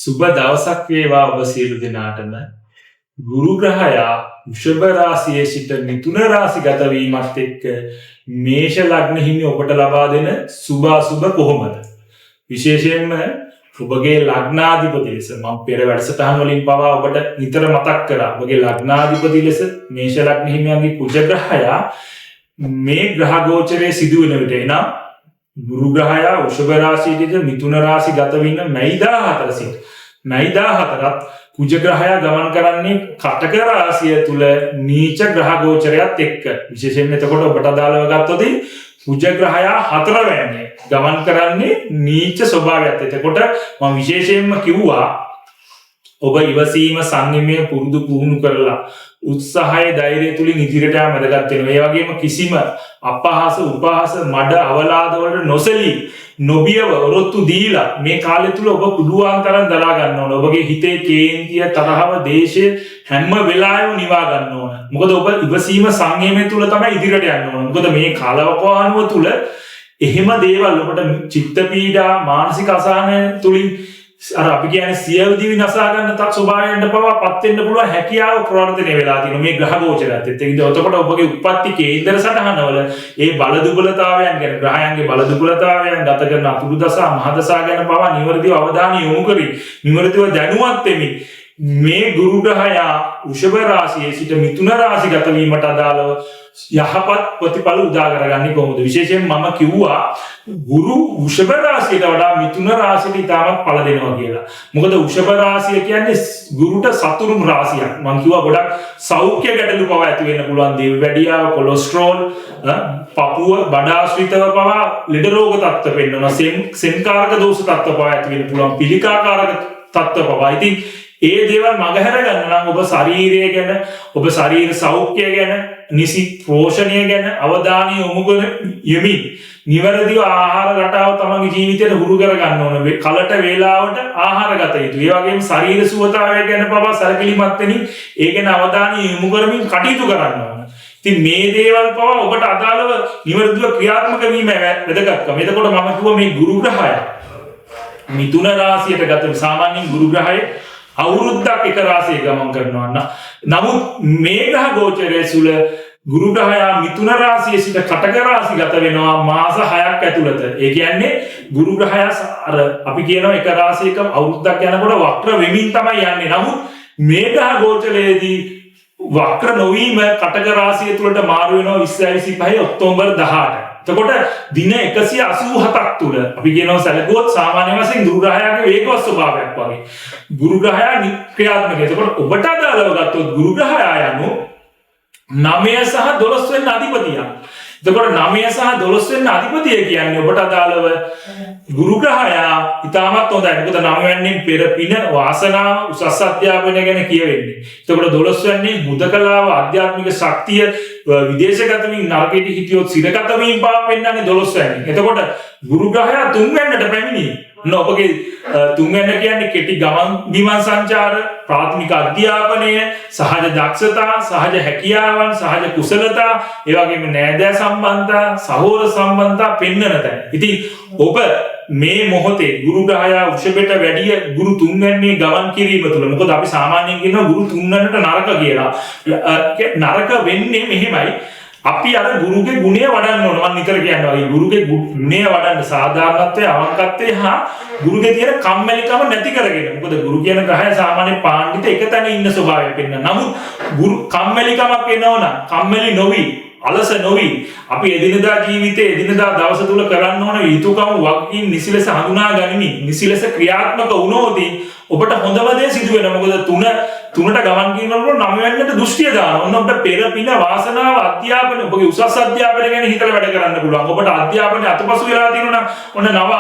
සුබ දවසක් වේවා ඔබ සියලු දෙනාටම. ගුරු ග්‍රහයා වෘෂභ රාශියේ සිට මිථුන රාශිගත වීමත් එක්ක මේෂ ලග්න හිමි ඔබට ලබා දෙන සුබ අසුබ කොහොමද? විශේෂයෙන්ම ඔබගේ ලග්නාධිපති ලෙස මම පෙර වැඩසටහන් වලින් පවා ඔබට නිතර මතක් කරා. ඔබගේ ලග්නාධිපති ලෙස මේෂ ලග්න හිමියන්ගේ කුජ ග්‍රහයා මේ ග්‍රහ ගෝචරයේ සිදුවෙන විට එනම් ගුරු ග්‍රහයා වෘෂභ රාශියේදී මිථුන රාශි ගත වෙන මැයි 14 සිට මැයි 14ත් කුජ ග්‍රහයා ගමන් කරන්නේ කටක රාශිය තුල නීච ග්‍රහ ගෝචරයත් එක්ක. විශේෂයෙන් එතකොට ඔබට අදාළව ගත්තොත් කුජ ග්‍රහයා 4 වෙනියේ ගමන් කරන්නේ නීච ස්වභාවයත්. එතකොට මම විශේෂයෙන්ම කිව්වා ඔබ ඉවසීම සංයමය පුරුදු පුහුණු කරලා උත්සාහය ධෛර්යය තුලින් ඉදිරියට යාම වැදගත් වෙනවා. ඒ වගේම කිසිම අපහාස උපහාස මඩ අවලාද වලට නොසලී නොබියව ඔරොත්තු දීලා මේ කාලය තුල ඔබ පුළුවන් තරම් දරා ගන්න ඕන. ඔබගේ හිතේ කේන්තිය තරහව දේශය හැම වෙලාවෙම නිවා ගන්න ඕන. මොකද ඔබ ඉවසීම සංයමය තුල තමයි ඉදිරියට යන්න ඕන. මොකද මේ කාලවකවානුව තුල එහෙම දේවල් ඔබට චිත්ත පීඩා මානසික අසහන තුලින් අර අපි කියන්නේ සියලු දිවි නසා ගන්න තත් ස්වභාවයෙන්ද පවාපත් වෙන්න පුළුවන් හැකියාව ප්‍රවර්ධනය වෙලා තියෙනවා මේ ග්‍රහ ගෝචරයත් එක්ක. එතකොට ඔබගේ උප්පත්ති කේන්දර සටහනවල ඒ බල දුබලතාවයන් ගැන ග්‍රහයන්ගේ බල දුබලතාවයන් ගත කරන අතුරු දසා මහ දසා ගැන පවා නිවර්දිව අවධානය යොමු කරි. නිවර්දිව දැනුවත් වෙමි. මේ ගුරු ග්‍රහයා වෘෂභ රාශියේ සිට මිථුන රාශිගත වීමට අදාළව යහපත් ප්‍රතිඵල උදා කරගන්නේ කොහොමද? විශේෂයෙන් මම කිව්වා ගුරු වෘෂභ රාශියට වඩා මිථුන රාශියට ඉතාමත් ඵල දෙනවා කියලා. මොකද වෘෂභ රාශිය කියන්නේ ගුරුට සතුරුම් රාශියක්. මම කිව්වා ගොඩක් සෞඛ්‍ය ගැටලු පවා ඇති වෙන්න පුළුවන්. දේව වැඩියාව, කොලෙස්ටරෝල්, පපුව, බඩ ආශ්‍රිතව පවා ලෙඩ රෝග තත්ත්ව පෙන්වනවා. සෙන්කාරක දෝෂ තත්ත්ව පවා ඇති වෙන්න පුළුවන්. පිළිකාකාරක තත්ත්ව පවා. ඉතින් ඒ දේවල් මගහැර ගන්න නම් ඔබ ශරීරය ගැන, ඔබ ශරීර සෞඛ්‍ය ගැන, නිසි පෝෂණය ගැන අවධානය යොමු යමින් නිවැරදිව ආහාර රටාව තමන්ගේ ජීවිතයට හුරු කර ගන්න ඕන. කලට වේලාවට ආහාර ගත යුතුයි. ඒ වගේම ශරීර සුවතාවය ගැන පවා සැලකිලිමත් වෙමින් ඒ ගැන අවධානය යොමු කරමින් කටයුතු කරන්න ඕන. ඉතින් මේ දේවල් පවා ඔබට අදාළව නිවැරදිව ක්‍රියාත්මක වීම වැදගත්කම. එතකොට මම කිව්වා මේ ගුරු ග්‍රහය මිථුන රාශියට ගත සාමාන්‍යයෙන් ගුරු ග්‍රහය අවුරුද්දක් එක රාශියක ගමන් කරනවා. නමුත් මේ ග්‍රහ ගෝචරයේ සුල ගුරු ග්‍රහයා මිථුන රාශියේ සිට කටක රාශිගත වෙනවා මාස 6ක් ඇතුළත. ඒ කියන්නේ ගුරු ග්‍රහයා අර අපි කියනවා එක රාශියක අවුරුද්දක් යනකොට වක්‍ර වෙමින් තමයි යන්නේ. නමුත් මේ ග්‍රහ ගෝචරයේදී වක්‍ර නොවීම කටක රාශිය තුලට මාරු වෙනවා 2025 ඔක්තෝබර් 18. එතකොට දින 187ක් තුල අපි කියනවා සැලකුවොත් සාමාන්‍ය වශයෙන් ගුරු ග්‍රහයාගේ වේගවත් ස්වභාවයක් වගේ. ගුරු ග්‍රහයා ක්‍රියාත්මකයි. එතකොට ඔබට අදාළව ගත්තොත් ගුරු ග්‍රහයා යනු 9 සහ 12 වෙනි අධිපතිය. එතකොට 9 සහ 12 වෙනි අධිපතිය කියන්නේ ඔබට අදාළව ගුරු ග්‍රහයා ඉතාමත් හොඳයි. මොකද 9 වෙනින් පෙර පින වාසනාව උසස් අධ්‍යාපනය ගැන කියවෙන්නේ. එතකොට 12 වෙනින් හුදකලාව ආධ්‍යාත්මික ශක්තිය විදේශගත වීම නරකයට හිටියොත් සිරගත වීම පාව වෙන්නන්නේ 12 වෙනින්. එතකොට ගුරු ග්‍රහයා 3 වෙනිට පැමිණි. ඔබගේ 3 වෙනි කියන්නේ කෙටි ගමන් බිමන් සංචාර, ප්‍රාථමික අධ්‍යාපනය, සහජ දක්ෂතා, සහජ හැකියාවන්, සහජ කුසලතා, ඒ වගේම නෑදෑ සම්බන්ධතා, සහෝදර සම්බන්ධතා පෙන්වන තැන. ඉතින් ඔබ මේ මොහොතේ ගුරු ග්‍රහයා වෘෂභයට වැඩිය ගුරු 3 වෙනියේ ගමන් කිරීම තුළ මොකද අපි සාමාන්‍යයෙන් කියනවා ගුරු 3 වෙනිට නරක කියලා. නරක වෙන්නේ මෙහෙමයි. අපි අර ගුරුගේ ගුණය වඩන්න ඕන. මම නිතර කියනවා වගේ ගුරුගේ ගුණය වඩන්න සාධාරණත්වය, අවංකත්වය හා ගුරුගේ තියෙන කම්මැලිකම නැති කරගෙන. මොකද ගුරු කියන ග්‍රහය සාමාන්‍ය පාණ්ඩිත එක තැන ඉන්න ස්වභාවයක් වෙන්න. නමුත් ගුරු කම්මැලිකමක් එනවනම් කම්මැලි නොවි, අලස නොවි අපි එදිනදා ජීවිතයේ එදිනදා දවස තුල කරන්න ඕන යුතුයකම් වගකීම් නිසි ලෙස හඳුනා ගනිමින් නිසි ලෙස ක්‍රියාත්මක වුණොත් ඔබට හොඳම දේ සිදු වෙනවා. මොකද තුනට ගමන් කියනකොට 9 වෙනිට දෘෂ්ටිය දානවා. ඔන්න ඔබට පෙර පින වාසනාව අධ්‍යාපන ඔබගේ උසස් අධ්‍යාපනය ගැන හිතලා වැඩ කරන්න පුළුවන්. ඔබට අධ්‍යාපනය අතපසු වෙලා තියෙනවා නම් ඔන්න නව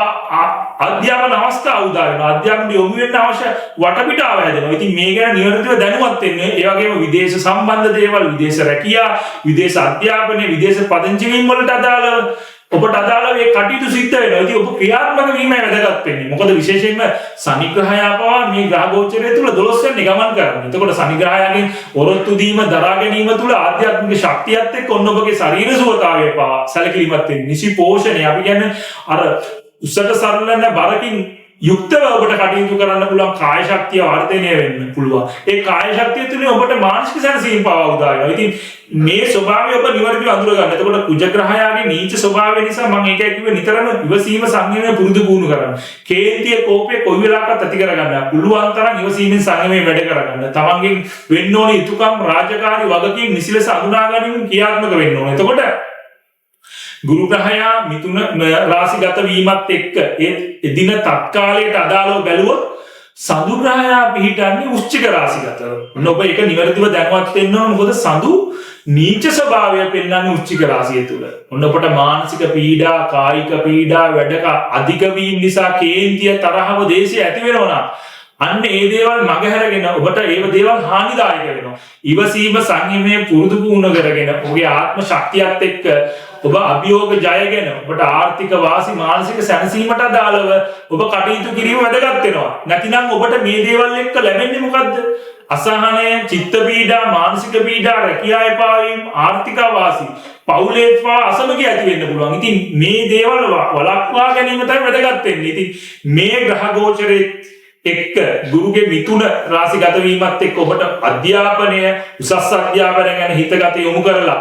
අධ්‍යාපන අවස්ථා උදා වෙනවා. අධ්‍යාපනය යොමු වෙන්න අවශ්‍ය වටපිටාව හැදෙනවා. ඉතින් මේ ගැන නිවැරදිව දැනුවත් වෙන්න. ඒ වගේම විදේශ සම්බන්ධ දේවල්, විදේශ රැකියා, විදේශ අධ්‍යාපනය, විදේශ පදිංචි වීම වලට අදාළව ඔබට අදාළව මේ කටයුතු සිද්ධ වෙනවා. ඉතින් ඔබ ක්‍රියාත්මක වීමයි වැදගත් වෙන්නේ. මොකද විශේෂයෙන්ම සනි ග්‍රහයා පවා මේ ග්‍රහ ගෝචරය තුල 12 වෙනි ගමන් කරනවා. එතකොට සනි ග්‍රහයාගෙන් ඔරොත්තු දීම, දරා ගැනීම තුල ආධ්‍යාත්මික ශක්තියත් එක්ක ඔන්න ඔබගේ ශරීර සුවතාවය පවා සැලකිලිමත් වෙන්නේ. නිසි පෝෂණය අපි කියන්නේ අර උසට සරලන බරකින් යුක්තව ඔබට කටයුතු කරන්න පුළුවන් කාය ශක්තිය වර්ධනය වෙන්න පුළුවන්. ඒ කාය ශක්තිය තුළින් ඔබට මානසික සැනසීම පවා උදා වෙනවා. ඉතින් මේ ස්වභාවය ඔබ නිවැරදිව අඳුර ගන්න. එතකොට කුජ ග්‍රහයාගේ නීච ස්වභාවය නිසා මම ඒකයි කිව්වේ නිතරම ඉවසීම සංයමය පුරුදු පුහුණු කරන්න. කේන්තිය කෝපය කොයි වෙලාවකත් ඇති කරගන්න. පුළුවන් තරම් ඉවසීමෙන් සංයමයෙන් වැඩ කරගන්න. තමන්ගෙන් වෙන්න ඕනේ යුතුයකම් රාජකාරී වගකීම් නිසිලස අඳුනා ගැනීම ක්‍රියාත්මක වෙන්න ඕනේ. එතකොට ගුරු ග්‍රහයා මිථුන රාශිගත වීමත් එක්ක ඒ දින තත්කාලයට අදාළව බැලුවොත් සඳු ග්‍රහයා පිහිටන්නේ වෘශ්චික රාශිගතව. ඔබ ඒක නිවැරදිව දැනවත් වෙන්න ඕන. මොකද සඳු නීච ස්වභාවය පෙන්වන්නේ වෘශ්චික රාශිය තුල. ඔබට මානසික පීඩා, කායික පීඩා, වැඩක අධික වීම නිසා කේන්තිය, තරහව, දේශය ඇති වෙනවා. අන්න ඒ දේවල් මගහැරගෙන ඔබට ඒව දේවල් හානිදායක වෙනවා. ඉවසීම සංයමයේ පුරුදු පුහුණු කරගෙන ඔබගේ ආත්ම ශක්තියත් එක්ක ඔබ අභියෝග ජයගෙන ඔබට ආර්ථික වාසි මානසික සැනසීමට අදාළව ඔබ කටයුතු කිරීම වැදගත් වෙනවා. නැතිනම් ඔබට මේ දේවල් එක්ක ලැබෙන්නේ මොකද්ද? අසහනය, චිත්ත පීඩා, මානසික පීඩා, රැකියා එපා වීම, ආර්ථික වාසි, පෞලේ අසමගිය ඇති වෙන්න පුළුවන්. ඉතින් මේ දේවල් වළක්වා ගැනීම තමයි වැදගත් වෙන්නේ. ඉතින් මේ ග්‍රහ ගෝචරයේ එක්ක ගුරුගේ මිථුන රාශිගත වීමත් එක්ක ඔබට අධ්‍යාපනය, උසස් අධ්‍යාපනය ගැන හිතගත යොමු කරලා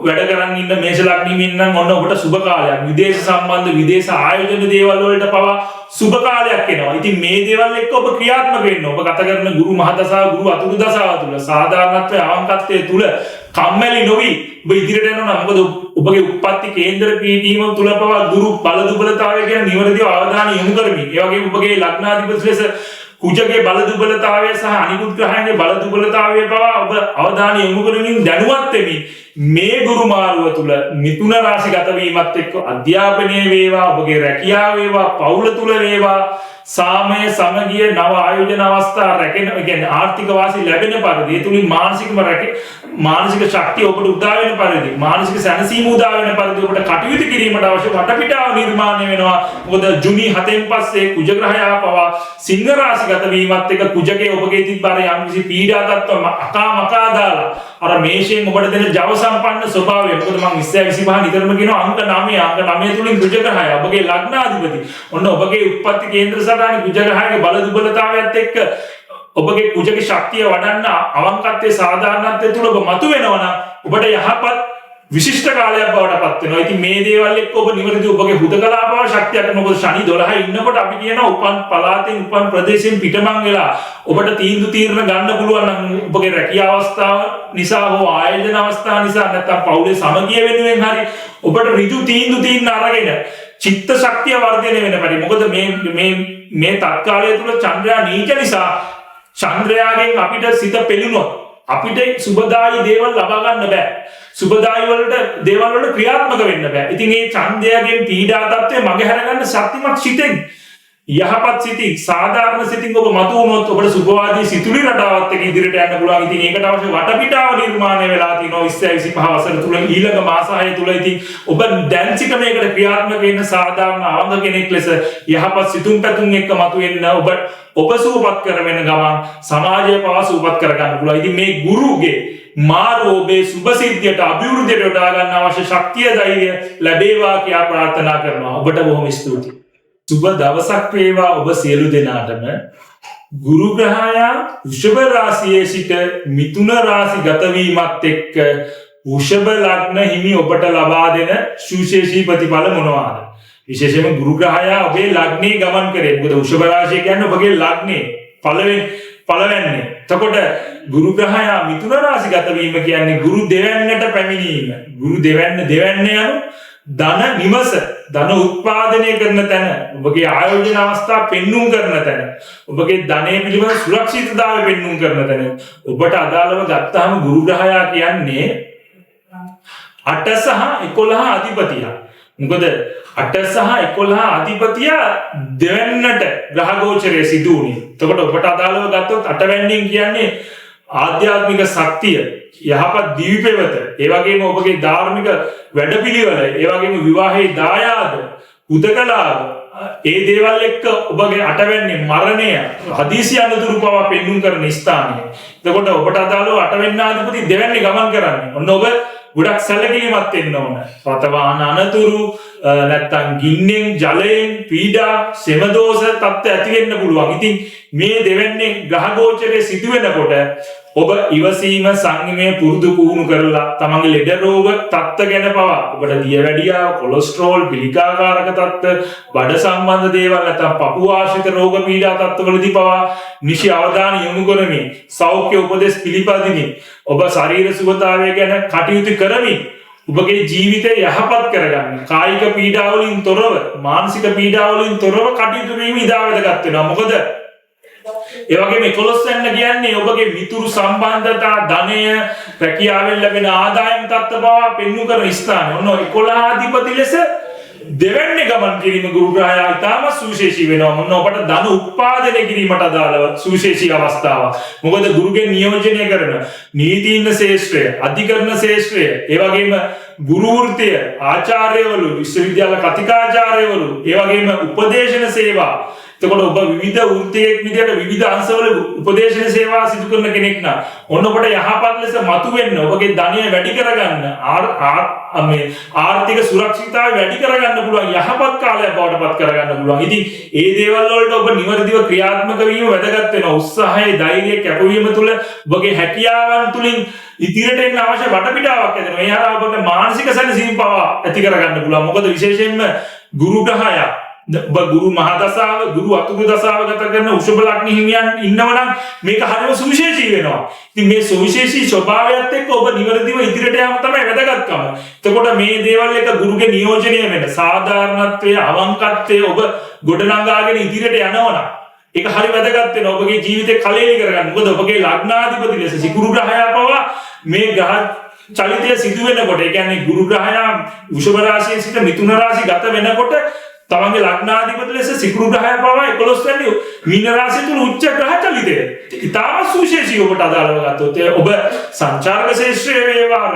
වැඩ කරන් ඉන්න මේෂ ලග්නෙමින් නම් ඔන්න ඔබට සුබ කාලයක්. විදේශ සම්බන්ධ විදේශ ආයෝජන දේවල් වලට පවා සුබ කාලයක් එනවා. ඉතින් මේ දේවල් එක්ක ඔබ ක්‍රියාත්මක වෙන්න. ඔබ ගත කරන ගුරු මහදසාව, ගුරු අතුරු දසාව තුල සාධාරණත්වයේ අවංකත්වයේ තුල කම්මැලි නොවි ඔබ ඉදිරියට යනවා. මොකද ඔබගේ උප්පත්ති කේන්දර පීඨීම තුල පවා ගුරු බල දුබලතාවය ගැන නිවැරදිව අවධානය යොමු කරමින්, ඒ වගේම ඔබගේ ලග්නාධිපති ලෙස කුජගේ බල දුබලතාවය සහ අනිකුත් ග්‍රහයන්ගේ බල දුබලතාවය පවා ඔබ අවධානය යොමු කරමින් දැනුවත් වෙමින් මේ ගුරු මාරුව තුල මිථුන රාශිගත වීමත් එක්ක අධ්‍යාපනයේ වේවා, ඔබගේ රැකියාව වේවා, පවුල තුල වේවා, සාමය, සමගිය, නව ආයෝජන අවස්ථා රැකෙන, කියන්නේ ආර්ථික වාසි ලැබෙන පරිදි, ඒ තුලින් මානසික ශක්තිය ඔබට උදා වෙන පරිදි, මානසික සැනසීම උදා වෙන පරිදි ඔබට කටයුතු කිරීමට අවශ්‍ය වටපිටාව නිර්මාණය වෙනවා. මොකද ජුනි 7න් පස්සේ කුජ ග්‍රහයා පවා සිංහ රාශිගත වීමත් එක්ක කුජගේ ඔබගේ තිබ්බාර යම්කිසි පීඩා තත්ත්ව අකාමකා දාලා අර මේෂයෙන් ඔබට දෙන ජව සම්පන්න ස්වභාවය. මොකද මම 25 නිතරම කියනවා අංක 9. අංක 9 තුලින් කුජ ග්‍රහය ඔබගේ ලග්නාධිපති. ඔන්න ඔබගේ උප්පත්ති කේන්ද්‍ර සටහනේ කුජ ග්‍රහයේ බල දුබලතාවයත් එක්ක ඔබගේ කුජගේ ශක්තිය වඩන්න අවංකත්වයේ සාධාරණත්වයේ තුල ඔබ මතු වෙනවා නම් ඔබට යහපත් විශිෂ්ට කාලයක් බවට පත් වෙනවා. ඉතින් මේ දේවල් එක්ක ඔබ නිවැරදිව ඔබගේ හුදකලා බව ශක්තියක්. මොකද ශනි 12 ඉන්නකොට අපි කියනවා උපන් පළාතෙන් උපන් ප්‍රදේශයෙන් පිටමං වෙලා ඔබට තීන්දුව తీරන ගන්න පුළුවන් නම් ඔබගේ රැකියාව අවස්ථාව නිසා හෝ ආයෝජන අවස්ථාව නිසා නැත්නම් පවුලේ සමගිය වෙනුවෙන් හරි ඔබට ඍජු තීන්දුව తీරන අරගෙන චිත්ත ශක්තිය වර්ධනය වෙන පරිදි. මොකද මේ තත්කාලය තුල චන්ද්‍රයා නීච නිසා චන්ද්‍රයාගෙන් අපිට සිත පෙළුනොත් අපිට සුබදායි දේවල් ලබා ගන්න බෑ. සුබදායි වලට දේවල් වල ක්‍රියාත්මක වෙන්න බෑ. ඉතින් මේ ඡන්දයගෙන් පීඩා තත්ත්වය මගහැර ගන්න ශක්තිමත් සිතෙන්, යහපත් සිතින්, සාධාරණ සිතින් ඔබ මතු වුණොත් ඔබට සුබවාදී සිතුවිලි රටාවත් එක්ක ඉදිරියට යන්න පුළුවන්. ඉතින් ඒකට අවශ්‍ය වටපිටාව නිර්මාණය වෙලා තිනවා 25 වසර තුල ඊළඟ මාස 6 තුල. ඉතින් ඔබ දැන් සිට මේකට ක්‍රියාත්මක වෙන්න සාධාරණ අවංග කෙනෙක් ලෙස යහපත් සිතුම් පැතුම් එක්ක මතු වෙන්න ඔබ සුවපත් කරගෙන ගමන් සමාජය පවා සුවපත් කරගන්න පුළුවන්. ඉතින් මේ ගුරුගේ මාරු ඔබේ සුභ සිද්ධියට, අභිවෘද්ධියට යොදා ගන්න අවශ්‍ය ශක්තිය, ධෛර්යය ලැබේවා කියලා ප්‍රාර්ථනා කරනවා. ඔබට බොහොම ස්තුතියි. සුබ දවසක් වේවා ඔබ සියලු දෙනාටම. ගුරු ග්‍රහයා වෘෂභ රාශියේ සිට මිථුන රාශි ගත වීමත් එක්ක වෘෂභ ලග්න හිමි ඔබට ලබා දෙන සුවිශේෂී ප්‍රතිඵල මොනවාද? විශේෂයෙන්ම ගුරු ග්‍රහයා ඔබේ ලග්නේ ගමන් කරේ. මොකද වෘෂභ රාශිය කියන්නේ ඔබගේ ලග්නේ පළවෙන්නේ. එතකොට ගුරු ග්‍රහයා මිථුන රාශි ගත වීම කියන්නේ ගුරු දෙවැන්නට පැමිණීම. ගුරු දෙවැන්න යනු ධන නිවස, ධන උත්පාදනය කරන තැන, ඔබගේ ආයෝජන අවස්ථා පෙන්눔 කරන තැන, ඔබගේ ධනය පිළිබඳ සුරක්ෂිතතාවය පෙන්눔 කරන තැන ඔබට අදාළව ගත්තාම ගුරු ග්‍රහයා කියන්නේ 8 සහ 11 අධිපතිය. මොකද 8 සහ 11 අධිපතිය දෙවන්නට ග්‍රහ ගෝචරයේ සිදු වුණේ. එතකොට ඔබට අදාළව ගත්තොත් 8 වැන්නෙන් කියන්නේ ආධ්‍යාත්මික ශක්තිය, යහපත් දිවි පෙවත, ඒ වගේම ඔබගේ ධාර්මික වැඩපිළිවෙල, ඒ වගේම විවාහයේ දායාද, හුදකලාව, ඒ දේවල් එක්ක ඔබගේ 8 වැන්නේ මරණය, හදිසි අනතුරු පවා පෙන්눔 කරන ස්ථානය. එතකොට ඔබට අදාළව 8 වෙනි අධිපති දෙවන්නේ ගමන් කරන්නේ. ඔන්න ඔබ ගොඩක් සැලකිලිමත් වෙන්න ඕන. රතවාහන අනතුරු නැත්තම් ගින්නෙන් ජලයෙන් පීඩා සෙමදෝෂ තත්ත්ව ඇති වෙන්න පුළුවන්. ඉතින් මේ දෙවැන්නේ ග්‍රහ ගෝචරයේ සිදු වෙනකොට ඔබ ඉවසීම සංයමය පුරුදු පුහුණු කරලා තමන්ගේ ලෙඩ රෝග තත්ත්ව ගැන පවා ඔබට දියවැඩියාව කොලෙස්ටරෝල් පිළිකාකාරක තත්ත්ව බඩ සම්බන්ධ දේවල් නැත්නම් පපුව ආශ්‍රිත රෝග පීඩා තත්ත්වවලදී පවා නිසි අවධානය යොමු කරමින් සෞඛ්‍ය උපදෙස් පිළිපදිමින් ඔබ ශරීර සුවතාවය ගැන කටයුතු කරමින් ඔබගේ ජීවිතය යහපත් කරගන්න කායික පීඩා වලින් තොරව මානසික පීඩා වලින් තොරව කටයුතු කිරීම ඉතා වැදගත් වෙනවා. මොකද ඒ වගේම 11 වෙන්න කියන්නේ ඔබගේ මිතුරු සම්බන්ධතා ධනය රැකියාවෙන් ලැබෙන ආදායම් තත්ත්ව පවා පෙන්වු කරන ස්ථාන. ඔන්න 11 අධිපති ලෙස දෙවැන්නේ ගමන් කිරීම ගුරු ග්‍රහය ඉතාම සුවිශේෂී වෙනවා. මොන ඔබට ධන උත්පාදනය කිරීමට අදාළව සුවිශේෂී අවස්ථාවක්. මොකද ගුරුගෙන් නියෝජනය කරන නීතිඥ ශේෂ්ත්‍රය, අධිකරණ ශේෂ්ත්‍රය, ඒ වගේම ගුරු වෘත්තිය, ආචාර්යවරු, විශ්වවිද්‍යාල කතිකාචාර්යවරු, ඒ වගේම උපදේශන සේවා. එතකොට ඔබ විවිධ වෘත්තියක් විදිහට විවිධ අංශවල උපදේශන සේවා සිදු කරන කෙනෙක් නම් ඔන්න ඔබට යහපත් ලෙස මතුවෙන්න ඔබගේ ධනය වැඩි කරගන්න ආර්ථික සුරක්ෂිතතාවය වැඩි කරගන්න පුළුවන් යහපත් කාලයක් බවට පත් කරගන්න පුළුවන්. ඉතින් ඒ දේවල් වලට ඔබ නිවැරදිව ක්‍රියාත්මක වීම වැදගත් වෙනවා. උත්සාහය, ධෛර්යය, කැපවීම තුළ ඔබගේ හැකියාවන් තුළින් ඉදිරියට එන්න අවශ්‍ය වටපිටාවක් ඇතිවෙනවා. ඒ හරහා ඔබට මානසික සැනසීම පවා ඇති කරගන්න පුළුවන්. මොකද විශේෂයෙන්ම ගුරු ග්‍රහය ගුරු මහදසාව ගුරු අතුරු දසාව ගත කරන උෂභ ලග්න හිමියන් ඉන්නවනම් මේක හරිම සුවිශේෂී වෙනවා. ඉතින් මේ සුවිශේෂී ස්වභාවයත් එක්ක ඔබ නිවැරදිව ඉදිරියට යාම තමයි වැදගත්කම. එතකොට මේ දේවල් එක ගුරුගේ නියෝජනය වෙන සාධාරණත්වයේ අවංකත්වයේ ඔබ ගොඩනගාගෙන ඉදිරියට යනවනම් ඒක හරි වැදගත් වෙනවා. ඔබගේ ජීවිතේ කලෙලි කරගන්න. මොකද ඔබගේ ලග්නාධිපති ලෙස සිකුරු ග්‍රහය පවා මේ ග්‍රහ චලිතය සිදු වෙනකොට ඒ කියන්නේ ගුරු ග්‍රහය වෘෂභ රාශියේ සිට මිථුන රාශිය ගත වෙනකොට තමන්ගේ ලග්නාධිපති ලෙස සිකුරු ග්‍රහය පවා 11 වෙනි මීන රාශිය තුල උච්ච ග්‍රහ චලිතය. ඉතාම සුවිශේෂී ඔබට අදාළව ගත්තොත් ඔබ සංචාරක ශේෂ්ත්‍රය වේවා,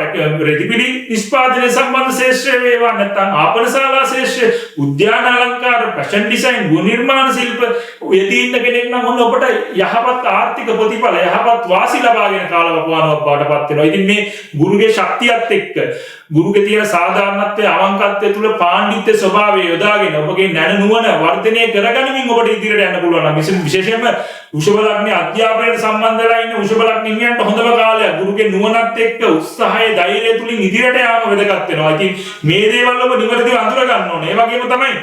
රෙදිපිලි නිෂ්පාදනය සම්බන්ධ ශේෂ්ත්‍රය වේවා, නැත්නම් ආපනශාලා ශේෂ්ත්‍රය, උද්‍යාන අලංකාර, ෆැෂන් ඩිසයින්, ගෘහ නිර්මාණ ශිල්ප යෙදී ඉන්න කෙනෙක් නම් ඔන්න ඔබට යහපත් ආර්ථික ප්‍රතිඵල, යහපත් වාසි ලබාගෙන කාලවකවානුවක් බවට පත් වෙනවා. ඉතින් මේ ගුරුගේ ශක්තියත් එක්ක ගුරුගේ තියෙන සාධාරණත්වයේ අවංකත්වය තුල පාණ්ඩිත්‍ය ස්වභාවය යොදාගෙන ඔබගේ නැණ නුවණ වර්ධනය කරගනිමින් ඔබට ඉදිරියට යන්න පුළුවන්. නම් විශේෂයෙන්ම වෘෂභ ලග්නයේ අධ්‍යාපනයට සම්බන්ධ වෙලා ඉන්න වෘෂභ ලග්න හිමියන්ට හොඳම කාලයක්. ගුරුගේ නුවණත් එක්ක උත්සාහය, ධෛර්යය තුලින් ඉදිරියට යාම වැදගත් වෙනවා. ඉතින් මේ දේවල් ඔබ නිවැරදිව අඳුර ගන්න ඕනේ. ඒ වගේම තමයි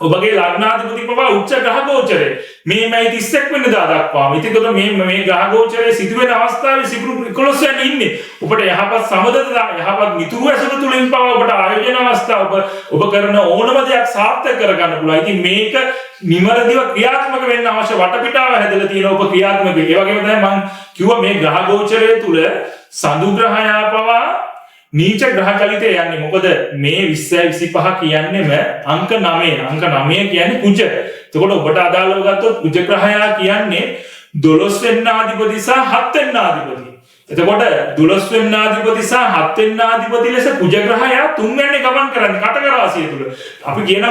ඔබගේ ලග්නාධිපති පවා උච්ච ග්‍රහ ගෝචරය මේ මයි 31 වෙනිදා දක්වාම. ඉතින් මේ ග්‍රහ ගෝචරයේ සිදුවෙන අවස්ථාවේ සිකුරු 11 වෙනි ඉන්නේ. ඔබට යහපත් සමදතා, යහපත් මිතුරු ඇසුරු තුලින් පවා ඔබට ආයෝජන අවස්ථා ඔබ කරන ඕනම දෙයක් සාර්ථක කරගන්න පුළුවන්. ඉතින් මේක නිවැරදිව ක්‍රියාත්මක වෙන්න අවශ්‍ය වටපිටාව හැදලා තියෙනවා. ඔබ ක්‍රියාත්මක වෙන්න. ඒ වගේම තමයි මම කිව්වා මේ ග්‍රහ ගෝචරය තුල සඳු ග්‍රහය පවා නීච ග්‍රහ චලිතය යන්නේ. මොකද මේ 20 25 කියන්නේම අංක 9. අංක 9 කියන්නේ කුජ. එතකොට ඔබට අදාළව ගත්තොත් කුජ ග්‍රහය කියන්නේ 12 වෙනි ආධිපති සහ 7 වෙනි ආධිපති. එතකොට 12 වෙනි ආධිපති සහ 7 වෙනි ආධිපති ලෙස කුජ ග්‍රහය 3 වෙනි ගමන් කරන්නේ කටක රාශිය තුල. අපි කියන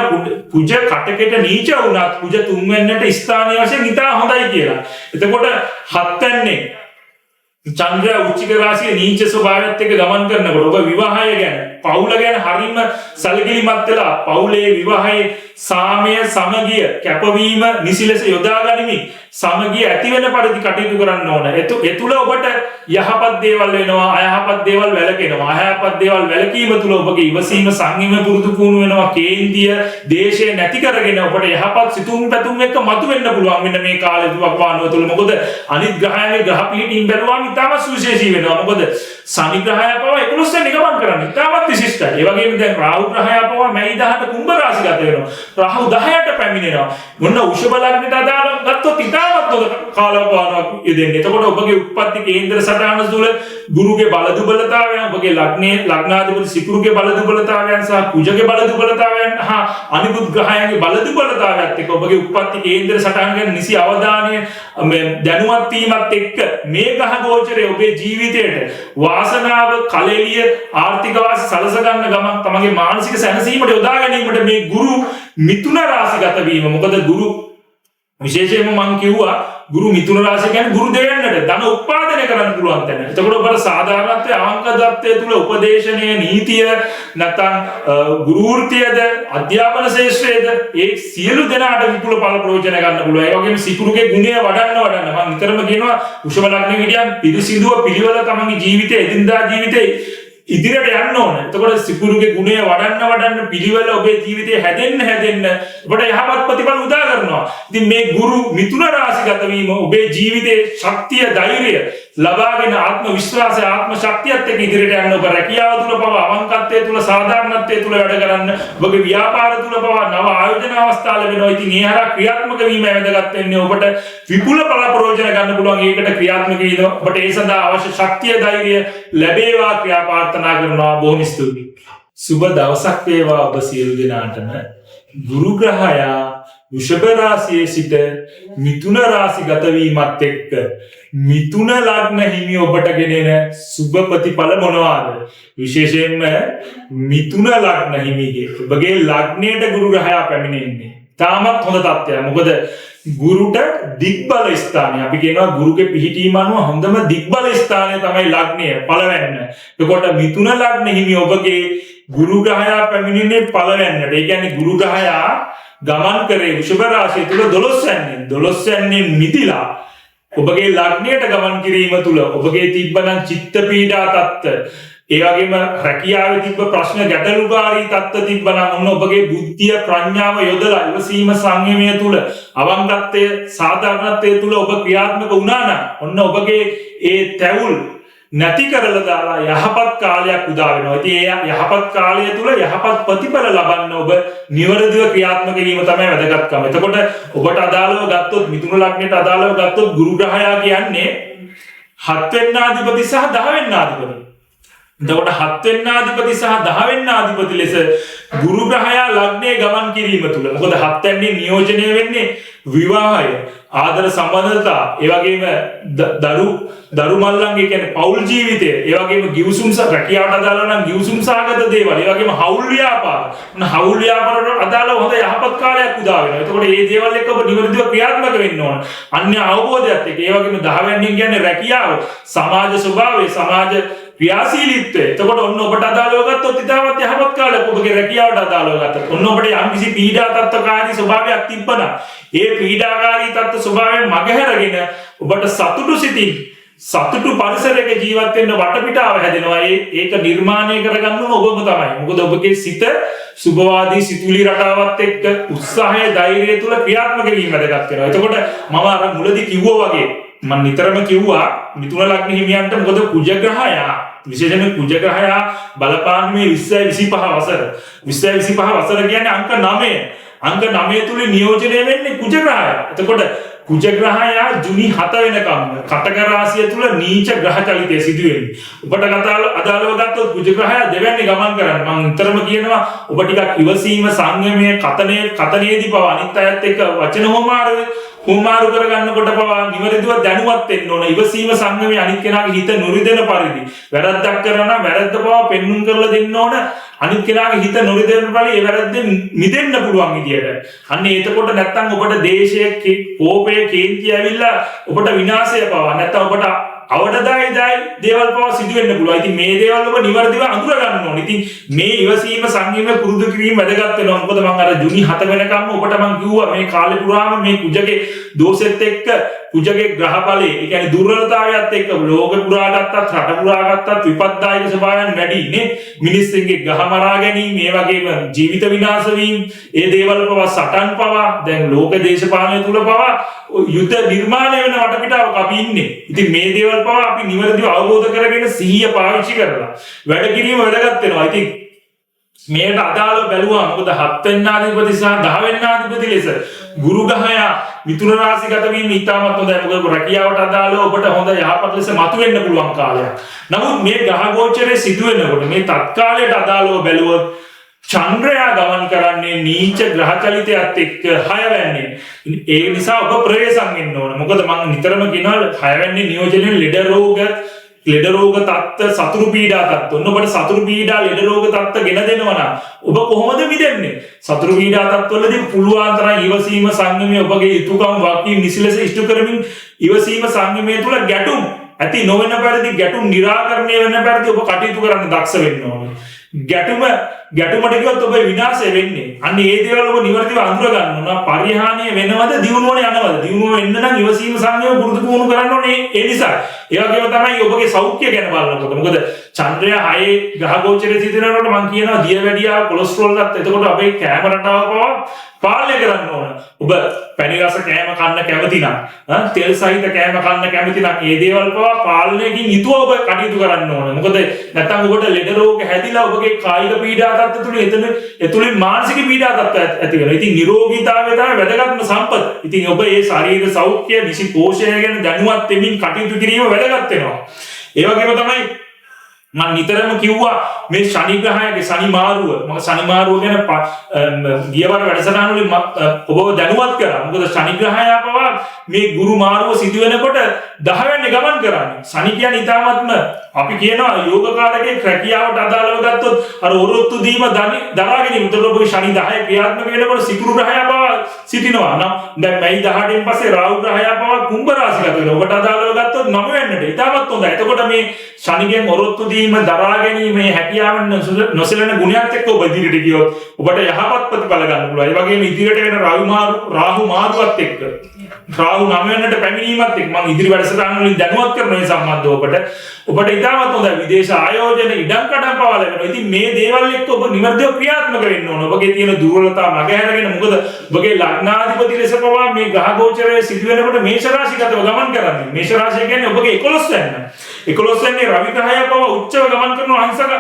කුජ කටකෙට නීච වුණත් කුජ 3 වෙනිට ස්ථානීය වශයෙන් ඉතා හොඳයි කියලා. එතකොට 7 වෙනි චන්ද්‍රයා උච්චික රාශියේ නීච ස්වභාවයත් එක්ක ගමන් කරනකොට ඔබ විවාහය ගැන, පවුල ගැන හරීම සැලකිලිමත් වෙලා පවුලේ විවාහයේ සාමය, සමගිය, කැපවීම නිසි ලෙස යොදා ගනිමින් සමගිය ඇති වෙන පරිදි කටයුතු කරන්න ඕන. ඒ තුළ ඔබට යහපත් දේවල් වෙනවා, අයහපත් දේවල් වැළකෙනවා. අයහපත් දේවල් වැළකීම තුළ ඔබගේ ඉවසීම, සංයම පුරුදු පුහුණු වෙනවා. කේන්ද්‍රීය දේශය නැති කරගෙන ඔබට යහපත් සිතුම් පැතුම් එක්ක මතුවෙන්න පුළුවන් මෙන්න මේ කාලේ වකවානුව තුළ. මොකද අනිත් ග්‍රහයන්ගේ ග්‍රහ පිහිටීම් බැලුවාම ඉතාම සුවිශේෂී වෙනවා. මොකද ශනි ග්‍රහය පවා 11 වෙනි ගමන් කරන්නේ ඉතාමත් විශිෂ්ටයි. ඒ වගේම දැන් රාහු ග්‍රහය පවා මැයි 10ට කුම්භ රාශිගත වෙනවා. රාහු 10ට පැමිණෙනවා. මොන උෂභ ලග්නයට අදාළ ගත්තොත් ඉතාමත් හොඳ කාලවකවානුවක් යෙදෙන්නේ. එතකොට ඔබගේ උත්පත්ති කේන්ද්‍ර සටහන තුළ ගුරුගේ බල දුබලතාවයන්, ඔබගේ ලග්නාධිපති සිකුරුගේ බල දුබලතාවයන් සහ කුජගේ බල දුබලතාවයන් හා අනිකුත් ග්‍රහයන්ගේ බල දුබලතාවයත් එක්ක ඔබගේ උත්පත්ති කේන්ද්‍ර සටහන ගැන නිසි අවධානය දැනුවත් වීමත් එක්ක මේ ග්‍රහ ගෝචරය ඔබේ ජීවිතයට වාසනාව, කලෙලිය, ආර්ථික වාසි සලස ගන්න ගමන් තමගේ මානසික සැනසීමට යොදා ගැනීමට මේ ගුරු මිථුන රාශිගත වීම. මොකද ගුරු විශේෂයෙන්ම මම කිව්වා ගුරු මිථුන රාශිය කියන්නේ ගුරු දෙවියන්ට ධන උත්පාදනය කරන්න පුළුවන් තැන. එතකොට ඔබට සාධාරණත්වයේ අවංකත්වයේ තුල උපදේශනීය නීතිය නැත්නම් ගුරු වෘත්තියද අධ්‍යාපන ශාස්ත්‍රයේද ඒ සියලු දෙනාට විපුල ඵල ප්‍රයෝජන ගන්න පුළුවන්. ඒ වගේම සිකුරුගේ ගුණය වඩන්න මම නිතරම කියනවා වෘෂභ ලග්නෙ විදියට පිරිසිදුව පිළිවෙල තමන්ගේ ජීවිතයේ එදිනදා ජීවිතේ ඉදිරියට යන්න ඕන. එතකොට සිකුරුගේ ගුණය වඩන්න පිළිවෙල ඔබේ ජීවිතේ හැදෙන්න ඔබට යහපත් ප්‍රතිඵල උදා කරනවා. ඉතින් මේ ගුරු මිථුන රාශිගත වීම ඔබේ ජීවිතේ ශක්තිය, ධෛර්යය ලබාගෙන ආත්ම විශ්වාසය, ආත්ම ශක්තියත් එක්ක ඉදිරියට යන්න ඔබ රැකියාව තුල පවා අවංකත්වයේ තුල සාධාරණත්වයේ තුල වැඩ කරන්න ඔබගේ ව්‍යාපාර තුල පවා නව ආයෝජන අවස්ථා ලැබෙනවා. ඉතින් ඒ හරහා ක්‍රියාත්මක වීම වැදගත් වෙන්නේ ඔබට විපුල ඵල ප්‍රයෝජන ගන්න පුළුවන්. ඒකට ක්‍රියාත්මක වීම ඔබට ඒ සඳහා අවශ්‍ය ශක්තිය, ධෛර්යය ලැබේවා කියලා ප්‍රාර්ථනා කරනවා. බොහොම ස්තුතියි. සුබ දවසක් වේවා ඔබ සියලු දෙනාටම. ගුරු ග්‍රහයා වෘෂභ රාශියේ සිට මිථුන රාශිගත වීමත් එක්ක මිථුන ලග්න හිමි ඔබට ගෙනෙන සුබ ප්‍රතිඵල මොනවාද? විශේෂයෙන්ම මිථුන ලග්න හිමිගේ ඔබගේ ලග්නයට ගුරු ග්‍රහයා පැමිණෙන්නේ තාමත් හොඳ තත්ත්වයක්. මොකද ගුරුට දිග්බල ස්ථානය අපි කියනවා ගුරුගේ පිහිටීම අනුව හොඳම දිග්බල ස්ථානය තමයි ලග්නය පළවෙන්න. එතකොට මිථුන ලග්න හිමි ඔබගේ ගුරු ග්‍රහයා පැමිණෙන්නේ පළවෙන්නට. ඒ කියන්නේ ගුරු ග්‍රහයා ගමන් කරේ වෘෂභ රාශිය තුල 12 වෙනින් මිදිලා ඔබගේ ලග්නයට ගමන් කිරීම තුල ඔබගේ තිබ්බනම් චිත්ත පීඩා තත්ත්ව, ඒ වගේම රැකියාවේ තිබ්බ ප්‍රශ්න ගැටලුකාරී තත්ත්ව තිබ්බනම් ඔන්න ඔබගේ බුද්ධිය ප්‍රඥාව යොදලා ඉවසීම සංයමය තුල අවංකත්වය සාධාරණත්වයේ තුල ඔබ ක්‍රියාත්මක වුණා නම් ඔන්න ඔබගේ ඒ තැවුල් නැති කරලා දාලා යහපත් කාලයක් උදා වෙනවා. ඉතින් ඒ යහපත් කාලය තුල යහපත් ප්‍රතිඵල ලබන්න ඔබ නිවැරදිව ක්‍රියාත්මක වීම තමයි වැදගත්කම. එතකොට ඔබට අදාළව ගත්තොත් මිථුන ලග්නයට අදාළව ගත්තොත් ගුරු ග්‍රහයා කියන්නේ 7 වෙන්නාධිපති සහ 10 වෙන්නාධිපති. එතකොට 7 වෙන්නාධිපති සහ 10 වෙන්නාධිපති ලෙස ගුරු ග්‍රහයා ලග්නයේ ගමන් කිරීම තුල මොකද 7 වෙනි නියෝජනය වෙන්නේ විවාහය, ආදර සම්බන්ධතා, ඒ වගේම දරු මල්ලන්ගේ කියන්නේ පෞල් ජීවිතය, ඒ වගේම ගිවිසුම් රැකියාවට අදාළ නම් ගිවිසුම් සහගත දේවල්, ඒ වගේම හවුල් ව්‍යාපාර. හවුල් ව්‍යාපාරවලට අදාළව හොඳ යහපත් කාලයක් උදා වෙනවා. එතකොට මේ දේවල් එක්ක ඔබ නිවැරදිව ක්‍රියාත්මක වෙන්න ඕන. අන්‍ය අවබෝධයත් එක්ක. ඒ වගේම 10 වෙනින් කියන්නේ රැකියාව, සමාජ ස්වභාවය, සමාජ ක්‍රියාශීලීත්වය. එතකොට ඔන්න ඔබට අදාළව ගත්තොත් ඉතාමත් යහපත් කාලයක් ඔබගේ රැකියාවට අදාළව ගත්තොත්. ඔන්න ඔබට යම්කිසි පීඩා තත්ත්වකාරී ස්වභාවයක් තිබ්බනම් ඒ පීඩාකාරී තත්ත්ව ස්වභාවයෙන් මගහැරගෙන ඔබට සතුටු සිතින් සතුටු පරිසරයක ජීවත් වෙන්න වටපිටාව හැදෙනවා. ඒක නිර්මාණය කරගන්න ඕන ඔබම තමයි. මොකද ඔබගේ සිත සුභවාදී සිතුවිලි රටාවත් එක්ක උත්සාහය, ධෛර්යය තුල ක්‍රියාත්මක වීම වැදගත් වෙනවා. එතකොට මම අර මුලදී කිව්වා වගේ මම නිතරම කිව්වා මිථුන ලග්න හිමියන්ට මොකද කුජ ග්‍රහයා විශේෂයෙන්ම කුජ ග්‍රහයා බලපාන්නේ 2025 වසර. 2025 වසර කියන්නේ අංක 9. අංක 9 තුල නියෝජනය වෙන්නේ කුජ ග්‍රහයා. එතකොට කුජ ග්‍රහයා ජුනි 7 වෙනකම් කටක රාශිය තුල නීච ග්‍රහ චලිතය සිදු වෙන්නේ. ඔබට අදාළව ගත්තොත් කුජ ග්‍රහයා දෙවැන්නේ ගමන් කරන්නේ. මම නිතරම කියනවා ඔබ ටිකක් ඉවසීම, සංයමය, කතනයේදී පවා අනිත් අයත් එක්ක වචන හොමාරු කරගන්නකොට පවා නිවැරදිව දැනුවත් වෙන්න ඕන. ඉවසීම, සංයමය, අනිත් කෙනාගේ හිත නොරිදෙන පරිදි වැරද්දක් කරනවා නම් වැරද්ද පවා පෙන්눔 කරලා දෙන්න ඕන. අනිත් කෙනාගේ හිත නොරිදෙන පරිදි ඒ වැරද්දෙන් මිදෙන්න පුළුවන් විදියට. අන්න එතකොට නැත්තම් ඔබට දේශයේ කෝපය, කේන්තිය ඇවිල්ලා ඔබට විනාශය පවා නැත්තම් ඔබට අවඩදායි දේවල් පවා සිදු වෙන්න පුළුවන්. ඉතින් මේ දේවල් ඔබ නිවැරදිව අඳුර ගන්න ඕනේ. ඉතින් මේ ඉවසීම, සංයමය පුරුදු කිරීම වැදගත් වෙනවා. මොකද මම අර ජුනි 7 වෙනකම් ඔබට මම කිව්වා මේ කාලේ පුරාම මේ කුජගේ දෝෂෙත් එක්ක කුජගේ ග්‍රහ බලය, ඒ කියන්නේ දුර්වලතාවයත් එක්ක ලෝක පුරා ගත්තත්, රට පුරා ගත්තත් විපත්දායක ස්වභාවයන් වැඩි නේ. මිනිස්සුන්ගේ ගහ මරා ගැනීම, ඒ වගේම ජීවිත විනාශ වීම, ඒ දේවල් පවා සටන් පවා දැන් ලෝක දේශපාලනය තුල පවා යුද්ධ නිර්මාණය වෙන වටපිටාවක අපි ඉන්නේ. ඉතින් මේ දේවල් පවා අපි නිවැරදිව අවබෝධ කරගෙන සිහිය පාවිච්චි කරලා වැඩ කිරීම වැදගත් වෙනවා. ඉතින් මේකට අදාළව බැලුවා මොකද 7 වෙනිදාධිපති සහ 10 වෙනිදාධිපති ලෙස ගුරු ග්‍රහයා මිථුන රාශිගත වීම ඉතාමත් හොඳයි. මොකද රැකියාවට අදාළව ඔබට හොඳ යහපත් ලෙස මතුවෙන්න පුළුවන් කාලයක්. නමුත් මේ ග්‍රහ ගෝචරයේ සිදු වෙනකොට මේ තත්කාලයට අදාළව බැලුවොත් චන්ද්‍රයා ගමන් කරන්නේ නීච ග්‍රහ චලිතයත් එක්ක 6 වෙනින්. ඒ නිසා ඔබ ප්‍රවේශම් වෙන්න ඕන. මොකද මම නිතරම කියනවා 6 වෙනි නියෝජනයේ ලෙඩ රෝග, ලෙඩ රෝග තත්ත්ව සතුරු පීඩා තත්ත්ව ඔන්න ඔබට සතුරු පීඩා ලෙඩ රෝග තත්ත්ව ගෙන දෙනවා නම් ඔබ කොහොමද මිදෙන්නේ සතුරු පීඩා තත්ත්වවලදී පුළුවන් තරම් ඉවසීම සංයමය ඔබගේ යුතුයකම් වගකීම් නිසිලස ඉෂ්ට කරමින් ඉවසීම සංයමය තුල ගැටුම් ඇති නොවන පරිදි ගැටුම් निराකරණය වෙන පරිදි ඔබ කටයුතු කරන්න දක්ෂ වෙන්න ඕනේ ගැටුමට ගියොත් ඔබ විනාශය වෙන්නේ අන්න ඒ දේවල් ඔබ නිවර්තිව අඳුර ගන්න ඕන පරිහානිය වෙනවද දියුණුවන යනවද දියුණුව වෙන්න නම් ඉවසීම සංයම පුරුදු පුහුණු කරන්න ඕනේ ඒ නිසා ඒ වගේම තමයි ඔබගේ සෞඛ්‍ය ගැන බලනකොට මොකද චන්ද්‍රය 6 ග්‍රහ ගෝචරයේ සිටිනකොට මම කියනවා දියවැඩියා කොලෙස්ටරෝල් ගත්ත එතකොට අපේ කැම රටාව පාලනය කරන්න ඕන ඔබ පැණි රස කෑම කන්න කැමති නම් තෙල් සහිත කෑම කන්න කැමති නම් මේ දේවල් පවා පාලනයකින් යුතුව ඔබ කටයුතු කරන්න ඕන මොකද නැත්නම් ඔබට ලෙඩ රෝග හැදිලා ඔබගේ කායික පීඩා තත්ත්ව තුල එතුලින් මානසික පීඩා තත්ත්ව ඇති වෙනවා. ඉතින් නිරෝගීතාවය තමයි වැදගත්ම සම්පත. ඉතින් ඔබ මේ ශාරීරික සෞඛ්‍ය නිසි පෝෂණය ගැන දැනුවත් වෙමින් කටයුතු කිරීම වැදගත් වෙනවා. ඒ වගේම තමයි මම නිතරම කිව්වා මේ ශනි ග්‍රහයගේ ශනි මාරුව මම ශනි මාරුව ගැන ගියවර වැඩසටහන වලින් ඔබව දැනුවත් කරා. මොකද ශනි ග්‍රහයා පවා මේ ගුරු මාරුව සිදු වෙනකොට 10 වෙනි ගමන් කරන්නේ. ශනි කියන්නේ ඊටාත්ම අපි කියනවා යෝගකාරකේ ක්‍රියාවට අදාළව ගත්තොත් අර ඔරොත්තු දීම දරා ගැනීම. උතර ඔබගේ ශනි 10 ක්‍රියාත්මක වෙනකොට සිකුරු ග්‍රහයා පවා සිටිනවා. නම් දැන් මේ 18න් පස්සේ රාහු ග්‍රහයා පවා කුම්භ රාශිගත වෙනවා. ඔබට අදාළව ගත්තොත් 9 වෙනිට ඊටමත් හොඳයි. එතකොට මේ ශනිගෙන් ඔරොත්තු දීම දරා ගැනීමේ හැකියාවන් නොසැලෙන ගුණයක් එක්ක ඔබ ඉදිරියට ගියොත් ඔබට යහපත් ප්‍රතිඵල ගන්න පුළුවන්. ඒ වගේම ඉදිරියට වෙන රාහු මාරුවත් එක්ක රාහු 9 වෙනිට පැමිණීමත් එක්ක මම ඉදිරි වැඩසටහන් වලින් දැනුවත් කරන මේ සම්බන්ධව ඔබට ඉතාමත් හොඳයි විදේශ ආයෝජන ඉඩම් කඩම් පවා ලැබෙනවා. ඉතින් මේ දේවල් එක්ක ඔබ නිවර්දිතව ක්‍රියාත්මක වෙන්න ඕන. ඔබගේ තියෙන දුර්වලතා මගහැරගෙන මොකද ඔබගේ ලග්නාධිපති ලෙස පවා මේ ග්‍රහ ගෝචරයේ සිදු වෙනකොට මේෂ රාශිගතව ගමන් කරන්නේ. මේෂ රාශිය කියන්නේ ඔබගේ 11 වෙනි. 11 වෙනි රවි ග්‍රහය පවා උච්චව ගමන් කරන අංශක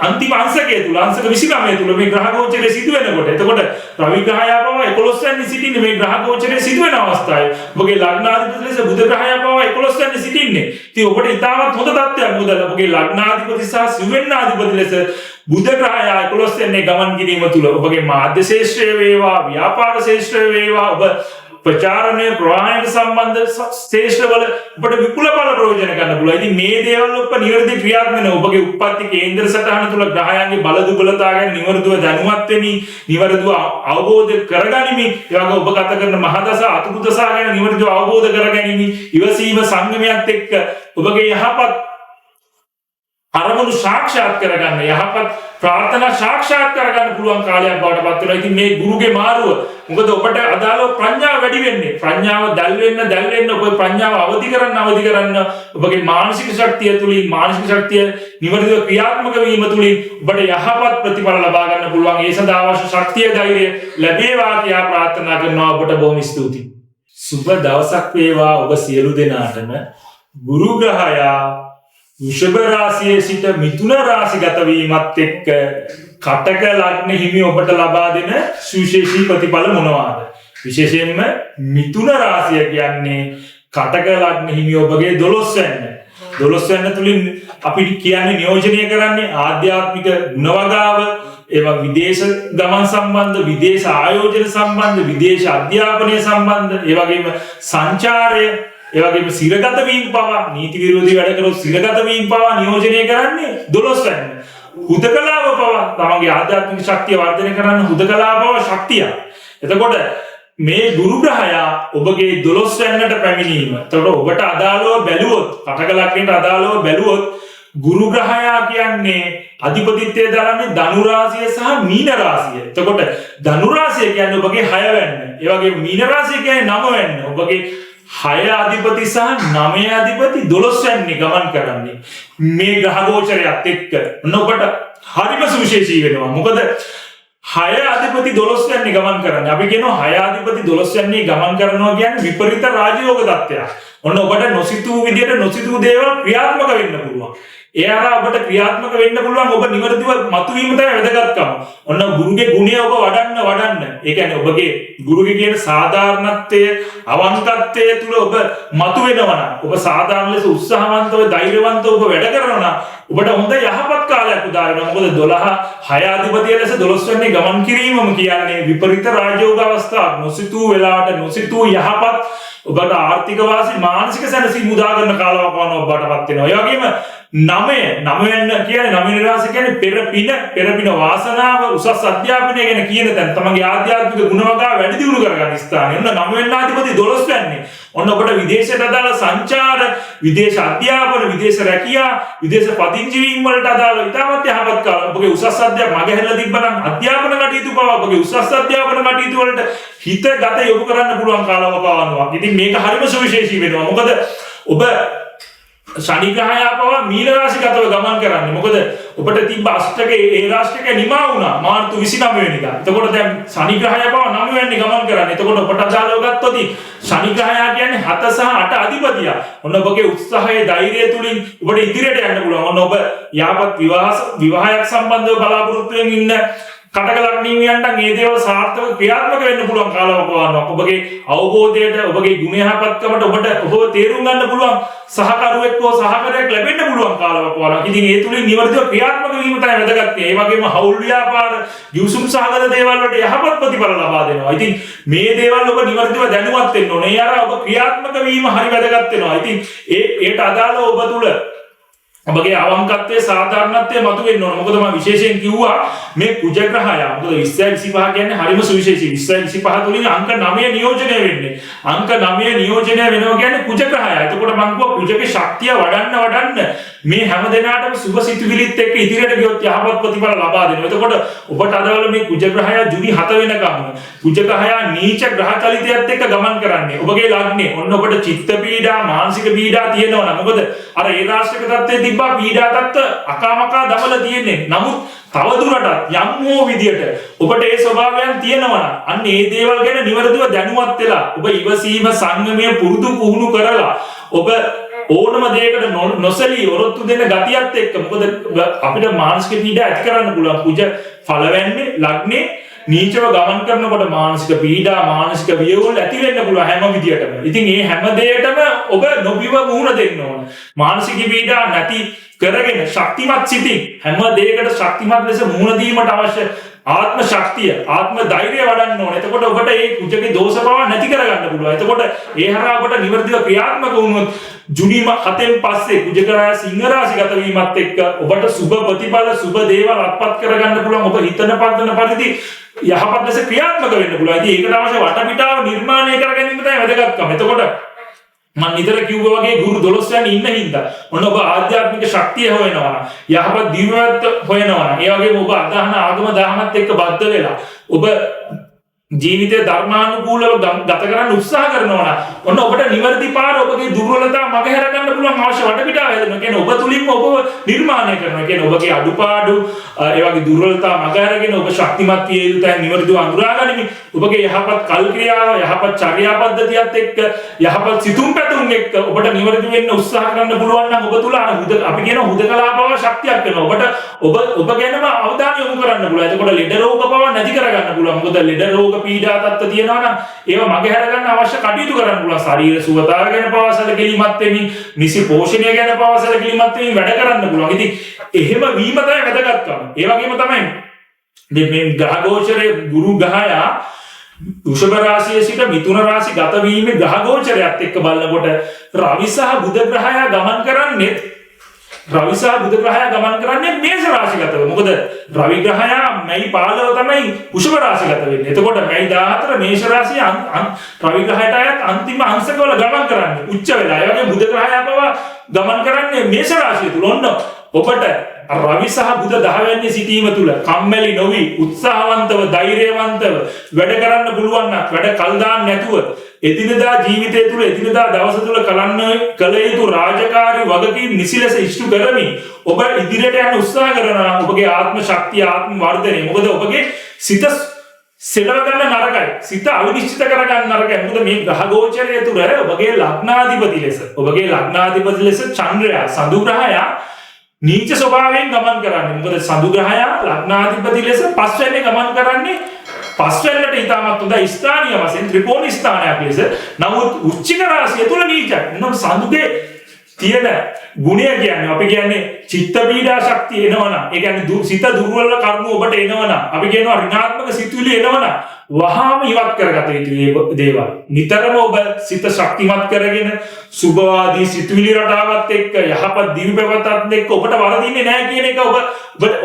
අන්තිම අංශකය තුල අංශක 29 තුල මේ ග්‍රහ ගෝචරයේ සිදු වෙනකොට එතකොට රවි ග්‍රහය පවා 11 වෙනි සිටින්නේ මේ ග්‍රහ ගෝචරයේ සිදු වෙන අවස්ථාවේ. ඔබගේ ලග්නාධිපති ලෙස බුධ ග්‍රහය පවා 11 වෙනි සිටින්නේ. ඉතින් ඔබට ඉතාමත් හොඳ තත්ත්වයක් මොකද ඔබගේ ලග්නාධිපති සහ සිව්වෙන්නාධිපති ලෙස බුධ ග්‍රහය 11 වෙනි ගමන් කිරීම තුල ඔබගේ මාධ්‍ය ශේෂ්ත්‍රය වේවා ව්‍යාපාර ශේෂ්ත්‍රය වේවා ඔබ ප්‍රචාරණය ප්‍රවාහයට සම්බන්ධ ශේෂ්ත්‍රවල ඔබට විපුල බල ප්‍රයෝජන ගන්න පුළුවන්. ඉතින් මේ දේවල් ඔබ නිවැරදි ක්‍රියාත්මක වෙන ඔබගේ උප්පත්ති කේන්ද්‍ර සටහන තුල ග්‍රහයන්ගේ බල දුබලතා ගැන නිවැරදිව දැනුවත් වෙමි, නිවැරදිව අවබෝධ කරගනිමින්, ඒ වගේ ඔබ ගත කරන මහදස අතුරු දසා ගැන නිවැරදිව අවබෝධ කරගනිමින්, ඉවසීම සංගමයක් එක්ක ඔබගේ යහපත් අරමුණු සාක්ෂාත් කරගන්න යහපත් ප්‍රාර්ථනා සාක්ෂාත් කරගන්න පුළුවන් කාලයක් බවට පත් වෙනවා. ඉතින් මේ ගුරුගේ මාරුව මොකද ඔබට අදාළව ප්‍රඥාව වැඩි වෙන්නේ. ප්‍රඥාව දැල් වෙන්න ඔබ ප්‍රඥාව අවදි කරන්න ඔබගේ මානසික ශක්තිය තුලින් මානසික ශක්තිය නිවැරදිව ක්‍රියාත්මක වීම තුලින් ඔබට යහපත් ප්‍රතිඵල ලබා ගන්න පුළුවන්. ඒ සඳහා අවශ්‍ය ශක්තිය ධෛර්යය ලැබේවා කියලා ප්‍රාර්ථනා කරනවා. ඔබට බොහොම ස්තුතියි. සුබ දවසක් වේවා ඔබ සියලු දෙනාටම. ගුරු ග්‍රහයා වෘෂභ රාශියේ සිට මිථුන රාශිගත වීමත් එක්ක කටක ලග්න හිමි ඔබට ලබා දෙන සුවිශේෂී ප්‍රතිඵල මොනවාද? විශේෂයෙන්ම මිථුන රාශිය කියන්නේ කටක ලග්න හිමි ඔබගේ 12 වෙනි. 12 වෙනි තුලින් අපි කියන්නේ නියෝජනය කරන්නේ ආධ්‍යාත්මික ගුණවගාව, ඒවා විදේශ ගමන් සම්බන්ධ, විදේශ ආයෝජන සම්බන්ධ, විදේශ අධ්‍යාපනය සම්බන්ධ, ඒ වගේම සංචාරය, ඒ වගේම සිරගත වීම පවා නීති විරෝධී වැඩ කරොත් සිරගත වීම පවා නියෝජනය කරන්නේ 12 වෙනි. හුදකලාව පවා තමගේ ආධ්‍යාත්මික ශක්තිය වර්ධනය කරන්න හුදකලාව පවා ශක්තිය. එතකොට මේ ගුරු ග්‍රහයා ඔබගේ 12 වෙනිට පැමිණීම. එතකොට ඔබට අදාළව බැලුවොත්, කටක ලග්නයට අදාළව බැලුවොත් ගුරු ග්‍රහයා කියන්නේ අධිපතිත්වය දරන්නේ ධනු රාශිය සහ මීන රාශිය. එතකොට ධනු රාශිය කියන්නේ ඔබගේ 6 වෙනි. ඒ වගේම මීන රාශිය කියන්නේ 9 වෙනි. ඔබගේ 6 අධිපති සහ 9 අධිපති 12 වෙනි ගමන් කරන්නේ මේ ග්‍රහ ගෝචරයත් එක්ක. ඔබට හරිම සුවිශේෂී වෙනවා. මොකද 6 අධිපති 12 වෙනි ගමන් කරන්නේ. අපි කියනවා 6 අධිපති 12 වෙනි ගමන් කරනවා කියන්නේ විපරීත රාජයෝග தත්ත්වයක්. ඔන්න ඔබට නොසිතූ විදියට නොසිතූ දේවල් ක්‍රියාත්මක වෙන්න පුළුවන්. ඒ අර ඔබට ක්‍රියාත්මක වෙන්න පුළුවන් ඔබ නිවැරදිව මතුවීම තමයි වැදගත්කම. ඔන්න ගුරුගේ ගුණය ඔබ වඩන්න. ඒ කියන්නේ ඔබගේ ගුරුගේ කියන සාධාරණත්වය, අවංකත්වය තුල ඔබ මතුවෙනවා නම්, ඔබ සාධාරණ ලෙස උත්සාහවන්තව, ධෛර්යවන්තව ඔබ වැඩ කරනවා නම් ඔබට හොඳ යහපත් කාලයක් උදා වෙනවා. මොකද 12 6 අධිපතිය ලෙස 12 වෙනි ගමන් කිරීමම කියන්නේ විපරිත රාජයෝග අවස්ථාවක්. නොසිතූ වෙලාවට නොසිතූ යහපත් ඔබට ආර්ථික වාසි මානසික සැනසීම උදා කරන කාලවකවාන ඔබටපත් වෙනවා. ඒ වගේම 9 කියන්නේ 9 රාශිය කියන්නේ පෙර පින වාසනාව උසස් අධ්‍යාපනය ගැන කියන තැන තමන්ගේ ආධ්‍යාත්මික ගුණ වගා වැඩි දියුණු කරගන්න ස්ථානය. ඔන්න 9 වෙනි අධිපති 12 වෙන්නේ. ඔන්න ඔබට විදේශයට අදාළ සංචාර, විදේශ අධ්‍යාපන, විදේශ රැකියා, විදේශ පදිංචි වීම වලට අදාළ ඉතාමත් යහපත් කාල. ඔබගේ උසස් අධ්‍යාපන මගහැරලා තිබ්බනම් අධ්‍යාපන කටයුතු පවා ඔබගේ උසස් අධ්‍යාපන කටයුතු වලට හිතගත යොමු කරන්න පුළුවන් කාලවකවානුවක්. ඉතින් මේක හරිම සුවිශේෂී වෙනවා. මොකද ඔබ ශනි ග්‍රහයා පවා මීන රාශිගතව ගමන් කරන්නේ. මොකද ඔබට තිබ්බ අෂ්ටකේ ඒ රාශියක නිමා වුණා මාර්තු 29 වෙනිදා. එතකොට දැන් ශනි ග්‍රහයා පවා 9 වෙනි ගමන් කරන්නේ. එතකොට ඔබට අදාළව ගත්තොත් ශනි ග්‍රහයා කියන්නේ 7 සහ 8 අධිපතියා. ඔන්න ඔබගේ උත්සාහයේ ධෛර්යය තුලින් ඔබට ඉදිරියට යන්න පුළුවන්. ඔන්න ඔබ යාපත් විවාහයක් සම්බන්ධව බලාපොරොත්තු වෙමින් ඉන්න කටක ලග්නීමියන්ට මේ දේවල් සාර්ථක ක්‍රියාත්මක වෙන්න පුළුවන් කාලවකවානුවක්. ඔබගේ අවබෝධයට, ඔබගේ ගුණ යහපත්කමට ඔබව තේරුම් ගන්න පුළුවන් සහකරුවෙක් හෝ සහකාරයෙක් ලැබෙන්න පුළුවන් කාලවකවානුවක්. ඉතින් ඒ තුලින් නිවර්තිව ක්‍රියාත්මක වීම තමයි වැදගත්. ඒ වගේම හවුල් ව්‍යාපාර, ගිවිසුම් සහගත දේවල් වලට යහපත් ප්‍රතිඵල ලබා දෙනවා. ඉතින් මේ දේවල් ඔබ නිවර්තිව දැනුවත් වෙන්න ඕනේ. ඒ අර ඔබ ක්‍රියාත්මක වීම හරි වැදගත් වෙනවා. ඉතින් ඒට අදාළව ඔබ තුල ඔබගේ අවංකත්වයේ සාධාරණත්වයේ මතුවෙන්න ඕන. මොකද මම විශේෂයෙන් කිව්වා මේ කුජ ග්‍රහය. මොකද 2025 කියන්නේ හරිම සුවිශේෂී. 2025 තුලින් අංක 9 නියෝජනය වෙන්නේ. අංක 9 නියෝජනය වෙනවා කියන්නේ කුජ ග්‍රහය. එතකොට මම කිව්වා කුජගේ ශක්තිය වඩන්න මේ හැම දිනාටම සුභ සිතුවිලිත් එක්ක ඉදිරියට ගියොත් යහපත් ප්‍රතිඵල ලබා දෙනවා. එතකොට ඔබට අදාළ මේ කුජ ග්‍රහය ජුනි 7 වෙනකම් කුජ ග්‍රහය නීච ග්‍රහ චලිතයත් එක්ක ගමන් කරන්නේ. ඔබගේ ලග්නේ ඔන්න ඔබට චිත්ත පීඩා, මානසික පීඩා තියෙනවා නම් මොකද අර ඒ රාශික තත්ත්වයේ තිබ්බා පීඩා තත්ත්ව අකාමකා දමල තියෙන්නේ. නමුත් තවදුරටත් යම් හෝ විදියට ඔබට ඒ ස්වභාවයන් තියෙනවා නම් අන්න ඒ දේවල් ගැන නිවැරදිව දැනුවත් වෙලා ඔබ ඉවසීම සංයමය පුරුදු පුහුණු කරලා ඔබ ඕනම දෙයකට නොසලී ඔරොත්තු දෙන ගතියත් එක්ක මොකද අපිට මානසික පීඩා ඇති කරන්න පුළුවන්. කුජ ඵලවැන්නේ ලග්නේ නීචව ගමන් කරනකොට මානසික පීඩා, මානසික වියවුල් ඇති වෙන්න පුළුවන් හැම විදියටම. ඉතින් මේ හැම දෙයකටම ඔබ නොබිව මුහුණ දෙන්න ඕන. මානසික පීඩා නැති කරගෙන ශක්තිමත් සිතින් හැම දෙයකට ශක්තිමත් ලෙස මුහුණ දීමට අවශ්‍ය ආත්ම ශක්තිය, ආත්ම ධෛර්යය වඩන්න ඕනේ. එතකොට ඔබට මේ කුජගේ දෝෂ පවා නැති කරගන්න පුළුවන්. එතකොට ඒ හරහා ඔබට නිවර්තිව ක්‍රියාත්මක වුණොත් ජුනි 7න් පස්සේ කුජග්‍රහය සිංහ රාශිගත වීමත් එක්ක ඔබට සුබ ප්‍රතිඵල, සුබ දේවල් අත්පත් කරගන්න පුළුවන්. ඔබ හිතන පදන පරිදි යහපත් ලෙස ක්‍රියාත්මක වෙන්න පුළුවන්. ඉතින් ඒකට අවශ්‍ය වටපිටාව නිර්මාණය කර ගැනීම තමයි වැදගත්කම. එතකොට මම නිතර කිව්වා වගේ ගුරු 12 යන ඉන්න හින්දා ඔන්න ඔබ ආධ්‍යාත්මික ශක්තිය හොයනවා නම්, යහපත් දිව්‍යවත් හොයනවා නම්, ඒ වගේම ඔබ අදහන ආගම දහමත් එක්ක බද්ධ වෙලා ඔබ ජීවිතේ ධර්මානුකූලව ගත කරන්න උත්සාහ කරනවා නම් ඔන්න ඔබට නිවැරදි පාර, ඔබගේ දුර්වලතා මගහැර ගන්න පුළුවන් අවශ්‍ය වටපිටාව හැදෙනවා. කියන්නේ ඔබ තුලින්ම ඔබ නිර්මාණය කරනවා. කියන්නේ ඔබගේ අඩුපාඩු, ඒ වගේ දුර්වලතා මගහැරගෙන ඔබ ශක්තිමත් විය යුතු තැන් නිවැරදිව අඳුරා ගනිමින් ඔබගේ යහපත් කල් ක්‍රියාව, යහපත් චර්යා පද්ධතියත් එක්ක, යහපත් සිතුම් පැතුම් එක්ක ඔබට නිවැරදි වෙන්න උත්සාහ කරන්න පුළුවන් නම් ඔබ තුල අපි කියන හුදකලා බව ශක්තියක් වෙනවා. ඔබට ඔබ ගැනම අවධානය යොමු කරන්න පුළුවන්. එතකොට ලෙඩ රෝග බව නැති කරගන්න පුළුවන්. මොකද ලෙඩ රෝග පීඩා තත්ත්ව තියෙනවා නම් ඒවා මගහැර ගන්න අවශ්‍ය කටයුතු කරන්න පුළුවන්. ශරීර සුවතාව ගැන පවා සැලකිලිමත් වෙමින්, නිසි පෝෂණය ගැන පවා සැලකිලිමත් වෙමින් වැඩ කරන්න පුළුවන්. ඉතින් එහෙම වීම තමයි වැදගත්කම. ඒ වගේම තමයි මේ ග්‍රහ ගෝචරයේ ගුරු ග්‍රහය වෘෂභ රාශියේ සිට මිථුන රාශි ගත වීමේ ග්‍රහ ගෝචරයත් එක්ක බලනකොට රවි සහ බුධ ග්‍රහය ගමන් කරන්නේ මේෂ රාශිගතව. මොකද රවි ග්‍රහය මැයි 15 තමයි වෘෂභ රාශිගත වෙන්නේ. එතකොට මැයි 14 මේෂ රාශිය රවි ග්‍රහයට අයත් අන්තිම අංශකවල ගමන් කරන්නේ උච්ච වෙලා. ඒ වගේ බුධ ග්‍රහය පවා ගමන් කරන්නේ මේෂ රාශිය තුල. ඔන්න ඔබට රවි සහ බුධ 10 වෙනි සිටීම තුල කම්මැලි නොවි, උත්සාහවන්තව, ධෛර්යවන්තව වැඩ කරන්න පුළුවන් නම්, වැඩ කල් දාන්න නැතුව එදිනදා ජීවිතය තුළ, එදිනදා දවස තුළ කළ යුතු රාජකාරී වගකීම් නිසි ලෙස ඉෂ්ටු කරමින් ඔබ ඉදිරියට යන්න උත්සාහ කරනවා. ඔබගේ ආත්ම ශක්තිය, ආත්ම වර්ධනය. මොකද ඔබගේ සිත සෙලව ගන්න නරකයි. සිත අවිනිශ්චිත කර ගන්න නරකයි. මොකද මේ ග්‍රහ ගෝචරය තුළ ඔබගේ ලග්නාධිපති ලෙස චන්ද්‍රයා, සඳු ග්‍රහයා නීච ස්වභාවයෙන් ගමන් කරන්නේ. මොකද සඳු ග්‍රහයා ලග්නාධිපති ලෙස පස්වැන්නේ ගමන් කරන්නේ පස්වැන්නට ඉතාමත් හොඳ ස්ථානීය වශයෙන් ත්‍රිකෝණ ස්ථානයක් ලෙස. නමුත් වෘශ්චික රාශිය තුල නීචයි. මොනවාද සඳුගේ තියෙන ගුණය කියන්නේ අපි කියන්නේ චිත්ත පීඩා ශක්තිය එනවනම් ඒ කියන්නේ සිත දුර්වල කර්ම ඔබට එනවනම් අපි කියනවා ඍණාත්මක සිතුවිලි එනවනම් වහාම ඉවත් කරගත යුතු දේවල්. නිතරම ඔබ සිත ශක්තිමත් කරගෙන සුභවාදී සිතුවිලි රටාවත් එක්ක යහපත් දිවි පැවැත්මත් එක්ක ඔබට වරදින්නේ නැහැ කියන එක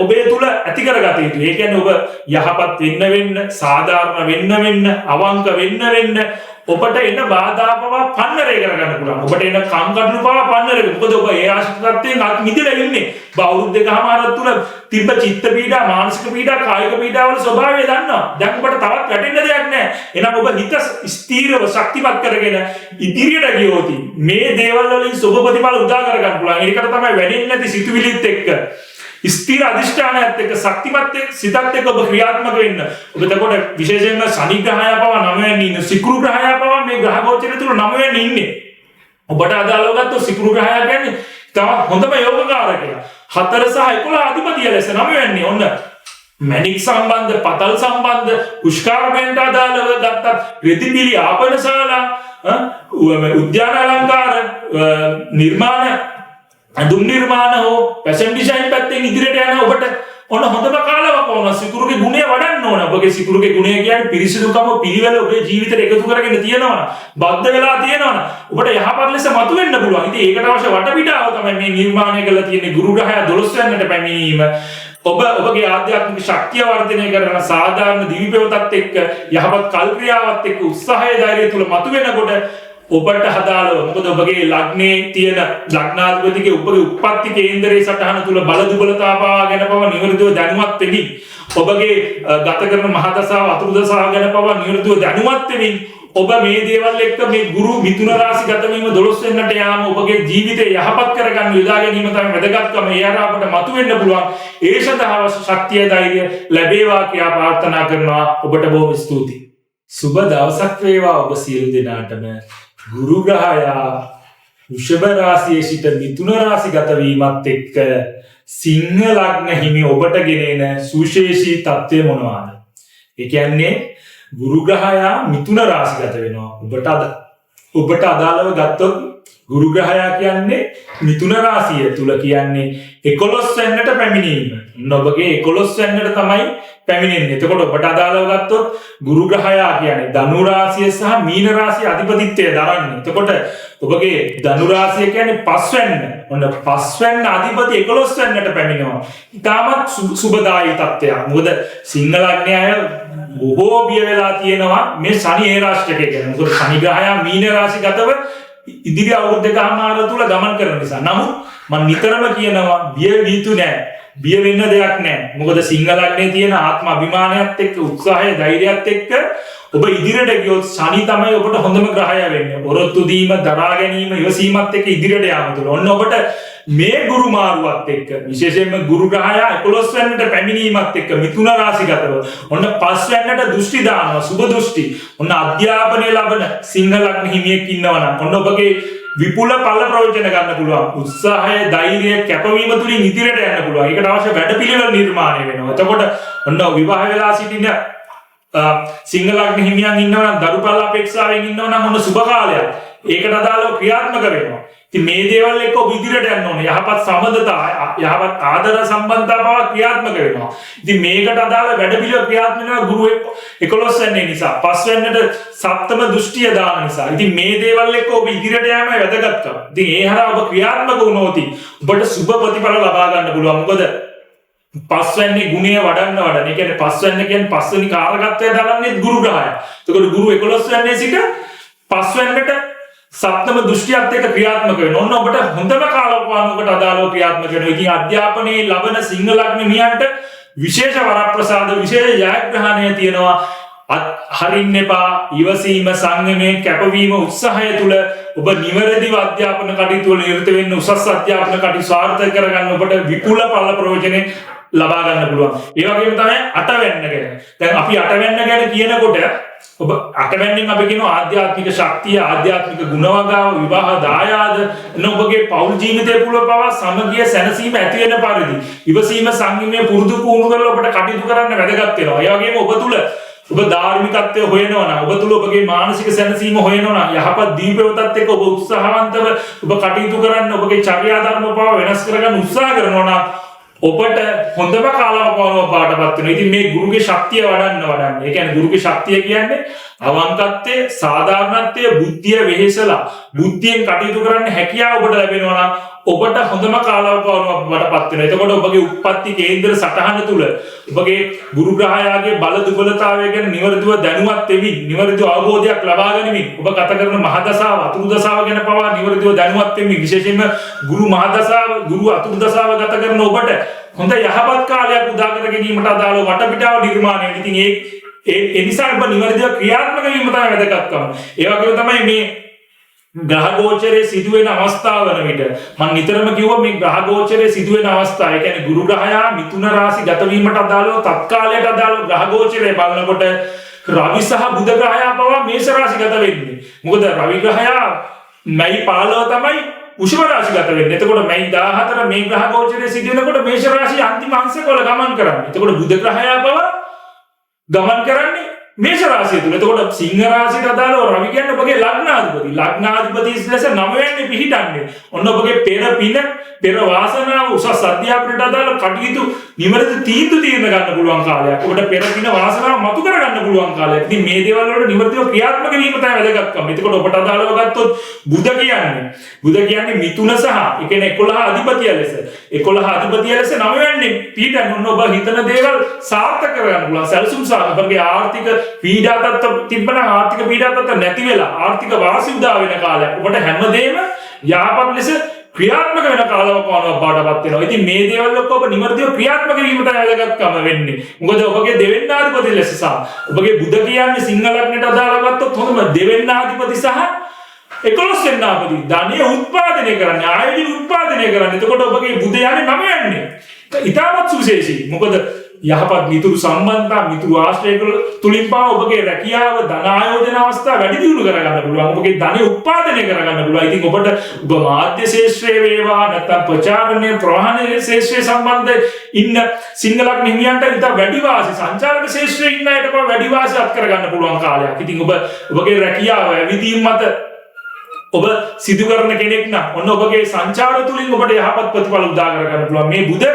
ඔබේ තුල ඇති කරගත යුතුයි. ඒ කියන්නේ ඔබ යහපත් වෙන්න සාධාරණ වෙන්න අවංක වෙන්න ඔබට එන බාධා පවා පන්නරේ කරගන්න පුළුවන්. ඔබට එන කම්කටොළු පවා පන්නරේ. මොකද ඔබ ඒ ආශිර්වාදයෙන් අත් මිදලා ඉන්නේ. අවුරුදු දෙකමාරක් තුල තිබ්බ චිත්ත පීඩා, මානසික පීඩා, කායික පීඩා වල ස්වභාවය දන්නවා. දැන් ඔබට තවත් වැටෙන්න දෙයක් නැහැ. එහෙනම් ඔබ හිත ස්ථීරව ශක්තිමත් කරගෙන ඉදිරියට ගියොත් මේ දේවල් වලින් සුබ ප්‍රතිඵල උදා කරගන්න පුළුවන්. ඒකට තමයි වැඩෙන්නේ නැති සිතුවිලිත් එක්ක ස්ථිර අධිෂ්ඨානයත් එක්ක ශක්තිමත් සිතත් එක්ක ඔබ ක්‍රියාත්මක වෙන්න. ඔබ එතකොට විශේෂයෙන්ම ශනි ග්‍රහය පවා 9 වෙනි ඉන්න සිකුරු ග්‍රහය පවා මේ ග්‍රහ ගෝචරය තුල 9 වෙනි ඉන්නේ. ඔබට අදාළව ගත්තොත් සිකුරු ග්‍රහය කියන්නේ තවත් හොඳම යෝගකාරකයා. 4 සහ 11 අධිපතිය ලෙස 9 වෙනි ඔන්න මැණික් සම්බන්ධ, පතල් සම්බන්ධ, පුෂ්කාරමෙන්ට අදාළව ගත්තත් රෙදිපිලි ආපනශාලා, උද්‍යාන අලංකාර, නිර්මාණ අඳුම් නිර්මාණ හෝ ෆැෂන් ඩිසයින් පැත්තෙන් ඉදිරියට යන ඔබට ඔන්න හොඳම කාලවක වුණා. සිකුරුගේ ගුණය වඩන්න ඕන. ඔබගේ සිකුරුගේ ගුණය කියන්නේ පිරිසිදුකම පිළිවෙල ඔබේ ජීවිතේට එකතු කරගෙන තියෙනවා. බද්ධ වෙලා තියෙනවා. ඔබට යහපත් ලෙස මතුවෙන්න පුළුවන්. ඉතින් ඒකට අවශ්‍ය වටපිටාව තමයි මේ නිර්මාණය කරලා තියෙන්නේ. ගුරු ග්‍රහය 12 වෙනිට පැමිණීම. ඔබගේ ආධ්‍යාත්මික ශක්තිය වර්ධනය කරන සාධාරණ දිවි පෙවතත් එක්ක යහපත් කල් ක්‍රියාවත් එක්ක උත්සාහය ධෛර්යය තුල මතුවෙනකොට ඔබට හදාළව මොකද ඔබගේ ලග්නේ තියෙන ලග්නාධිපතිගේ ඔබගේ උප්පත්ති කේන්දරයේ සටහන තුල බල දුබලතා පවා ගැන පවා නිවැරදිව දැනුවත් වෙමින් ඔබගේ ගත කරන මහදසාව අතුරු දසාව ගැන පවා නිවැරදිව දැනුවත් වෙමින් ඔබ මේ දේවල් එක්ක මේ ගුරු මිථුන රාශි ගත වීම 12 වෙනිට යාම ඔබගේ ජීවිතය යහපත් කරගන්න යොදා ගැනීම තමයි වැදගත්කම. ඒ හරහා අපට මතුවෙන්න පුළුවන්. ඒ සඳහා අවශ්‍ය ශක්තිය ධෛර්යය ලැබේවා කියලා ප්‍රාර්ථනා කරනවා. ඔබට බොහොම ස්තුතියි. සුබ දවසක් වේවා ඔබ සියලු දෙනාටම. ගුරු ග්‍රහයා වෘෂභ රාශියේ සිට මිථුන රාශිගත වීමත් එක්ක සිංහ ලග්න හිමි ඔබට ගෙනෙන සුවිශේෂී තත්ත්වය මොනවාද? ඒ කියන්නේ ගුරු ග්‍රහයා මිථුන රාශිගත වෙනවා. ඔබට අදාළව ගත්තොත් ගුරු ග්‍රහයා කියන්නේ මිථුන රාශිය තුල කියන්නේ 11 වෙනිට පැමිණීම. ඔබගේ 11 වෙනිට තමයි පැමිණෙන්නේ. එතකොට ඔබට අදාළව ගත්තොත් ගුරු ග්‍රහයා කියන්නේ ධනු රාශිය සහ මීන රාශිය අධිපතිත්වය දරන්නේ. එතකොට ඔබගේ ධනු රාශිය කියන්නේ 5 වෙනිට. ඔන්න 5 වෙනිට අධිපති 11 වෙනිට පැමිණෙනවා. ඊටමත් සුබදායී තත්ත්වයක්. මොකද සිංහ ලග්නයේ අය බොහෝ බිය වෙලා තියෙනවා මේ ශනි හේරාෂ්ටකය ගැන. මොකද ශනි ග්‍රහයා මීන රාශිගතව ඉදිරි අවුරුදු දෙකමාර තුල ගමන් කරන නිසා. නමුත් මම නිතරම කියනවා බිය වීතු නැහැ. බිය වෙන්න දෙයක් නැහැ. මොකද සිංහ ලග්නයේ තියෙන ආත්ම අභිමානයත් එක්ක උත්සාහය ධෛර්යයත් එක්ක ඔබ ඉදිරියට ගියොත් ශනි තමයි ඔබට හොඳම ග්‍රහය වෙන්නේ. ඔරොත්තු දීම, දරා ගැනීම, ඉවසීමත් එක්ක ඉදිරියට යාම තුළ ඔන්න ඔබට මේ ගුරු මාරුවත් එක්ක විශේෂයෙන්ම ගුරු ග්‍රහය 11 වෙනිට පැමිණීමත් එක්ක මිථුන රාශිගතව ඔන්න 5 වෙනිට දෘෂ්ටි දානවා. සුබ දෘෂ්ටි. ඔන්න අධ්‍යාපනය ලබන සිංහ ලග්න හිමියෙක් ඉන්නවනම් ඔන්න ඔබගේ විපුල ඵල ප්‍රයෝජන ගන්න පුළුවන්. උත්සාහය, ධෛර්යය, කැපවීම තුලින් ඉදිරියට යන්න පුළුවන්. ඒකට අවශ්‍ය වැඩපිළිවෙල නිර්මාණය වෙනවා. එතකොට ඔන්න විවාහ වෙලා සිටින සිංහ ලග්න හිමියන් ඉන්නවනම් දරුපල් අපේක්ෂාවෙන් ඉන්නවනම් ඔන්න සුබ කාලයක්. ඒකට අදාළව ක්‍රියාත්මක වෙනවා. ඉතින් මේ දේවල් එක්ක ඔබ ඉදිරියට යන්න ඕනේ. යහපත් සම්බන්ධතා, යහපත් ආදර සම්බන්ධතා බව ක්‍රියාත්මක වෙනවා. ඉතින් මේකට අදාළ වැඩපිළිවෙල ක්‍රියාත්මක වෙනවා ගුරු 11 වෙනි නිසා. 5 වෙනිට සප්තම දෘෂ්ටිය දාන නිසා. ඉතින් මේ දේවල් එක්ක ඔබ ඉදිරියට යෑම වැදගත්කම. ඉතින් ඒ හරහා ඔබ ක්‍රියාත්මක වුණොත් ඔබට සුබ ප්‍රතිඵල ලබා ගන්න පුළුවන්. මොකද 5 වෙනි ගුණය වඩන්න. ඒ කියන්නේ 5 වෙනි කියන්නේ 5 වෙනි කාරකත්වය දරන්නේ ගුරු ග්‍රහය. එතකොට ගුරු 11 වෙනි සිට 5 වෙනිට සප්තම දෘෂ්ටියත් එක්ක ක්‍රියාත්මක වෙනවා. ඔන්න ඔබට හොඳම කාලවකවානුවකට අදාළව ක්‍රියාත්මක වෙනවා. ඉතින් අධ්‍යාපනයේ ලබන සිංහ ලග්න මියන්ට විශේෂ වරප්‍රසාද, විශේෂ ජයග්‍රහණය තියෙනවා. හරින්න එපා. ඉවසීම, සංයමය, කැපවීම, උත්සාහය තුල ඔබ නිවැරදිව අධ්‍යාපන කටයුතු වල නිරත වෙන්න, උසස් අධ්‍යාපන කටයුතු සාර්ථක කරගන්න ඔබට විපුල ඵල ප්‍රයෝජනෙ ලබා ගන්න පුළුවන්. ඒ වගේම තමයි 8 වෙන්න ගැන. දැන් අපි 8 වෙන්න ගැන කියනකොට ඔබ අටවැන්නෙන් අපි කියන ආධ්‍යාත්මික ශක්තිය, ආධ්‍යාත්මික ගුණවගාව, විවාහ දායාද, ඔබගේ පෞල් ජීවිතය පුළ පවා සමගිය සැනසීම ඇති වෙන පරිදි ඉවසීම සංයමය පුරුදු පුහුණු කරලා ඔබට කටයුතු කරන්න වැදගත් වෙනවා. ඒ වගේම ඔබ තුල ඔබ ධාර්මිකත්වය හොයනවා නම්, ඔබ තුල ඔබගේ මානසික සැනසීම හොයනවා නම්, යහපත් දීපවතත් එක්ක ඔබ උත්සාහවන්තව ඔබ කටයුතු කරන්න, ඔබගේ චර්යා ධර්ම පවා වෙනස් කරගන්න උත්සාහ කරනවා නම් ඔබට හොඳම කාලවකවානුවක් පාටපත් වෙනවා. ඉතින් මේ ගුරුගේ ශක්තිය වඩන්න. ඒ කියන්නේ ගුරුගේ ශක්තිය කියන්නේ අවංකත්වය, සාධාරණත්වය, බුද්ධිය වෙහෙසලා බුද්ධියෙන් කටයුතු කරන්න හැකියාව ඔබට ලැබෙනවා නම් ඔබට හොඳම කාලවකවානුවක් වඩපත් වෙනවා. එතකොට ඔබගේ උත්පත්ති කේන්ද්‍ර සටහන තුල ඔබගේ ගුරු ග්‍රහයාගේ බල දුබලතාවය ගැන නිවැරදිව දැනුවත් වෙමින්, නිවැරදිව අවබෝධයක් ලබා ගැනීම, ඔබ ගත කරන මහදසාව, අතුරු දසාව ගැන පවා නිවැරදිව දැනුවත් වෙමින්, විශේෂයෙන්ම ගුරු මහදසාව, ගුරු අතුරු දසාව ගත කරන ඔබට හොඳ යහපත් කාලයක් උදා කර ගැනීමට අදාළ වටපිටාව නිර්මාණය. ඉතින් ඒ නිසා ඔබ නිවැරදිව ක්‍රියාත්මක වීම තමයි වැදගත්කම. ඒ වගේම තමයි මේ ග්‍රහ ගෝචරයේ සිදුවෙන අවස්ථාව වන විට මම නිතරම කිව්වා මේ ග්‍රහ ගෝචරයේ සිදුවෙන අවස්ථාව. ඒ කියන්නේ ගුරු ග්‍රහයා මිථුන රාශි ගත වීමට අදාළව තත්කාලයට අදාළව ග්‍රහ ගෝචරය බලනකොට රවි සහ බුධ ග්‍රහයා පවා මේෂ රාශි ගත වෙන්නේ. මොකද රවි ග්‍රහයා මැයි 15 තමයි වෘෂභ රාශි ගත වෙන්නේ. එතකොට මැයි 14 මේ ග්‍රහ ගෝචරයේ සිදුවෙනකොට මේෂ රාශිය අන්තිම අංශකවල ගමන් කරන්නේ. එතකොට බුධ ග්‍රහයා පවා ගමන් කරන්නේ මේෂ රාශිය තුල. එතකොට සිංහ රාශියට අදාළව රවි කියන්නේ ඔබගේ ලග්නාධිපති. ලග්නාධිපති ලෙස 9 වෙනි පිහිටන්නේ. ඔන්න ඔබගේ පෙර පින, පෙර වාසනාව, උසස් අධ්‍යාපනයට අදාළ කටයුතු නිවැරදි තීන්දුව తీරන ගන්න පුළුවන් කාලයක්. ඔබට පෙර පින වාසනාව මතු කර ගන්න පුළුවන් කාලයක්. ඉතින් මේ දේවල් වලට නිවැරදිව ක්‍රියාත්මක වීම තමයි වැදගත්කම. එතකොට ඔබට අදාළව ගත්තොත් බුධ කියන්නේ මිථුන සහ ඒ කියන්නේ 11 අධිපතිය ලෙස 11 අධිපතිය ලෙස 9 වෙනි පිහිටන්නේ. ඔන්න ඔබ හිතන දේවල් සාර්ථක කරගන්න පුළුවන්. සැලසුම් සාර්ථක ඔබගේ ආර්ථික පීඩා තත්ත්ව තිබ්බනම් ආර්ථික පීඩා තත්ත්ව නැති වෙලා ආර්ථික වාසි උදා වෙන කාලයක්. ඔබට හැමදේම යහපත් ලෙස ක්‍රියාත්මක වෙන කාලවකවානුවක් බාටපත් වෙනවා. ඉතින් මේ දේවල් ඔක්කොම ඔබ නිවර්තිව ක්‍රියාත්මක වීම තමයි වැදගත්කම වෙන්නේ. මොකද ඔබගේ දෙවෙන්නාධිපති ලෙස සහ ඔබගේ බුධ කියන්නේ සිංහ ලග්නයට අදාළව ගත්තොත් හොඳම දෙවෙන්නාධිපති සහ 11 වෙන්නාධිපති ධනය උත්පාදනය කරන්නේ, ආයුධ උත්පාදනය කරන්නේ. එතකොට ඔබගේ බුධ යන්නේ 9 යන්නේ. ඉතාමත් සුවිශේෂී. මොකද යහපත් මිතුරු සම්බන්ධතා, මිතුරු ආශ්‍රය තුලින් පවා ඔබගේ රැකියාව, ධන ආයෝජන අවස්ථා වැඩි දියුණු කරගන්න පුළුවන්. ඔබගේ ධනය උත්පාදනය කරගන්න පුළුවන්. ඉතින් ඔබට ඔබ මාධ්‍ය ශාස්ත්‍රයේ වේවා නැත්නම් ප්‍රචාරණය, ප්‍රවාහන ශාස්ත්‍රයේ සම්බන්ධ ඉන්න සිංහ ලග්න හිමියන්ට ඉතා වැඩි වාසි, සංචාරක ශාස්ත්‍රයේ ඉන්න අයට පවා වැඩි වාසි අත් කරගන්න පුළුවන් කාලයක්. ඉතින් ඔබගේ රැකියාව, ඇවිදීම් මත ඔබ සිදු කරන කෙනෙක් නම් ඔන්න ඔබගේ සංචාර තුලින් ඔබට යහපත් ප්‍රතිඵල උදා කර ගන්න පුළුවන්. මේ බුධ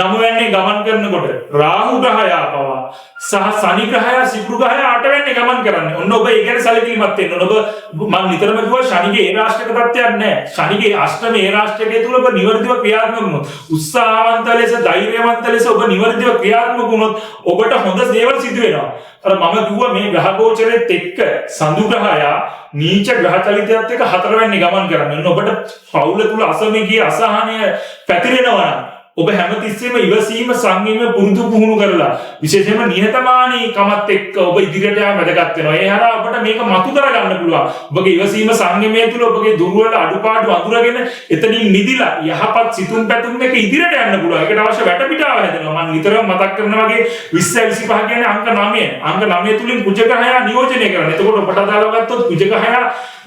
9 වෙනි ගමන් කරනකොට රාහු ග්‍රහයා පවා සහ ශනි ග්‍රහයා, සිකුරු ග්‍රහයා 8 වෙනි ගමන් කරන්නේ. ඔන්න ඔබ ඒ ගැන සැලකිලිමත් වෙන්න ඕන. ඔබ මම නිතරම කිව්වා ශනිගේ ඒ රාශියක තත්ත්වයක් නැහැ. ශනිගේ අෂ්ටමේ ඒ රාශියකේ තුල ඔබ නිවර්තිව ක්‍රියාත්මක වුණොත්, උත්සාහවන්ත ලෙස, ධෛර්යවන්ත ලෙස ඔබ නිවර්තිව ක්‍රියාත්මක වුණොත් ඔබට හොඳ දේවල් සිදු වෙනවා. අර මම කිව්වා මේ ග්‍රහ ගෝචරයේත් එක්ක සඳු ග්‍රහයා නීච ග්‍රහ චලිතයත් එක්ක 4 වෙනි ගමන් කරන්නේ. ඔන්න ඔබට පෞල තුල අසමගිය, අසහනය පැතිරෙනවා නම් ඔබ හැමතිස්සෙම ඉවසීම, සංයමය පුරුදු පුහුණු කරලා විශේෂයෙන්ම නිහතමානී කමත් එක්ක ඔබ ඉදිරියට යාම වැදගත් වෙනවා. ඒ හරහා ඔබට මේක මතු කර ගන්න පුළුවන්. ඔබගේ ඉවසීම, සංයමය තුළ ඔබගේ දුර්වල අඩුපාඩු අඳුරගෙන එතනින් නිදිලා යහපත් සිතුම් පැතුම් එක ඉදිරියට යන්න පුළුවන්. ඒකට අවශ්‍ය වැටපිටාව හැදෙනවා. මම නිතරම මතක් කරනවා වගේ 20 25 කියන්නේ අංක 9. අංක 9 තුලින් කුජ ග්‍රහයා නියෝජනය කරනවා. එතකොට ඔබට අදාළව ගත්තොත් කුජ ග්‍රහයා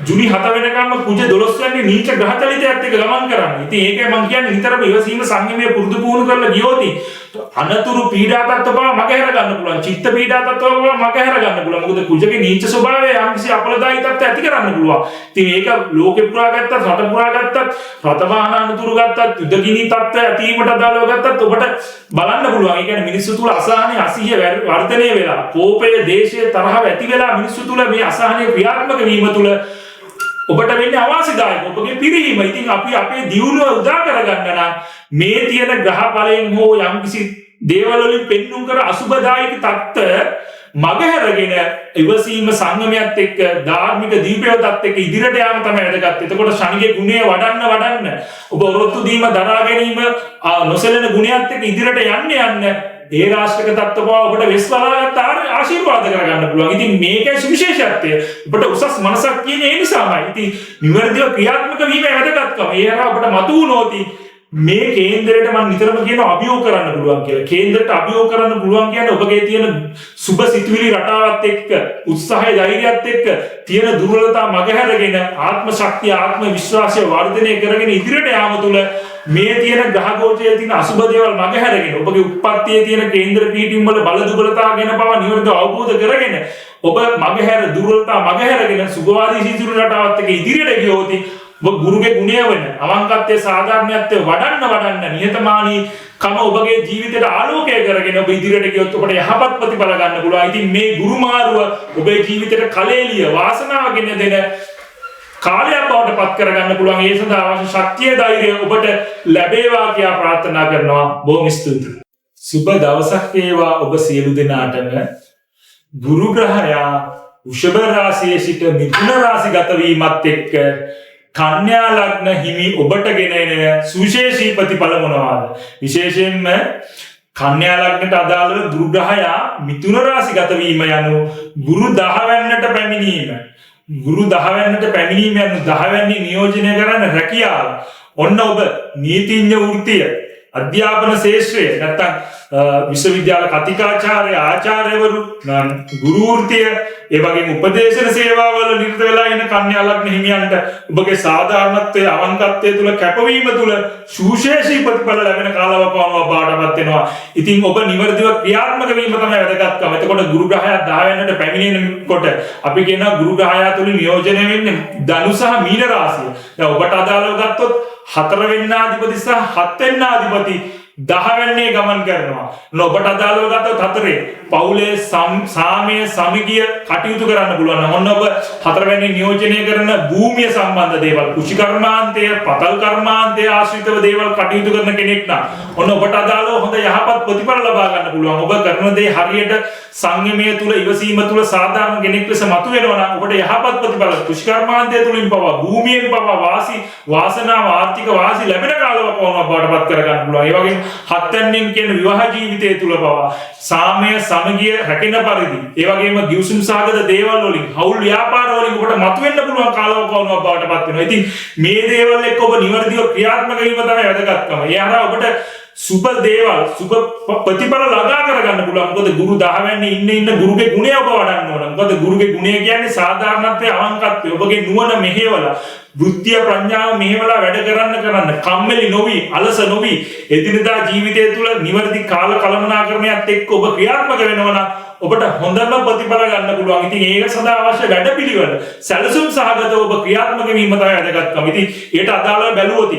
ජුනි 7 වෙනකම්ම කුජ 12 වෙනි නීච ග්‍රහ චලිතයත් එක්ක ගමන් කරන්නේ. ඉතින් ඒකයි මම කියන්නේ නිතරම ඉවසීම, සංයමය පුරුදු පුහුණු කරලා ගියොත් අනතුරු පීඩා තත්ත්ව පවා මගහැර ගන්න පුළුවන්. චිත්ත පීඩා තත්ත්ව පවා මගහැර ගන්න පුළුවන්. මොකද කුජගේ නීච ස්වභාවය යම්කිසි අපලදායී තත්ත්ව ඇති කරන්න පුළුවන්. ඉතින් ඒක ලෝකේ පුරා ගත්තත්, රට පුරා ගත්තත්, රතවාහන අනතුරු ගත්තත්, යුදගිනි තත්ත්ව ඇතිවීමට අදාළව ගත්තත් ඔබට බලන්න පුළුවන්. ඒ කියන්නේ මිනිස්සු තුල අසහනය, අසීය වර්ධනය වෙලා, කෝපය, දේශය, තරහව ඇති වෙලා මිනිස්සු තුල මේ අසහනය ක්‍රියාත්මක වීම තුල ඔබට වෙන්නේ අවාසිදායක, ඔබගේ පිරිහීම. ඉතින් අපි අපේ දියුණුව උදා කරගන්න නම් මේ තියෙන ග්‍රහ බලයෙන් හෝ යම්කිසි දේවල් වලින් පෙන්눔 කර අසුබදායක තත්ත්ව මගහැරගෙන ඉවසීම, සංයමයත් එක්ක, ධාර්මික දීපයවත් එක්ක ඉදිරියට යාම තමයි වැදගත්. එතකොට ශනිගේ ගුණය වඩන්න ඔබ ඔරොත්තු දීම, දරා ගැනීම, නොසැලෙන ගුණයත් එක්ක ඉදිරියට යන්න ඒ රාශියක තත්ත්ව ඔබට වෙස්වලාගත් ආශිර්වාද කරගන්න පුළුවන්. ඉතින් මේකයි සුවිශේෂත්වය. ඔබට උසස් මනසක් කියන්නේ ඒ නිසාමයි. ඉතින් නිවැරදිව ක්‍රියාත්මක වීම වැදගත්කම. ඒ හරහා ඔබට මතු වුණොත් මේ කේන්දරයට මම නිතරම කියන අභියෝග කරන්න පුළුවන් කියලා. කේන්දරයට අභියෝග කරන්න පුළුවන් කියන්නේ ඔබගේ තියෙන සුබ සිතුවිලි රටාවත් එක්ක, උත්සාහය ධෛර්යයත් එක්ක තියෙන දුර්වලතා මගහැරගෙන ආත්ම ශක්තිය, ආත්ම විශ්වාසය වර්ධනය කරගෙන ඉදිරියට යාම තුළ මේ තියෙන ග්‍රහ ගෝචරයේ තියෙන අසුබ දේවල් මගහැරගෙන ඔබගේ උත්පත්තියේ තියෙන කේන්ද්‍ර පීඨින් වල බල දුබලතා ගැන පව නිවැරදිව අවබෝධ කරගෙන ඔබ මගහැර දුර්වලතා මගහැරගෙන සුභවාදී සිතුවිලි රටාවත් එක්ක ඉදිරියට ගියොත් ඔබ ගුරුගේ ගුණය වෙන අවංකත්වයේ සාධාරණත්වයේ වඩන්න නිහතමානී කම ඔබගේ ජීවිතයට ආලෝකය කරගෙන ඔබ ඉදිරියට ගියොත් ඔබට යහපත් ප්‍රතිඵල ගන්න පුළුවන්. ඉතින් මේ ගුරු මාරුව ඔබේ ජීවිතයට කලෙලිය වාසනාව ගෙන දෙන කාලයක් බවට පත් කරගන්න පුළුවන්. ඒ සඳහා අවශ්‍ය ශක්තිය ධෛර්යය ඔබට ලැබේවා කියලා ප්‍රාර්ථනා කරනවා. බොහොම ස්තුතියි. සුබ දවසක් වේවා ඔබ සියලු දෙනාටම. ගුරු ග්‍රහයා වෘෂභ රාශියේ සිට මිථුන රාශිගත වීමත් එක්ක කන්‍යා ලග්න හිමි ඔබට ගෙන එන සුවිශේෂී ප්‍රතිඵල මොනවාද? විශේෂයෙන්ම කන්‍යා ලග්නට අදාළව ගුරු ග්‍රහයා මිථුන රාශිගත වීම යනු ගුරු 10 වෙනිට පැමිණීම. ගුරු 10 වෙනිට පැමිණීම යනු 10 වෙනි නියෝජනය කරන රැකියාව. ඔන්න ඔබ නීතිඥ වෘත්තිය, අධ්‍යාපන ශාස්ත්‍රය, නැත්නම් විශ්වවිද්‍යාල කතිකාචාර්ය, ආචාර්යවරු, ගුරු වෘත්තිය, ඒ වගේම උපදේශන සේවාවල නිරත වෙලා ඉන්න කන්‍යා ලග්න හිමියන්ට ඔබගේ සාධාරණත්වයේ අවංකත්වයේ තුල කැපවීම තුල සුවිශේෂී ප්‍රතිඵල ලැබෙන කාලවකවානුවක් බාටපත් වෙනවා. ඉතින් ඔබ නිවර්දිව ක්‍රියාත්මක වීම තමයි වැදගත්කම. එතකොට ගුරු ග්‍රහයා 10 වෙනිට පැමිණෙනකොට අපි කියනවා ගුරු ග්‍රහයා තුල නියෝජනය වෙන්නේ ධනු සහ මීන රාශිය. දැන් ඔබට අදාළව ගත්තොත් 4 වෙනිනාධිපති සහ 7 වෙනිනාධිපති 10 වෙනියේ ගමන් කරනවා. ඔබට අදාළව ගත්තොත් 4 පවුලේ සාමය සමගිය කටයුතු කරන්න පුළුවන්. ඔන්න ඔබ 4 වෙනි නියෝජනය කරන භූමිය සම්බන්ධ දේවල්, කුෂි කර්මාන්තය, පතල් කර්මාන්තය ආශ්‍රිතව දේවල් කටයුතු කරන කෙනෙක් නම් ඔන්න ඔබට අදාළව හොඳ යහපත් ප්‍රතිඵල ලබා ගන්න පුළුවන්. ඔබ කරන දේ හරියට සංයමය තුල, ඉවසීම තුල සාධාරණ කෙනෙක් ලෙස මතුවෙනවා නම් ඔබට යහපත් ප්‍රතිඵල කුෂි කර්මාන්තය තුලින් පවා, භූමියෙන් පවා වාසනාව, ආර්ථික වාසි ලැබෙන කාලවකවානුවක් බවටපත් කර ගන්න පුළුවන්. ඒ වගේම 7 වෙනින් කියන විවාහ ජීවිතය තුල පවා සාමය සමගිය රැකෙන පරිදි, ඒ වගේම ගිවිසුම් සහගත දේවල් වලින්, හවුල් ව්‍යාපාර වලින් ඔබට මතුවෙන්න පුළුවන් කාලවකවානුවක් බවටපත් වෙනවා. ඉතින් මේ දේවල් එක්ක ඔබ නිවර්දිව ක්‍රියාත්මක වීම තමයි වැදගත්කම. ඒ හරහා ඔබට සුබ දේවල්, සුබ ප්‍රතිඵල ළඟා කරගන්න පුළුවන්. මොකද ගුරු 10 වෙනි ඉන්න ගුරුගේ ගුණය ඔබ වඩන්න ඕන. මොකද ගුරුගේ ගුණය කියන්නේ සාධාරණත්වයේ අවංකත්වය. ඔබගේ නුවණ මෙහෙवला, වෘත්තිය ප්‍රඥාව මෙහෙवला වැඩ කරන්න කම්මැලි නොවි, අලස නොවි එදිනදා ජීවිතය තුළ නිවැරදි කාල කළමනාකරණයත් එක්ක ඔබ ක්‍රියාත්මක වෙනවා නම් ඔබට හොඳම ප්‍රතිඵල ගන්න පුළුවන්. ඉතින් ඒක සඳහා අවශ්‍ය වැඩපිළිවෙල සැලසුම් සහගතව ඔබ ක්‍රියාත්මක වීම තමයි වැදගත්කම. ඉතින් ඒට අදාළව බැලුවොත්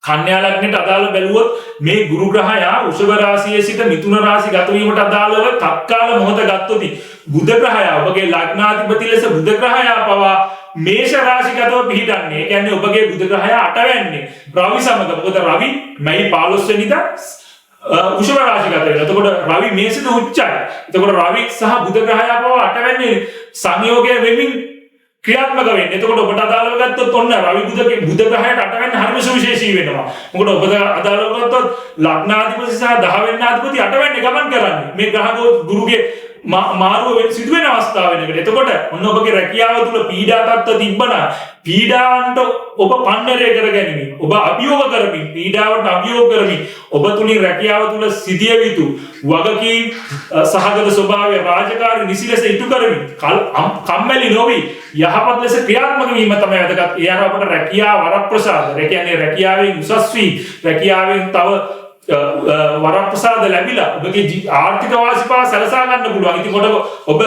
කන්‍යා ලග්නයට අදාළව බැලුවොත් මේ ගුරු ග්‍රහයා වෘෂභ රාශියේ සිට මිථුන රාශි ගත වීමට අදාළව තත්කාල මොහොත ගත්තොත් බුධ ග්‍රහයා ඔබගේ ලග්නාධිපති ලෙස බුධ ග්‍රහයා පවා මේෂ රාශිගතව පිහිටන්නේ. ඒ කියන්නේ ඔබගේ බුධ ග්‍රහයා 8 වෙන්නේ රවි සමග. මොකද රවි මැයි 15 වෙනිදා වෘෂභ රාශිගත වෙනවා. එතකොට රවි මේෂෙද උච්චයි. එතකොට රවි සහ බුධ ග්‍රහයා පවා 8 වෙන්නේ සංයෝගය වෙමින් ක්‍රියාත්මක වෙන්නේ. එතකොට ඔබට අදාළව ගත්තොත් ඔන්න රවි බුධ ග්‍රහයට 8 වෙනි හරිම සුවිශේෂී වෙනවා. මොකද ඔබට අදාළව ගත්තොත් ලග්නාධිපති සහ 10 වෙනි අධිපති 8 වෙනි ගමන් කරන්නේ. මේ ග්‍රහ ගුරුගේ මාරුව සිදුවෙන අවස්ථාව වෙනකොට. එතකොට ඔන්න ඔබගේ රැකියාව තුල පීඩා තත්ත්ව තිබ්බනම් පීඩාවන්ට ඔබ පන්නරය කරගනිමින්, ඔබ අභියෝග කරමින්, පීඩාවට අභියෝග කරමින් ඔබ තුලින් රැකියාව තුල සිටිය යුතු වගකීම් සහගත ස්වභාවය රාජකාරී නිසි ලෙස ඉටු කරමින් කම්මැලි නොවි යහපත් ලෙස ක්‍රියාත්මක වීම තමයි වැදගත්. ඒ අර අපට රැකියාව වරප්‍රසාද, ඒ කියන්නේ රැකියාවෙන් උසස් වී, රැකියාවෙන් තව වරප්‍රසාද ලැබිලා ඔබගේ ආර්ථික වාසිපාව සලසා ගන්න පුළුවන්. ඉතින් ඔබ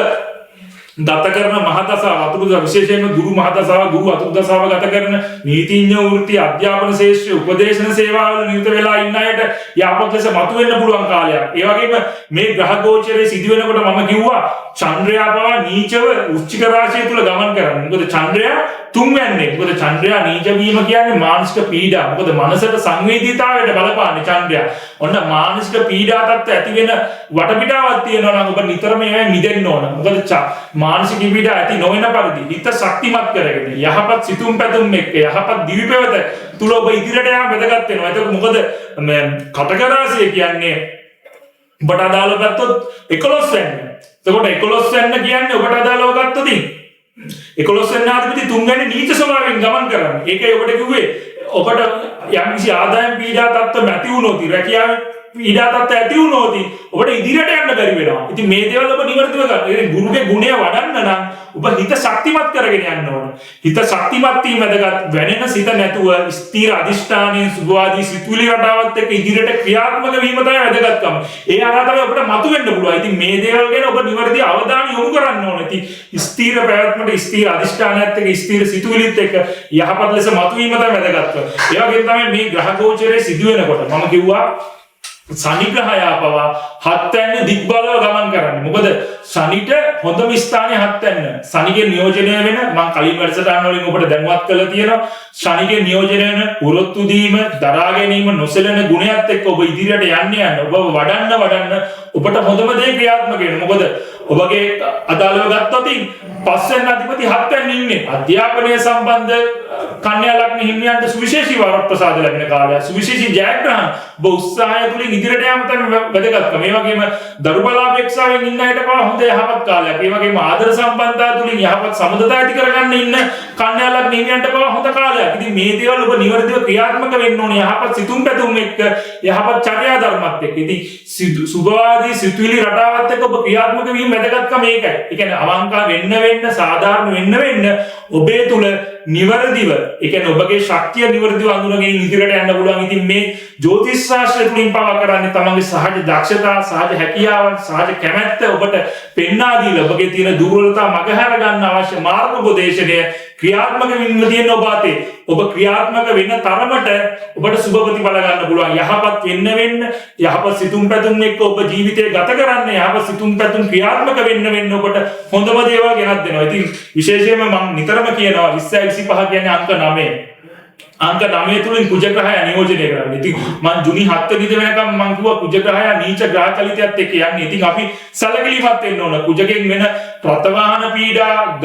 ගත කරන මහදසාව, අතුරු විශේෂයෙන්ම ගුරු මහදසාව, ගුරු අතුරු දසාව ගත කරන නීතිඥ වෘත්ති, අධ්‍යාපන ශාස්ත්‍රීය, උපදේශන සේවාවල නිරත වෙලා ඉන්න අයට යහපත් ලෙස මතුවෙන්න පුළුවන් කාලයක්. ඒ වගේම මේ ග්‍රහ ගෝචරයේ සිදු වෙනකොට මම කිව්වා චන්ද්‍රයා පවා නීචව වෘශ්චික රාශිය තුල ගමන් කරන්නේ. මොකද චන්ද්‍රයා 3 වෙන්නේ. මොකද චන්ද්‍රයා නීච වීම කියන්නේ මානසික පීඩා. මොකද මනසට සංවේදීතාවයට බලපාන්නේ චන්ද්‍රයා. ඔන්න මානසික පීඩා තත්ත්ව ඇති වෙන වටපිටාවක් තියෙනවා නම් ඔබ නිතරම ඒවෙන් මිදෙන්න ඕන. මොකද මානසික පීඩා ඇති නොවන පරිදි හිත ශක්තිමත් කරගෙන යහපත් සිතුම් පැතුම් එක්ක යහපත් දිවි පෙවත තුල ඔබ ඉදිරියට යාම වැදගත් වෙනවා. ඒක මොකද මේ කටක රාශිය කියන්නේ ඔබට අදාළව ගත්තොත් 11 වෙනි. එතකොට 11 වෙනි කියන්නේ ඔබට අදාළව ගත්තොත් 11 වෙනි ආධිපති 3 වෙනි නීච ස්වභාවයෙන් ගමන් කරන්නේ. ඒකයි ඔබට කිව්වේ ඔබට යම්කිසි ආදායම් පීඩා තත්ත්ව නැති වුණොත් රැකියාවේ පීඩා තත්ත්ව ඇති වුණොත් ඔබට ඉදිරියට යන්න බැරි වෙනවා. ඉතින් මේ දේවල් ඔබ නිවර්තිව ගන්න. ඒ ගුරුගේ ගුණය වඩන්න නම් ඔබ හිත ශක්තිමත් කරගෙන යන්න ඕන. හිත ශක්තිමත් වීම වැදගත්. වෙනෙන සිත නැතුව ස්ථීර අධිෂ්ඨානයේ සුභවාදී සිතුවිලි රටාවත් එක්ක ඉදිරියට ක්‍රියාත්මක වීම තමයි වැදගත්කම. ඒ හරහා තමයි ඔබට මතුවෙන්න පුළුවන්. ඉතින් මේ දේවල් ගැන ඔබ නිවර්තිව අවධානය යොමු කරන්න ඕන. ඉතින් ස්ථීර පැවැත්මට ස්ථීර අධිෂ්ඨානයත් එක්ක ස්ථීර සිතුවිලිත් එක්ක යහපත් ලෙස මතුවීම තමයි වැදගත්කම. ඒ වගේම තමයි මේ ග්‍රහ ගෝචරයේ සිදු වෙනකොට මම කිව්වා ශනි ග්‍රහයා පවා හත්වැන්න දිග්බලව ගමන් කරන්නේ. මොකද ශනිට හොඳම ස්ථානය හත්වැන්න. ශනිගේ නියෝජනය වෙන මම කලින් වැඩසටහන් වලින් ඔබට දැනුවත් කරලා තියෙනවා. ශනිගේ නියෝජනය වෙන උරොත්තු දීම, දරා ගැනීම, නොසැලෙන ගුණයත් එක්ක ඔබ ඉදිරියට යන්න ඔබ වඩන්න ඔබට හොඳම දේ ක්‍රියාත්මක වෙනවා. මොකද ඔබගේ අදාළව ගත්තොත් පස්වෙනි අධිපති හත්වැන්න ඉන්නේ. අධ්‍යාපනය සම්බන්ධ කන්‍යා ලග්න හිමියන්ට සුවිශේෂී වරප්‍රසාද ලැබෙන කාලයක්. සුවිශේෂී ජයග්‍රහණ ඔබ උත්සාහය තුලින් ඉදිරියට යාම තමයි වැදගත්කම. ඒ වගේම දරු බලාපේක්ෂාවෙන් ඉන්න අයට පවා හොඳ යහපත් කාලයක්. ඒ වගේම ආදර සම්බන්ධතා තුලින් යහපත් සමදතා ඇති කරගන්න ඉන්න කන්‍යා ලග්න හිමියන්ට පවා හොඳ කාලයක්. ඉතින් මේ දේවල් ඔබ නිවර්තිව ක්‍රියාත්මක වෙන්න ඕනේ. යහපත් සිතුම් පැතුම් එක්ක, යහපත් චර්යා ධර්මත් එක්ක. ඉතින් සුභවාදී සිතුවිලි රටාවත් එක්ක ඔබ ක්‍රියාත්මක වීම වැදගත්කම ඒකයි. ඒ කියන්නේ අවංක වෙන්න සාධාරණ වෙන්න ඔබේ තුල නිවර්දිව ඒ කියන්නේ ඔබගේ ශක්තිය නිවර්දිව අඳුනගෙන ඉදිරියට යන්න පුළුවන්. ඉතින් මේ ජ්‍යොතිෂ ශාස්ත්‍රය තුලින් පවා කරන්නේ තමන්ගේ සහජ දක්ෂතා, සහජ හැකියාවන්, සහජ කැමැත්ත ඔබට පෙන්වා දීලා ඔබගේ තියෙන දුර්වලතා මගහැර ගන්න අවශ්‍ය මාර්ගෝපදේශනය ක්‍රියාත්මක වෙන්න තියෙන ඔබ අතේ. ඔබ ක්‍රියාත්මක වෙන්න තරමට ඔබට සුබ ප්‍රතිඵල ගන්න පුළුවන්. යහපත් වෙන්න යහපත් සිතුම් පැතුම් එක්ක ඔබ ජීවිතය ගත කරන්න, යහපත් සිතුම් පැතුම් ක්‍රියාත්මක වෙන්න ඔබට හොඳම දේවල් ගෙනත් දෙනවා. ඉතින් විශේෂයෙන්ම මම නිතරම කියනවා 20 25 කියන්නේ අංක 9. අංක 9 තුලින් කුජ ග්‍රහය නියෝජනය කරන්නේ. ඉතින් මම ජුනි 7 වෙනිදා වෙනකම් මම කිව්වා කුජ ග්‍රහය නීච ග්‍රහ චලිතයත් එක්ක යන්නේ. ඉතින් අපි සැලකිලිමත් වෙන්න ඕන. කුජගෙන් වෙන ප්‍රතවාහන පීඩා,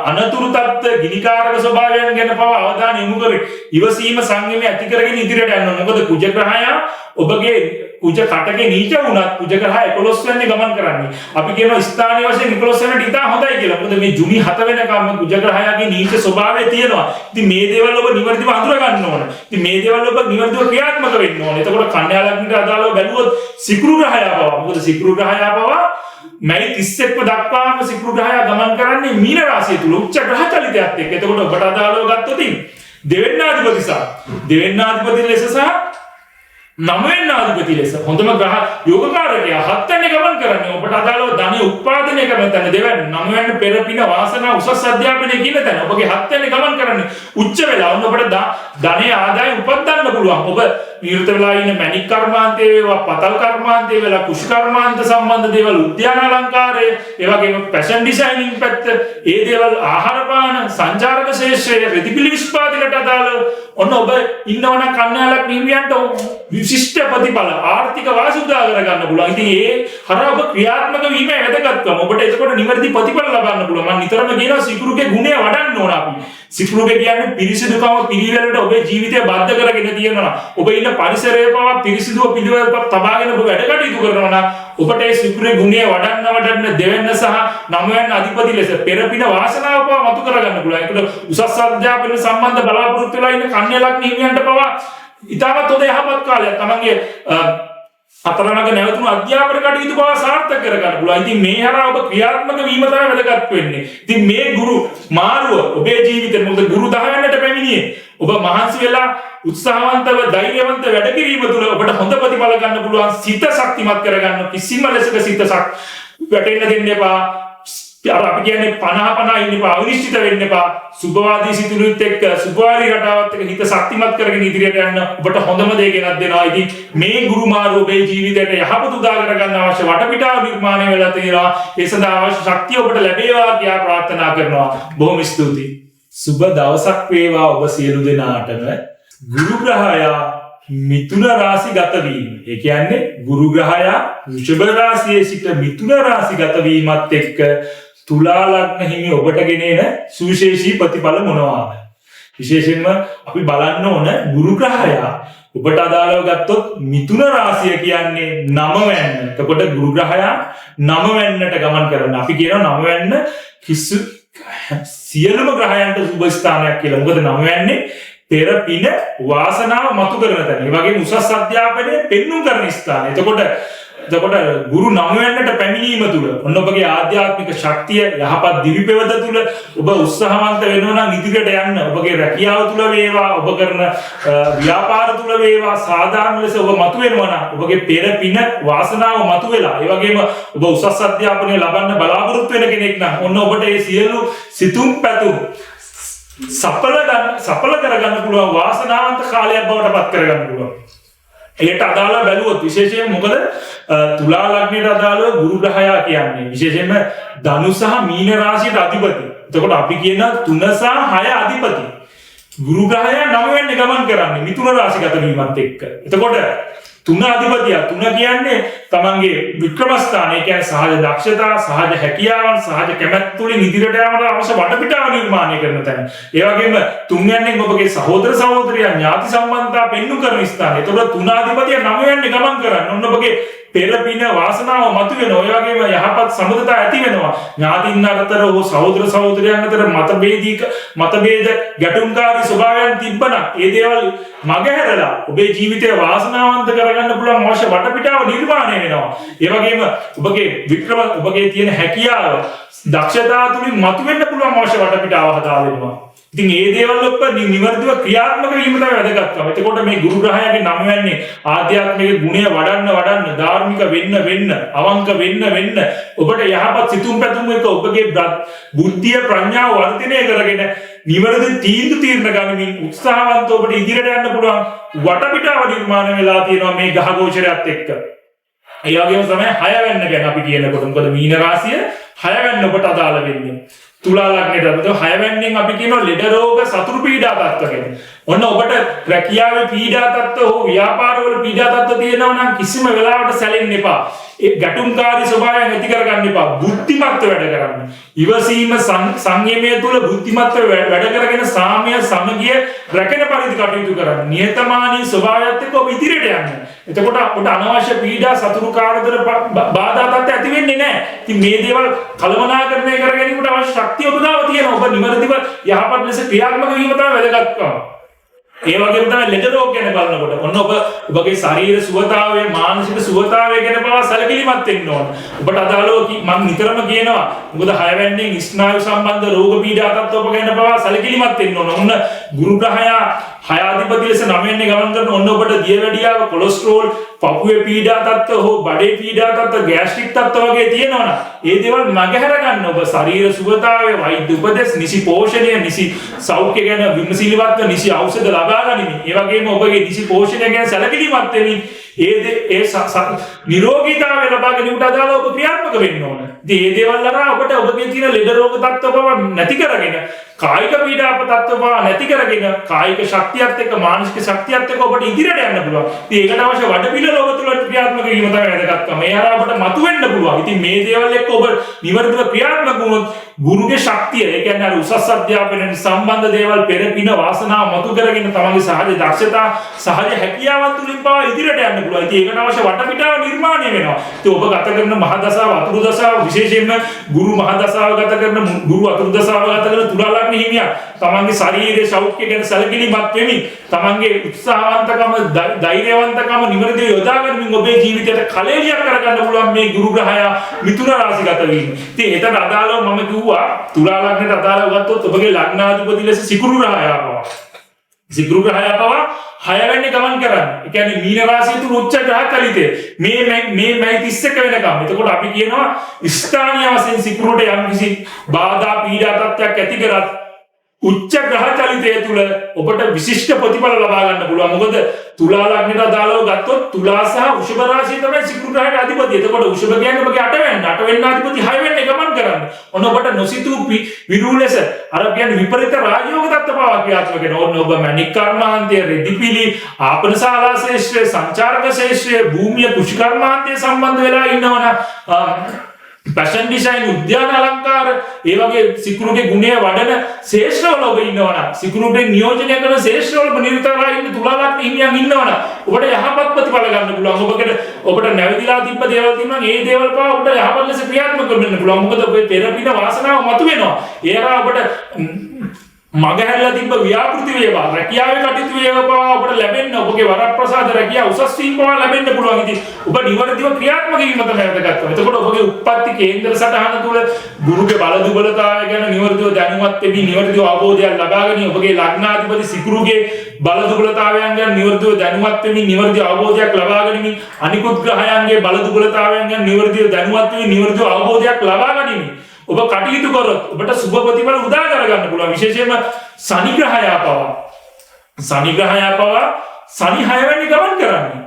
අනතුරු තත්ත්ව, ගිනිකාරක ස්වභාවයන් ගැන පවා අවධානය යොමු කරගෙන ඉවසීම සංයමය ඇති කරගෙන ඉදිරියට යන්න ඕන. මොකද කුජ ග්‍රහය ඔබගේ කුජ කටගේ නීච වුණත් කුජ ග්‍රහය 11 වෙනි ගමන් කරන්නේ. අපි කියනවා ස්ථානීය වශයෙන් 11 වෙනිට ඉතා හොඳයි කියලා. මොකද මේ ජුනි 7 වෙනකම් කුජ ග්‍රහයගේ නීච ස්වභාවය තියෙනවා. ඉතින් මේ දේවල් ඔබ නිවර්තිව අඳුර ගන්න ඕන. ඉතින් මේ දේවල් ඔබ නිවර්තිව ක්‍රියාත්මක වෙන්න ඕන. එතකොට කන්‍යා ලග්නට අදාළව බැලුවොත් සිකුරු ග්‍රහය පවා. මොකද සිකුරු ග්‍රහය පවා මැයි 31 දක්වාම සිකුරු ග්‍රහය ගමන් කරන්නේ මීන රාශිය තුල උච්ච ග්‍රහ චලිතයත් එක්ක. එතකොට ඔබට අදාළව ගත්තොත් දෙවෙන්නාධිපති ලෙස සහ නවවෙන්නාධිපති ලෙස හොඳම ග්‍රහ යෝගකාරකයා හත්වෙනි ගමන් කරන්නේ ඔබට අදාළව ධනෙ උත්පාදනය කරන තැන. දෙවැන්න නවවෙනි පෙරපින වාසනා උසස් අධ්‍යාපනය කියන තැන ඔබගේ හත්වෙනි ගමන් කරන්නේ උච්ච වෙලා ඔබට ධනෙ ආදාය උපදින්න පුළුවන්. ඔබ නිරත වෙලා ඉන්න මැණික් කර්මාන්තයේ වේවා, පතල් කර්මාන්තයේ වේලා, කුෂ් කර්මාන්ත සම්බන්ධ දේවල්, උද්‍යාන අලංකාරය, ඒ වගේම ෆැෂන් ඩිසයිනින් පැත්ත, ඒ දේවල් ආහාර පාන, සංචාරක ශේෂ්ත්‍රය, රෙදිපිලි විස්පාදිලට අදාළව ඔන්න ඔබ ඉන්නවනම් කන්‍යා ලග්න හිමියන්ට විශිෂ්ට ප්‍රතිඵල ආර්ථික වාසි උදා කර ගන්න පුළුවන්. ඉතින් ඒ හරහා ඔබ ක්‍රියාත්මක වීම වැදගත්කම. ඔබට එතකොට නිවැරදි ප්‍රතිඵල ලබන්න පුළුවන්. මම නිතරම කියනවා සිකුරුගේ ගුණය වඩන්න ඕන අපි. සිකුරුගේ කියන්නේ පිරිසිදුකම පිළිවෙලට ඔබේ ජීවිතය බද්ධ කරගෙන තියෙනවා. ඔබ ඉන්න පරිසරය පවා පිරිසිදුව පිළිවෙලට තබාගෙන ඔබ වැඩ කටයුතු කරනවා නම් ඔබට ඒ සිකුරුගේ ගුණය වඩන්න දෙවෙන්න සහ නවවෙනි අධිපති ලෙස පෙරපින වාසනාව පවා මතු කර ගන්න පුළුවන්. ඒකට උසස් අධ්‍යාපන සම්බන්ධ බලාපොරොත්තු වෙලා ඉන්න කන්‍යා ලග්න හිමියන්ට පවා ඉතාමත් හොඳ යහපත් කාලයක්. තමන්ගේ අතරමඟ නැවතුණු අධ්‍යාපන කටයුතු පවා සාර්ථක කර ගන්න පුළුවන්. ඉතින් මේ හරහා ඔබ ක්‍රියාත්මක වීම තමයි වැදගත් වෙන්නේ. ඉතින් මේ ගුරු මාරුව ඔබේ ජීවිතේ මොකද ගුරු 10ට පැමිණියේ ඔබ මහන්සි වෙලා උත්සාහවන්තව ධෛර්යවන්ත වැඩ කිරීම තුළ ඔබට හොඳ ප්‍රතිඵල ගන්න පුළුවන්. සිත ශක්තිමත් කරගන්න කිසිම ලෙසක සිත වැටෙන්න දෙන්න එපා. අපි කියන්නේ 50 ඉන්න එපා, අවිනිශ්චිත වෙන්න එපා. සුභවාදී සිතුවිලිත් එක්ක සුභවාදී රටාවත් එක්ක හිත ශක්තිමත් කරගෙන ඉදිරියට යන්න ඔබට හොඳම දේ ගෙනත් දෙනවා. ඉතින් මේ ගුරු මාර්ගය ඔබේ ජීවිතයට යහපත උදා කර ගන්න අවශ්‍ය වටපිටාව නිර්මාණය වෙලා තියෙනවා. ඒ සඳහා අවශ්‍ය ශක්තිය ඔබට ලැබේවා කියලා ප්‍රාර්ථනා කරනවා. බොහොම ස්තුතියි. සුබ දවසක් වේවා ඔබ සියලු දෙනාටම. ගුරු ග්‍රහය මිථුන රාශිගත වීම. ඒ කියන්නේ ගුරු ග්‍රහය වෘෂභ රාශියේ සිට මිථුන රාශිගත වීමත් එක්ක තුලා ලග්න හිමි ඔබට ගෙනෙන සුවිශේෂී ප්‍රතිඵල මොනවාද? විශේෂයෙන්ම අපි බලන්න ඕන ගුරු ග්‍රහය ඔබට අදාළව ගත්තොත් මිථුන රාශිය කියන්නේ 9 වෙන්න. එතකොට ගුරු ග්‍රහය 9 වෙන්නට ගමන් කරනවා. අපි කියනවා 9 වෙන්න සියලුම ග්‍රහයන්ට සුබ ස්ථානයක් කියලා. මොකද 9 වෙන්නේ පෙර පින වාසනාව මතු කරන තැන. ඒ වගේම උසස් අධ්‍යාපනයේ පෙන්눔 කරන ස්ථානය. එතකොට ගුරු 9 වෙන්නට පැමිණීම තුල ඔන්න ඔබගේ ආධ්‍යාත්මික ශක්තිය යහපත් දිවිපෙවත තුල ඔබ උත්සාහවන්ත වෙනවා නම් ඉදිරියට යන්න. ඔබගේ රැකියාව තුල වේවා, ඔබ කරන ව්‍යාපාර තුල වේවා, සාධාරණ ලෙස ඔබ මතුවෙනවා නම් ඔබගේ පෙර පින වාසනාව මතුවෙලා, ඒ වගේම ඔබ උසස් අධ්‍යාපනය ලබන්න බලාපොරොත්තු වෙන කෙනෙක් නම් ඔන්න ඔබට මේ සියලු සිතුම් පැතුම් සඵල කරගන්න පුළුවන් වාසනාවන්ත කාලයක් බවට පත් කරගන්න පුළුවන්. ඒකට අදාළ බැලුවොත් විශේෂයෙන් මොකද තුලා ලග්නයට අදාළව ගුරු ග්‍රහයා කියන්නේ විශේෂයෙන්ම ධනු සහ මීන රාශියට අධිපති. එතකොට අපි කියන 3 සහ 6 අධිපති. ගුරු ග්‍රහයා 9 වෙනි ගමන් කරන්නේ මිථුන රාශිගත වීමත් එක්ක. එතකොට 3 අධිපතිය 3 කියන්නේ තමන්ගේ වික්‍රමස්ථාන, ඒ කියන්නේ සහජ දක්ෂතා, සහජ හැකියාවන්, සහජ කැමැත්ත තුලින් ඉදිරියට යාමට අවශ්‍ය වටපිටාව නිර්මාණය කරන තැන. ඒ වගේම 3 යන්නේ ඔබගේ සහෝදර සහෝදරියන් ඥාති සම්බන්ධතා පෙන්වු කරන ස්ථානය. එතකොට 3 අධිපතිය 9 යන්නේ ගමන් කරන්නේ. ඔන්න ඔබගේ පෙර පින වාසනාව මතුවෙනවා. ඒ වගේම යහපත් සම්බන්ධතා ඇති වෙනවා. ඥාතින් අතර හෝ සහෝදර සහෝදරයන් අතර මතභේද ගැටුම්කාරී ස්වභාවයන් තිබ්බනම් ඒ දේවල් මගහැරලා ඔබේ ජීවිතය වාසනාවන්ත කරගන්න පුළුවන් අවශ්‍ය වටපිටාව නිර්මාණය වෙනවා. ඒ වගේම ඔබගේ වික්‍රම, ඔබගේ තියෙන හැකියාව, දක්ෂතාව තුලින් මතුවෙන්න පුළුවන් අවශ්‍ය වටපිටාව හදා දෙනවා. ඉතින් මේ දේවල් ඔක්ක නිවර්දිව ක්‍රියාත්මක වීම තමයි වැදගත්කම. එතකොට මේ ගුරු ග්‍රහයාගේ 9 වෙන්නේ ආධ්‍යාත්මික ගුණය වඩන්න, ධාර්මික වෙන්න, අවංක වෙන්න ඔබට යහපත් සිතුම් පැතුම් එක ඔබගේ බුද්ධිය ප්‍රඥාව වර්ධනය කරගෙන නිවැරදි තීරණ ගනිමින් උත්සාහවන්ත ඔබට ඉදිරියට යන්න පුළුවන් වටපිටාව නිර්මාණය වෙලා තියෙනවා මේ ග්‍රහ ගෝචරයත් එක්ක. ඒ වගේම තමයි 6 වෙන්න ගැන අපි කියනකොට මොකද මීන රාශිය 6 වෙන්න ඔබට අදාළ වෙන්නේ. තුලා ලග්නයට අදාළ 6 වෙන්නෙන් අපි කියනවා ලෙඩ රෝග සතුරු පීඩා තත්ත්ව ගැන. ඔන්න ඔබට රැකියාවේ පීඩා තත්ත්ව හෝ ව්‍යාපාරවල පීඩා තත්ත්ව තියෙනවා නම් කිසිම වෙලාවකට සැලෙන්න එපා. ඒ ගැටුම්කාරී ස්වභාවයන් ඇති කරගන්න එපා. බුද්ධිමත්ව වැඩ කරන්න. ඉවසීම සංයමය තුළ බුද්ධිමත්ව වැඩ කරගෙන සාමය සමගිය රැකෙන පරිදි කටයුතු කරන්න. නිහතමානී ස්වභාවයත් එක්ක ඔබ ඉදිරියට යන්න. එතකොට අපට අනවශ්‍ය පීඩා සතුරු කාර්යතර බාධා තත්ත්ව ඇති වෙන්නේ නැහැ. ඉතින් මේ දේවල් කළමනාකරණය කර ගැනීමට අවශ්‍ය ශක්තිය ඔබ ගාව තියෙනවා. ඔබ නිවැරදිව යහපත් ලෙස ක්‍රියාත්මක වීම තමයි වැදගත්කම. ඒ වගේම තමයි ලෙඩ රෝග ගැන බලනකොට ඔන්න ඔබගේ ශරීර සුවතාවය, මානසික සුවතාවය ගැන බව සැලකිලිමත් වෙන්න ඕන. ඔබට අදාළව මම නිතරම කියනවා මොකද 6 වෙනින් ස්නායු සම්බන්ධ රෝග පීඩා තත්ත්ව ඔබ ගැන බව සැලකිලිමත් වෙන්න ඕන. ඔන්න ගුරු ග්‍රහයා 6 අධිපති ලෙස 9 වෙනි ගමන් කරන ඔන්න ඔබට දියවැඩියාව, කොලෙස්ටරෝල්, පපුවේ පීඩා තත්ත්ව හෝ බඩේ පීඩා තත්ත්ව, ગેස්ට්‍රික් තත්ත්ව වගේ තියෙනවනම් ඒ දේවල් මගහැර ගන්න ඔබ ශරීර සුවතාවය, වෛද්‍ය උපදෙස්, නිසි පෝෂණය, නිසි සෞඛ්‍ය ගැන විමසිලිමත්ව නිසි ඖෂධ ලබා ගනිමින්, ඒ වගේම ඔබගේ නිසි පෝෂණය ගැන සැලකිලිමත් වෙමින් ඒ නිරෝගීතාවය ලබා ගැනීමට අදාළව ඔබ ක්‍රියාත්මක වෙන්න ඕන. ඉතින් මේ දේවල් කරා ඔබට ඔබගේ තියෙන ලෙඩ රෝග තත්ත්ව බව නැති කරගෙන, කායික පීඩා තත්ත්ව බව නැති කරගෙන, කායික ශක්තියත් එක්ක මානසික ශක්තියත් එක්ක ඔබට ඉදිරියට යන්න පුළුවන්. ඉතින් ඒකට අවශ්‍ය වඩපිළිවෙල ඔබ තුළ ක්‍රියාත්මක වීම තමයි වැදගත්කම. මේ හරහා ඔබට මතුවෙන්න පුළුවන්. ඉතින් මේ දේවල් එක්ක ඔබ නිවර්දිව ක්‍රියාත්මක වුණොත් ගුරුගේ ශක්තිය, ඒ කියන්නේ අර උසස් අධ්‍යාපනයට සම්බන්ධ දේවල් පෙර පින වාසනාව මතු කරගෙන තමන්ගේ සහජ දක්ෂතා, සහජ හැකියාවන් තුලින් පවා ඉදිරියට යන්න පුළුවන්. ඉතින් ඒකට අවශ්‍ය වටපිටාව නිර්මාණය වෙනවා. ඉතින් ඔබ ගත කරන මහ දසාව, අතුරු දසාව, විශේෂයෙන්ම ගුරු මහ දසාව ගත කරන, ගුරු අතුරු දසාව ගත කරන තුලා ලග්න හිමියා තමන්ගේ ශාරීරික සෞඛ්‍ය ගැන සැලකිලිමත් වෙමින්, තමන්ගේ උත්සාහවන්තකම, ධෛර්යවන්තකම නිවැරදිව යොදා ගනිමින් ඔබේ ජීවිතයට කලෙලියක් කරගන්න පුළුවන් මේ ගුරු ග්‍රහයා මිථුන රාශිගත වීම. ඉතින් ඒකට අදාළව මම කිව්වා තුලා ලග්නයට අදාළව ගත්තොත් ඔබගේ ලග්නාධිපති ලෙස සිකුරු ග්‍රහයා පවා. සිකුරු ග්‍රහයා පවා 6 වෙනි ගමන් කරන්නේ. ඒ කියන්නේ මීන රාශිය තුල උච්ච ග්‍රහ චලිතය. මේ 31 වෙනකම්. එතකොට අපි කියනවා ස්ථානීය වශයෙන් සිකුරුට යම්කිසි බාධා පීඩා තත්ත්වයක් ඇති කරත් උච්ච ග්‍රහ චලිතය තුල ඔබට විශිෂ්ට ප්‍රතිඵල ලබා ගන්න පුළුවන්. මොකද තුලා ලග්නයට අදාළව ගත්තොත් තුලා සහ වෘෂභ රාශිය තමයි සිකුරු ග්‍රහයට අධිපති. එතකොට වෘෂභ කියන්නේ ඔබගේ 8 වෙන්න අධිපති 6 වෙන්නේ ගමන් කරන්නේ. ඔන්න ඔබට නොසිතූ විරූ ලෙස අර කියන්නේ විපරිත රාජයෝග තත්ත්ව පවා ක්‍රියාත්මක වෙනවා. ඔන්න ඔබ මණික් කර්මාන්තය, රෙදිපිලි, ආපනශාලා ශේෂ්ත්‍රය, සංචාරක ශේෂ්ත්‍රය, භූමිය කෘෂි කර්මාන්තය සම්බන්ධ වෙලා ඉන්නවනම් ෆැෂන් ඩිසයින්, උද්‍යාන අලංකාර, ඒ වගේ සිකුරුගේ ගුණය වඩන ශේෂ්ත්‍රවල ඔබ ඉන්නවනම්, සිකුරුගේ නියෝජනය කරන ශේෂ්ත්‍රවල ඔබ නිරත වෙලා ඉන්න තුලා ලග්න හිමියන් ඉන්නවනම් ඔබට යහපත් ප්‍රතිඵල ගන්න පුළුවන්. ඔබට නැවතිලා තිබ්බ දේවල් තියෙනවා නම් ඒ දේවල් පවා ඔබට යහපත් ලෙස ක්‍රියාත්මක කරන්න පුළුවන්. මොකද ඔබේ පෙර පින වාසනාව මතුවෙනවා. ඒ හරහා ඔබට මගහැරලා තිබ්බ ව්‍යාපෘති වේවා රැකියාවේ කටයුතු වේවා ඔබට ලැබෙන්න ඔබගේ වරප්‍රසාද රැකියාව උසස් වීම පවා ලැබෙන්න පුළුවන්. ඉතින් ඔබ නිවර්දිව ක්‍රියාත්මක වීම තමයි වැදගත්. එතකොට ඔබගේ උප්පත්ති කේන්දර සටහන තුළ ගුරුගේ බල දුබලතාවය ගැන නිවර්දිව දැනුවත් වෙවි නිවර්දිව අවබෝධයක් ලබා ගැනීම ඔබගේ ලග්නාධිපති සිකුරුගේ බල දුබලතාවයන් ගැන නිවර්දිව දැනුවත් වෙවි නිවර්දිව අවබෝධයක් ලබා ගැනීම අනිකුත් ග්‍රහයන්ගේ බල දුබලතාවයන් ගැන නිවර්දිව දැනුවත් වෙවි නිවර්දිව අවබෝධයක් ලබා ගැනීම ඔබ කටයුතු කරොත් ඔබට සුබ ප්‍රතිඵල උදා කරගන්න පුළුවන්. විශේෂයෙන්ම ශනි ග්‍රහයා පවා ශනි 6 වෙනි ගමන් කරන්නේ.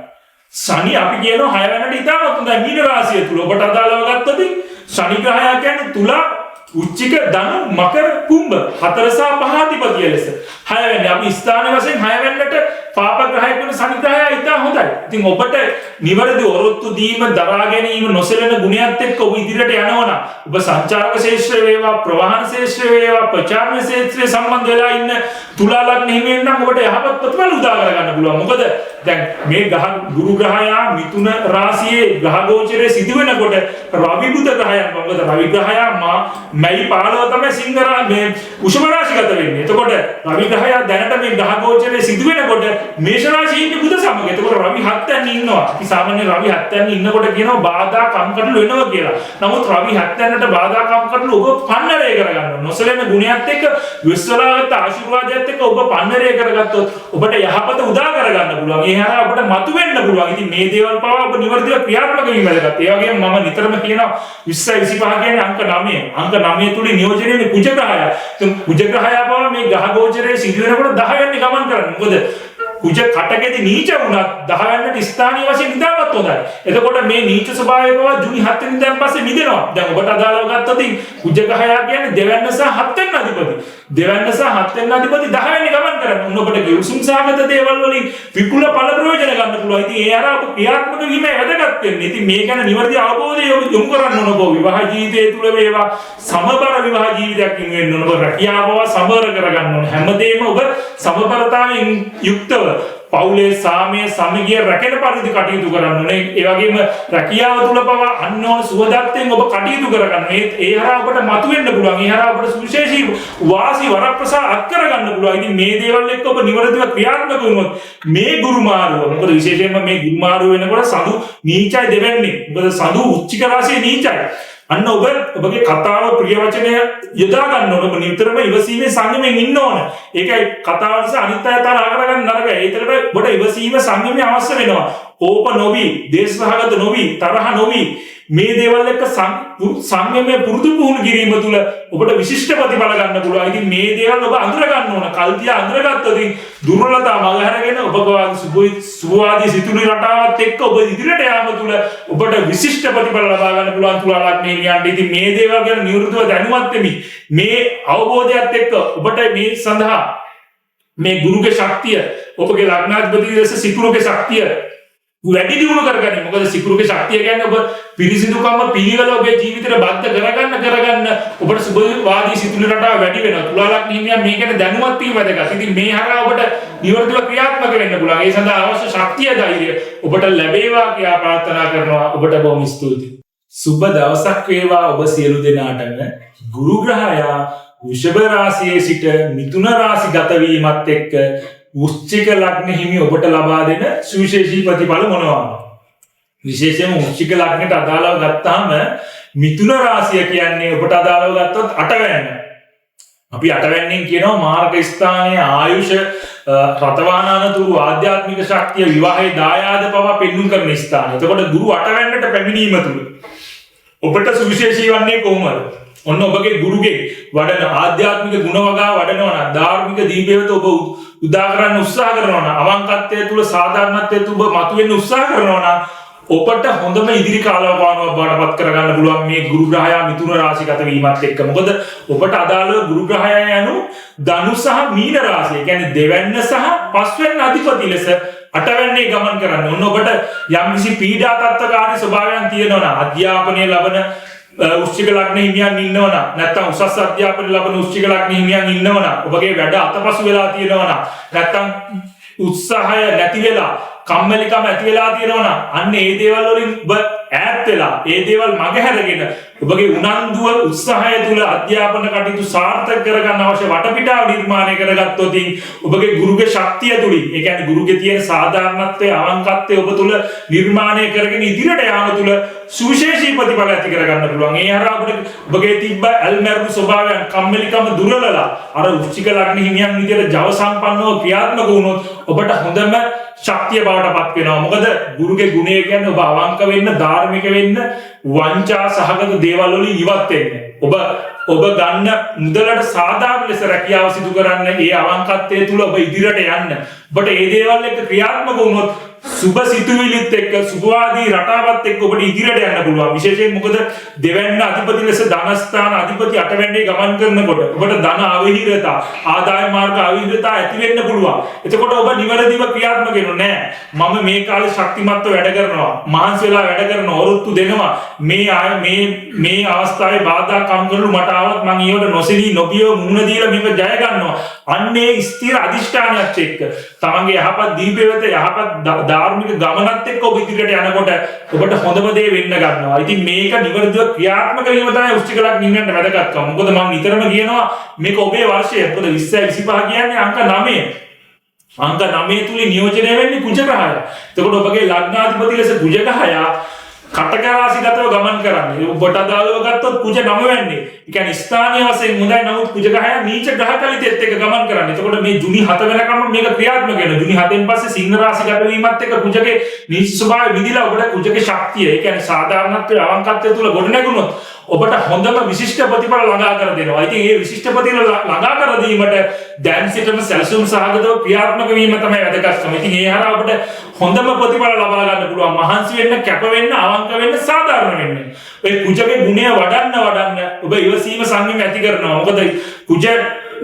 ශනි අපි කියනවා 6 වෙනිට ඉතාමත් හොඳයි මීන රාශිය තුල. ඔබට අදාළව ගත්තොත් ශනි ග්‍රහයා කියන්නේ තුලා උච්චික ධනු මකර කුම්භ 4 සහ 5 අධිපතිය ලෙස 6 වෙනි අපි ස්ථාන වශයෙන් 6 වෙනිට පාප ග්‍රහයෙක් වෙන ශනි ග්‍රහයා ඉතා හොඳයි. ඉතින් ඔබට නිවැරදි ඔරොත්තු දීම දරා ගැනීම නොසැලෙන ගුණයත් එක්ක ඔබ ඉදිරියට යනවා නම් ඔබ සංචාරක ශේෂ්ත්‍රය වේවා ප්‍රවාහන ශේෂ්ත්‍රය වේවා ප්‍රචාරණ ශේෂ්ත්‍රය සම්බන්ධ වෙලා ඉන්න තුලා ලග්න හිමියෙන් නම් ඔබට යහපත් ප්‍රතිඵල උදා කර ගන්න පුළුවන්. මොකද දැන් මේ ගුරු ග්‍රහයා මිථුන රාශියේ ග්‍රහ ගෝචරයේ සිදු වෙනකොට රවි බුධ ග්‍රහයන් මොකද රවි ග්‍රහයා මැයි 15 තමයි සිංහ මේ වෘෂභ රාශිගත වෙන්නේ. එතකොට රවි ග්‍රහයා දැනට මේ ග්‍රහ ගෝචරයේ සිදු වෙනකොට මේෂ රාශියේ ඉන්න බුධ සමග. එතකොට රවි 7 යන්නේ ඉන්නවා. අපි සාමාන්‍ය රවි 7 යන්නේ ඉන්නකොට කියනවා බාධා කම්කටොළු වෙනවා කියලා. නමුත් රවි 7 යන්නට බාධා කම්කටොළු ඔබ පන්නරය කරගන්නවා. නොසලෙන ගුණයත් එක්ක විශ්වලාගත ආශිර්වාදයත් එක්ක ඔබ පන්නරය කරගත්තොත් ඔබට යහපත උදා කරගන්න පුළුවන්. ඒ හරහා ඔබට මතුවෙන්න පුළුවන්. ඉතින් මේ දේවල් පවා ඔබ නිවර්දිව ක්‍රියාත්මක වීම වැදගත්. ඒ වගේම මම නිතරම කියනවා 20 25 කියන්නේ අංක 9. අංක 9 තුලින් නියෝජනය වෙන්නේ කුජ ග්‍රහය. ඉතින් කුජ ග්‍රහය පවා මේ ග්‍රහ ගෝචරයේ සිදු වෙනකොට 10 වෙනි ගමන් කරන්නේ. මොකද කුජ කටකෙදි නීච වුණත් 10 වෙනිට ස්ථානීය වශයෙන් ඉඳාවත් හොඳයි. එතකොට මේ නීච ස්වභාවය පවා ජුනි 7 වෙනිදාන් පස්සේ මිදෙනවා. දැන් ඔබට අදාළව ගත්තොත් කුජ ග්‍රහයා කියන්නේ දෙවැන්න සහ 7 වෙනි අධිපති. දෙවැන්න සහ 7 වෙනි අධිපති 10 වෙනි ගමන් කරන්නේ. ඔබට කිව්සුම් සාගත දේවල් වලින් විපුල ඵල ප්‍රයෝජන ගන්න පුළුවන්. ඉතින් ඒ අරා ඔබ ක්‍රියාත්මක වීම වැදගත් වෙන්නේ. ඉතින් මේ ගැන නිවැරදි අවබෝධය යොමු කරන්න ඕන ඔබ විවාහ ජීවිතය තුළ වේවා සමබර විවාහ ජීවිතයක් වෙන්න ඕන. ඔබ රැකියාව සමබර කරගන්න ඕන. හැමදේම ඔබ සමබරතාවයෙන් යුක්තව පවුලේ සාමයේ සමගිය රැකෙන පරිදි කටයුතු කරන්න ඕනේ. ඒ වගේම රැකියාව තුළ පවා අන්නෝන සුවදත්තෙන් ඔබ කටයුතු කරගන්න. ඒ හරහා ඔබට මතුවෙන්න පුළුවන්. ඒ හරහා ඔබට සුවිශේෂී වාසි වරප්‍රසාද අත් කරගන්න පුළුවන්. ඉතින් මේ දේවල් එක්ක ඔබ නිවැරදිව ක්‍රියාත්මක වුණොත් මේ ගුරු මාරුව මොකද විශේෂයෙන්ම මේ ගුරු මාරුව වෙනකොට සඳු නීචයි දෙවෙන්නේ. මොකද සඳු උච්චික රාශියේ නීචයි. අන්න ඔබගේ කතාව ප්‍රිය වචනය යොදා ගන්න ඕන. ඔබ නිතරම ඉවසීමේ සංයමයෙන් ඉන්න ඕන. ඒකයි කතාව නිසා අනිත් අය තරහ කරගන්න නරකයි. ඒකට ඔබට ඉවසීම සංයමය අවශ්‍ය වෙනවා. ඕප නොවි, දේශසහගත නොවි, තරහ නොවි මේ දේවල් එක්ක සංයමය පුරුදු පුහුණු කිරීම තුළ ඔබට විශිෂ්ට ප්‍රතිඵල ගන්න පුළුවන්. ඉතින් මේ දේවල් ඔබ අඳුර ගන්න ඕන. කල්තිය අඳුරගත්තොත් දුර්වලතා මගහැරගෙන ඔබගේ සුභවාදී සිතුවිලි රටාවත් එක්ක ඔබ ඉදිරියට යාම තුළ ඔබට විශිෂ්ට ප්‍රතිඵල ලබා ගන්න පුළුවන් තුලා ලග්නේ නියන්ට. ඉතින් මේ දේවල් ගැන නිවෘතව දැනුවත් වෙමි. මේ අවබෝධයත් එක්ක ඔබට මේ සඳහා මේ ගුරුගේ ශක්තිය ඔබගේ ලග්නාධිපති ලෙස සිකුරුගේ ශක්තිය වැඩි දියුණු කරගන්න. මොකද සිකුරුගේ ශක්තිය කියන්නේ ඔබ පිරිසිදුකම පිළිවෙල ඔබේ ජීවිතේට බද්ධ කරගන්න ඔබට සුභවාදී සිතුවිලි රටාව වැඩි වෙනවා. තුලා ලග්න හිමියන් මේ ගැන දැනුවත් වීම වැදගත්. ඉතින් මේ හරහා ඔබට නිවර්තිව ක්‍රියාත්මක වෙන්න පුළුවන්. ඒ සඳහා අවශ්‍ය ශක්තිය ධෛර්යය ඔබට ලැබේවා කියලා ප්‍රාර්ථනා කරනවා. ඔබට බොහොම ස්තුතියි. සුබ දවසක් වේවා ඔබ සියලු දෙනාටම. ගුරු ග්‍රහයා වෘෂභ රාශියේ සිට මිථුන රාශිගත වීමත් එක්ක වෘශ්චික ලග්න හිමි ඔබට ලබා දෙන සුවිශේෂී ප්‍රතිඵල මොනවාද? විශේෂයෙන්ම වෘශ්චික ලග්නයට අදාළව ගත්තාම මිථුන රාශිය කියන්නේ ඔබට අදාළව ගත්තොත් 8 වෙනි. අපි 8 වෙනින් කියනවා මාර්ග ස්ථානයේ ආයුෂ රතවාහනතුරු ආධ්‍යාත්මික ශක්තිය විවාහයේ දායාද පවා පෙන්වුම් කරන ස්ථානය. එතකොට ගුරු 8 වෙනිට පැමිණීම තුල ඔබට සුවිශේෂී වන්නේ කොහොමද? ඔන්න ඔබගේ ගුරුගේ වඩන ආධ්‍යාත්මික ගුණ වගා වඩනවා නම් ධාර්මික දීපේවත ඔබ උදා කරන්න උත්සාහ කරනවා නම් අවංකත්වය තුල සාධාරණත්වය තුල ඔබ මතුවෙන්න උත්සාහ කරනවා නම් ඔබට හොඳම ඉදිරි කාලවකවානුවක් බාටපත් කරගන්න පුළුවන් මේ ගුරු ග්‍රහයා මිථුන රාශිගත වීමත් එක්ක. මොකද ඔබට අදාළව ගුරු ග්‍රහයා යනු ධනු සහ මීන රාශිය. කියන්නේ දෙවැන්න සහ පස්වැන්න අධිපති ලෙස 8 වෙනිේ ගමන් කරන්න. ඔන්න ඔබට යම්කිසි පීඩා තත්ත්වකාරී ස්වභාවයන් තියෙනවා නම් අධ්‍යාපනය ලබන වෘශ්චික ලග්න හිමියන් ඉන්නවනම් නැත්නම් උසස් අධ්‍යාපනය ලබන වෘශ්චික ලග්න හිමියන් ඉන්නවනම් ඔබගේ වැඩ අතපසු වෙලා තියෙනවනම් නැත්නම් උත්සාහය නැති වෙලා කම්මැලිකම ඇති වෙලා තියෙනවනම් අන්න ඒ දේවල් වලින් ඔබ ඈත් වෙලා ඒ දේවල් මගහැරගෙන ඔබගේ උනන්දුව උත්සාහය තුළ අධ්‍යාපන කටයුතු සාර්ථක කරගන්න අවශ්‍ය වටපිටාව නිර්මාණය කරගත්තොත් ඔබගේ ගුරුගේ ශක්තිය තුලින් ඒ කියන්නේ ගුරුගේ තියෙන සාධාරණත්වය අවංකත්වය ඔබ තුළ නිර්මාණය කරගෙන ඉදිරියට යාම තුළ සුවිශේෂී ප්‍රතිඵල ඇති කරගන්න පුළුවන්. ඒ හරහා ඔබට ඔබගේ තිබ්බ ඇල්මැරුණු ස්වභාවයන් කම්මැලිකම දුරලලා අර වෘශ්චික ලග්න හිමියන් විදියට ජව සම්පන්නව ක්‍රියාත්මක වුණොත් ඔබට හොඳම ශක්තිය බවට පත් වෙනවා. මොකද ගුරුගේ ගුණය කියන්නේ ඔබ අවංක වෙන්න, ධාර්මික වෙන්න, වංචා සහගත දේවල් වලින් ඉවත් වෙන්න. ඔබ ගන්න මුදලට සාධාරණ ලෙස රැකියාව සිදු කරන්න, ඒ අවංකත්වයේ තුල ඔබ ඉදිරියට යන්න. ඔබට මේ දේවල් එක්ක ක්‍රියාත්මක වුණොත් සුබ සිතුවිලිත් එක්ක සුභවාදී රටාවත් එක්ක ඔබට ඉදිරියට යන්න පුළුවන්. විශේෂයෙන් මොකද දෙවැන්න අධිපති ලෙස ධනස්ථාන අධිපති අටවැන්නේ ගමන් කරනකොට ඔබට ධන අවහිරතා, ආදාය මාර්ග අවහිරතා ඇති වෙන්න පුළුවන්. එතකොට ඔබ නිවැරදිව ක්‍රියාත්මක වෙන්නේ නැහැ. මම මේ කාලේ ශක්තිමත්ව වැඩ කරනවා, මහන්සි වෙලා වැඩ කරනවා, ඔරොත්තු දෙනවා. මේ අවස්ථාවේ බාධා කම් කරලු මට ආවත් මම ඊවට නොසෙලී නොබියව මුහුණ දීලා මේක ජය ගන්නවා. අන්නේ ස්ථිර අධිෂ්ඨානයක් එක්ක තමන්ගේ යහපත් දීපේවත යහපත් ධාර්මික ගමනත් එක්ක ඔබ ඉදිරියට යනකොට ඔබට හොඳම දේ වෙන්න ගන්නවා. ඉතින් මේක නිවැරදිව ක්‍රියාත්මක වීම තමයි වෘශ්චික ලග්න නිවන්නට වැදගත්කම. මොකද මම නිතරම කියනවා මේක ඔබේ වර්ෂය. මොකද 20 25 කියන්නේ අංක 9. අංක 9 තුලින් නියෝජනය වෙන්නේ කුජ ග්‍රහය. එතකොට ඔබගේ ලග්නාධිපති ලෙස කුජ ග්‍රහය කටක රාශිගතව ගමන් කරන්නේ. ඔබට අදාළව ගත්තොත් කුජ 9 වෙන්නේ. ඒ කියන්නේ ස්ථානීය වශයෙන් හොඳයි, නමුත් කුජ ග්‍රහය නීච ග්‍රහ කලිතෙත් එක්ක ගමන් කරන්නේ. එතකොට මේ ජුනි 7 වෙනකම් මේක ක්‍රියාත්මක වෙනවා. ජුනි 7න් පස්සේ සිංහ රාශිගත වීමත් එක්ක කුජගේ නීච ස්වභාවය විදිලා ඔබට කුජගේ ශක්තිය, ඒ කියන්නේ සාධාරණත්වයේ අවංකත්වය තුල ගොඩ නැගුණොත් ඔබට හොඳම විශිෂ්ට ප්‍රතිඵල ළඟා කර දෙනවා. ඉතින් මේ විශිෂ්ට ප්‍රතිඵල ළඟා කර දීමට දැන් සිටම සැලසුම් සහගතව ක්‍රියාත්මක වීම තමයි වැදගත්කම. ඉතින් ඒ හරහා ඔබට හොඳම ප්‍රතිඵල ලබා ගන්න පුළුවන්. මහන්සි වෙන්න, කැප වෙන්න, අවංක වෙන්න, සාධාරණ වෙන්න. ඔය කුජගේ ගුණය වඩන්න ඔබ ඉවසීම සංයම ඇති කරනවා. මොකද කුජ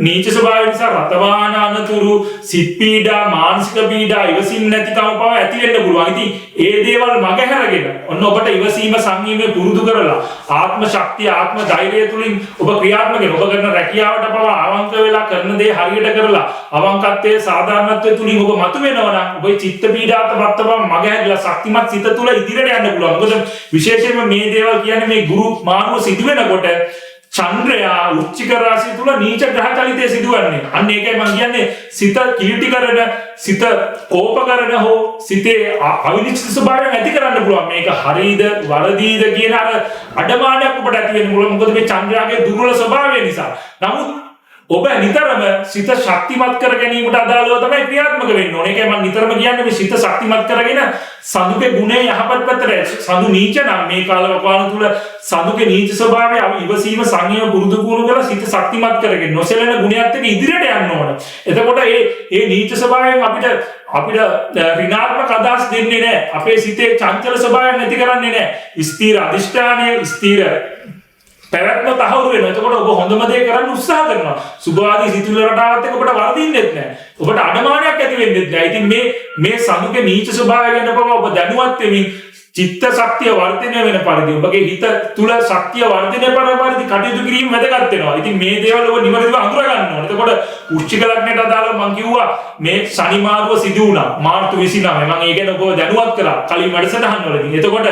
නීච ස්වභාවය නිසා රතවාන අනතුරු, සිත් පීඩා, මානසික පීඩා, ඉවසීම නැතිකම පව ඇති වෙන්න පුළුවන්. ඉතින් ඒ දේවල් මගහැරගෙන ඔන්න ඔබට ඉවසීම සංයමයේ පුරුදු කරලා ආත්ම ශක්තිය, ආත්ම ධෛර්යය තුලින් ඔබ ක්‍රියාත්මක වෙන. ඔබ කරන රැකියාවට පව අවංක වෙලා කරන දේ හරියට කරලා අවංකත්වයේ සාධාරණත්වයේ තුලින් ඔබ මතු වෙනවා නම් ඔබේ චිත්ත පීඩාවට පත්ව මගහැරලා ශක්තිමත් සිත තුල ඉදිරියට යන්න පුළුවන්. මොකද විශේෂයෙන්ම මේ දේවල් කියන්නේ මේ ගුරු මානුව සිදු වෙනකොට චන්ද්‍රයා වෘශ්චික රාශිය තුල නීච ග්‍රහ චලිතය සිදුවන්නේ. අන්න ඒකයි මම කියන්නේ සිත කිලිටි කරන, සිත කෝප කරන හෝ සිතේ අවිනිශ්චිත ස්වභාවය ඇති කරන්න පුළුවන්. මේක හරියද වරදීද කියන අර අඩමාණයක් ඔබට ඇති වෙන්න පුළුවන්. මොකද මේ චන්ද්‍රයාගේ දුර්වල ස්වභාවය නිසා. නමුත් ඔබ නිතරම සිත ශක්තිමත් කර ගැනීමට අදාළව තමයි ක්‍රියාත්මක වෙන්න ඕනේ. ඒකයි මම නිතරම කියන්නේ මේ සිත ශක්තිමත් කරගෙන සඳුගේ ගුණය යහපත් පැත්තට. සඳු නීච නම් මේ කාලවකවාන තුල සඳුගේ නීච ස්වභාවය ඉවසීම සංයම පුරුදු පුහුණු කරලා සිත ශක්තිමත් කරගෙන නොසැලෙන ගුණයත් එක්ක ඉදිරියට යන්න ඕන. එතකොට මේ නීච ස්වභාවයෙන් අපිට ඍණාත්මක අදහස් දෙන්නේ නැහැ. අපේ සිතේ චංචල ස්වභාවයක් නැති කරන්නේ නැහැ. ස්ථීර අධිෂ්ඨානය, ස්ථීර පැවැත්ම තහවුරු වෙනවා. එතකොට ඔබ හොඳම දේ කරන්න උත්සාහ කරනවා. සුභවාදී සිතුවිලි රටාවත් එක්ක ඔබට වරදින්නෙත් නැහැ. ඔබට අඩමාණයක් ඇති වෙන්නෙත් නැහැ. ඉතින් මේ සමුගේ නීච ස්වභාවය ගැන ඔබ දැනුවත් වෙමින් චිත්ත ශක්තිය වර්ධනය වෙන පරිදි ඔබගේ හිත තුල ශක්තිය වර්ධනය කරන පරිදි කටයුතු කිරීම වැදගත් වෙනවා. ඉතින් මේ දේවල් ඔබ නිවැරදිව අඳුර ගන්න ඕනේ. එතකොට වෘශ්චික ලග්නයට අදාළව මම කිව්වා මේ ශනි මාරුව සිදු වුණා මාර්තු 29. මම ඒ ගැන ඔබව දැනුවත් කළා කලින් වැඩසටහන් වලදී. එතකොට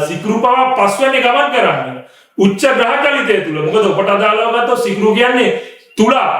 සිකුරු පව පස්වෙනි ගමන් කරන්නේ උච්ච ග්‍රහ චලිතය තුල. මොකද ඔබට අදාළව ගත්තොත් සිකුරු කියන්නේ තුලා,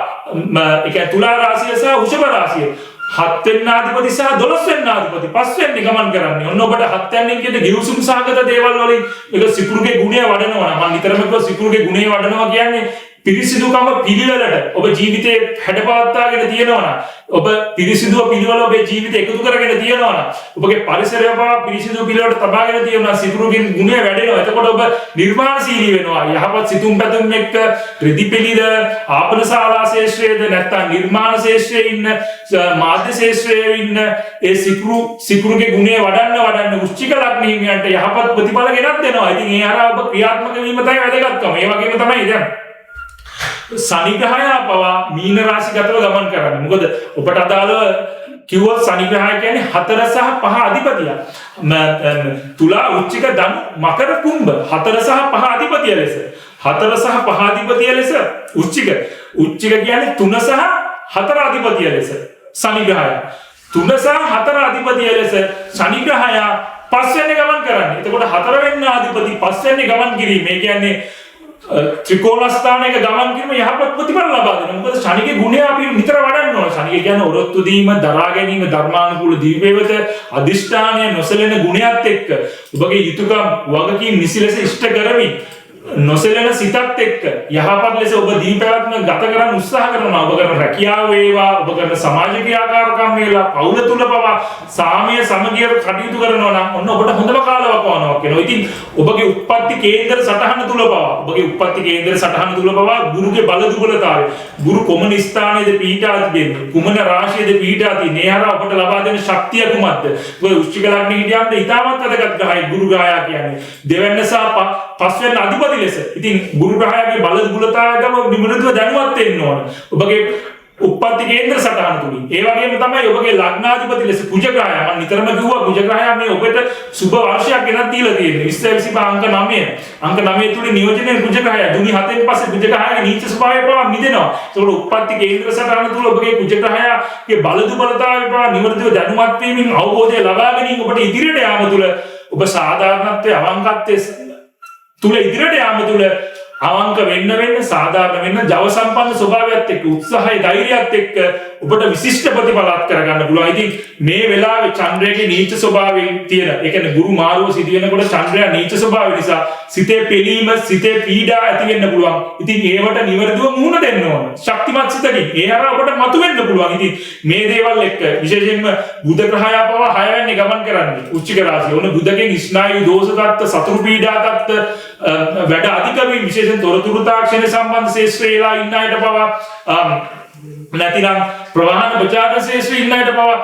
ඒ කියන්නේ තුලා රාශිය සහ වෘෂභ රාශිය. 7 වෙනි ආධිපති සහ 12 වෙනි ආධිපති පස්වෙනි ගමන් කරන්නේ. ඔන්න ඔබට 7 වෙනින් කියන ගිවිසුම් සහගත දේවල් වලින් ඒක සිකුරුගේ ගුණය වඩනවා. මම නිතරම කිව්වා සිකුරුගේ ගුණය වඩනවා කියන්නේ පිරිසිදුකම පිළිවෙලට ඔබ ජීවිතේ හැඩපවත්වාගෙන තියෙනවා නම්, ඔබ පිරිසිදුව පිළිවෙල ඔබේ ජීවිතේ එකතු කරගෙන තියෙනවා නම්, ඔබගේ පරිසරය පවා පිරිසිදු පිළිවෙලට තබාගෙන තියෙනවා නම් සිකුරුගේ ගුණය වැඩෙනවා. එතකොට ඔබ නිර්මාණශීලී වෙනවා. යහපත් සිතුම් පැතුම් එක්ක රිදිපෙලිද, ආපන ශාලා ශේෂ්ත්‍රයේද නැත්නම් නිර්මාණ ශේෂ්ත්‍රයේ ඉන්න, මාධ්‍ය ශේෂ්ත්‍රයේ ඉන්න ඒ සිකුරුගේ ගුණය වඩන්න වෘශ්චික ලග්න හිමියන්ට යහපත් ප්‍රතිඵල ගෙනත් දෙනවා. ඉතින් ඒ හරහා ඔබ ක්‍රියාත්මක වීම තමයි වැදගත්කම. ඒ වගේම තමයි දැන් शनि ग्रहය පවා මීන රාශිගතව ගමන් කරන්නේ. මොකද ඔබට අදාළව කිව්වොත් शनि ग्रहය කියන්නේ 4 සහ 5 අධිපතිය. තුලා, වෘශ්චික, ධනු, මකර, කුම්භ 4 සහ 5 අධිපතිය ලෙස. 4 සහ 5 අධිපතිය ලෙස වෘශ්චික කියන්නේ 3 සහ 4 අධිපතිය ලෙස शनि ग्रहය. 3 සහ 4 අධිපතිය ලෙස शनि ग्रहය පස්වෙනි ගමන් කරන්නේ. එතකොට 4 වෙනි ආධිපති පස්වෙනි ගමන් කිරීම. මේ කියන්නේ ත්‍රිකෝණ ස්ථානයක ගමන් කිරීම යහපත් ප්‍රතිඵල ලබා දෙනවා. මොකද ශනිගේ ගුණය අපි නිතර වඩන්න ඕන. ශනිගේ කියන්නේ ඔරොත්තු දීම, දරා ගැනීම, ධර්මානුකූල දිව්‍යවත අදිෂ්ඨානය නොසලෙන ගුණයත් එක්ක ඔබගේ යුතුයකම් වගකීම් නිසි ලෙස ඉෂ්ට කරමින් නොසලෙන සිතත් එක්ක යහපත් ලෙස ඔබ දීපැවැත්ම ගත කරන්න උත්සාහ කරනවා. ඔබ කරන රැකියාව වේවා, ඔබ කරන සමාජ ක්‍රියාකාරකම් වේවා, පවුල තුල පවා සාමය සමගිය කටයුතු කරනවා නම් ඔන්න ඔබට හොඳම කාලවකවානුවක් වෙනවා. ඉතින් ඔබගේ උප්පත්ති කේන්දර සටහන තුල පවා ගුරුගේ බල දුබලතාවය, ගුරු කොමන ස්ථානයේද පීඨා තිබෙන්නේ, කුමන රාශියේද පීඨා තිබෙන්නේ, ඒ හරහා ඔබට ලබා දෙන ශක්තිය කුමක්ද? ඔබ වෘශ්චික ලග්නෙ හිටියන්ට ඊටමත් වැදගත් ග්‍රහයි ගුරු ග්‍රහයා කියන්නේ. දෙවැන්න සහ පස්වෙනි අධිපති ලෙස. ඉතින් ගුරු ග්‍රහයාගේ බල දුබලතාවයම නිමුණුව දැනුවත් වෙන්න ඕන. ඔබගේ උප්පත්ති කේන්ද්‍ර සටහන තුලින්. ඒ වගේම තමයි ඔබගේ ලග්නාධිපති ලෙස කුජ ග්‍රහයා. මම නිතරම කිව්වා කුජ ග්‍රහයා මේ ඔබට සුබ වර්ෂයක් ගෙනත් දීලා තියෙනවා. 2025 අංක 9. අංක 9 තුලින් නියෝජනය කුජ ග්‍රහයා. දුනි 7න් පස්සේ කුජ ග්‍රහයාගේ නීච ස්වභාවය පවා මිදෙනවා. ඒකෝට උප්පත්ති කේන්ද්‍ර සටහන තුල ඔබගේ කුජ ග්‍රහයාගේ බල දුබලතාවය පවා නිවර්තිව දැනුවත් වීමෙන් අවබෝධය ලබා ගැනීම ඔබට ඉදිරියට යාම තුල ඔබ සාධාරණත්වයේ අවංකත්වයේ තුල ඉදිරියට යාම තුල අවංක වෙන්න සාධාරණ වෙන්න ජව සම්පන්න ස්වභාවයත් එක්ක උත්සාහය ධෛර්යයත් එක්ක ඔබට විශිෂ්ට ප්‍රතිඵලات කරගන්න පුළුවන්. ඉතින් මේ වෙලාවේ චන්ද්‍රයාගේ නීච ස්වභාවයෙන් තියෙන, ඒ කියන්නේ ගුරු මාරුව සිදු වෙනකොට චන්ද්‍රයා නීච ස්වභාවය නිසා සිතේ පිළීම, සිතේ පීඩා ඇති වෙන්න පුළුවන්. ඉතින් ඒවට නිවැරදිව මුහුණ දෙන්න ඕන. ශක්තිමත් සිතකින් ඒ හරහා ඔබට මතුවෙන්න පුළුවන්. ඉතින් මේ දේවල් එක්ක විශේෂයෙන්ම බුධ ග්‍රහයා පවා 6 වෙනි ගමන් කරන්නේ වෘශ්චික රාශිය. ඔන්න බුධගෙන් ස්නායු දෝෂ තත්ත්ව, සතුරු පීඩා තත්ත්ව වැඩ අධික වී විශේෂයෙන් තොරතුරු තාක්ෂණ සම්බන්ධ ශේෂ්ත්‍රයලා ඉන්න අයට පවා නැතිනම් ප්‍රවාහන ප්‍රචාර ශේෂ්ත්‍රයේ ඉන්න අයට පවා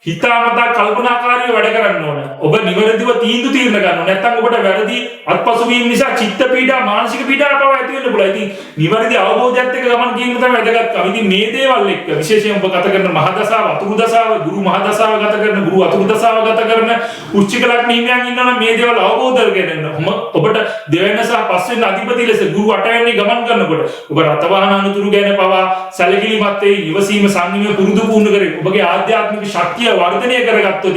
හිතාමතා කල්පනාකාරීව වැඩ කරන්න ඕන. ඔබ නිවැරදිව තීන්දුව తీරන ගන්න ඕන. නැත්නම් ඔබට වැරදි අත්පසු වීම නිසා චිත්ත පීඩා, මානසික පීඩා පවා ඇති වෙන්න පුළුවන්. ඉතින් නිවැරදි අවබෝධයත් එක්ක ගමන් කිරීම තමයි වැදගත්. ඉතින් මේ දේවල් එක්ක විශේෂයෙන් ඔබ ගත කරන මහදසාව, අතුරු දසාව, ගුරු මහදසාව ගත කරන, ගුරු අතුරු දසාව ගත කරන උච්චික ලග්න හිමියන් ඉන්නවනම් මේ දේවල් අවබෝධ කරගෙන ඔබට දෙවෙනි සහ පස්වෙනි අධිපති ලෙස ගුරු 8 වෙනි ගමන් කරනකොට ඔබ රත වාහන අනුතුරු ගැන පවා සැලකිලිමත් වේ, ඉවසීම සංයමය පුරුදු පුහුණු කරගෙන ඔබගේ ආධ්‍යාත්මික ශක්තිය වර්ධනය කරගත්තොත්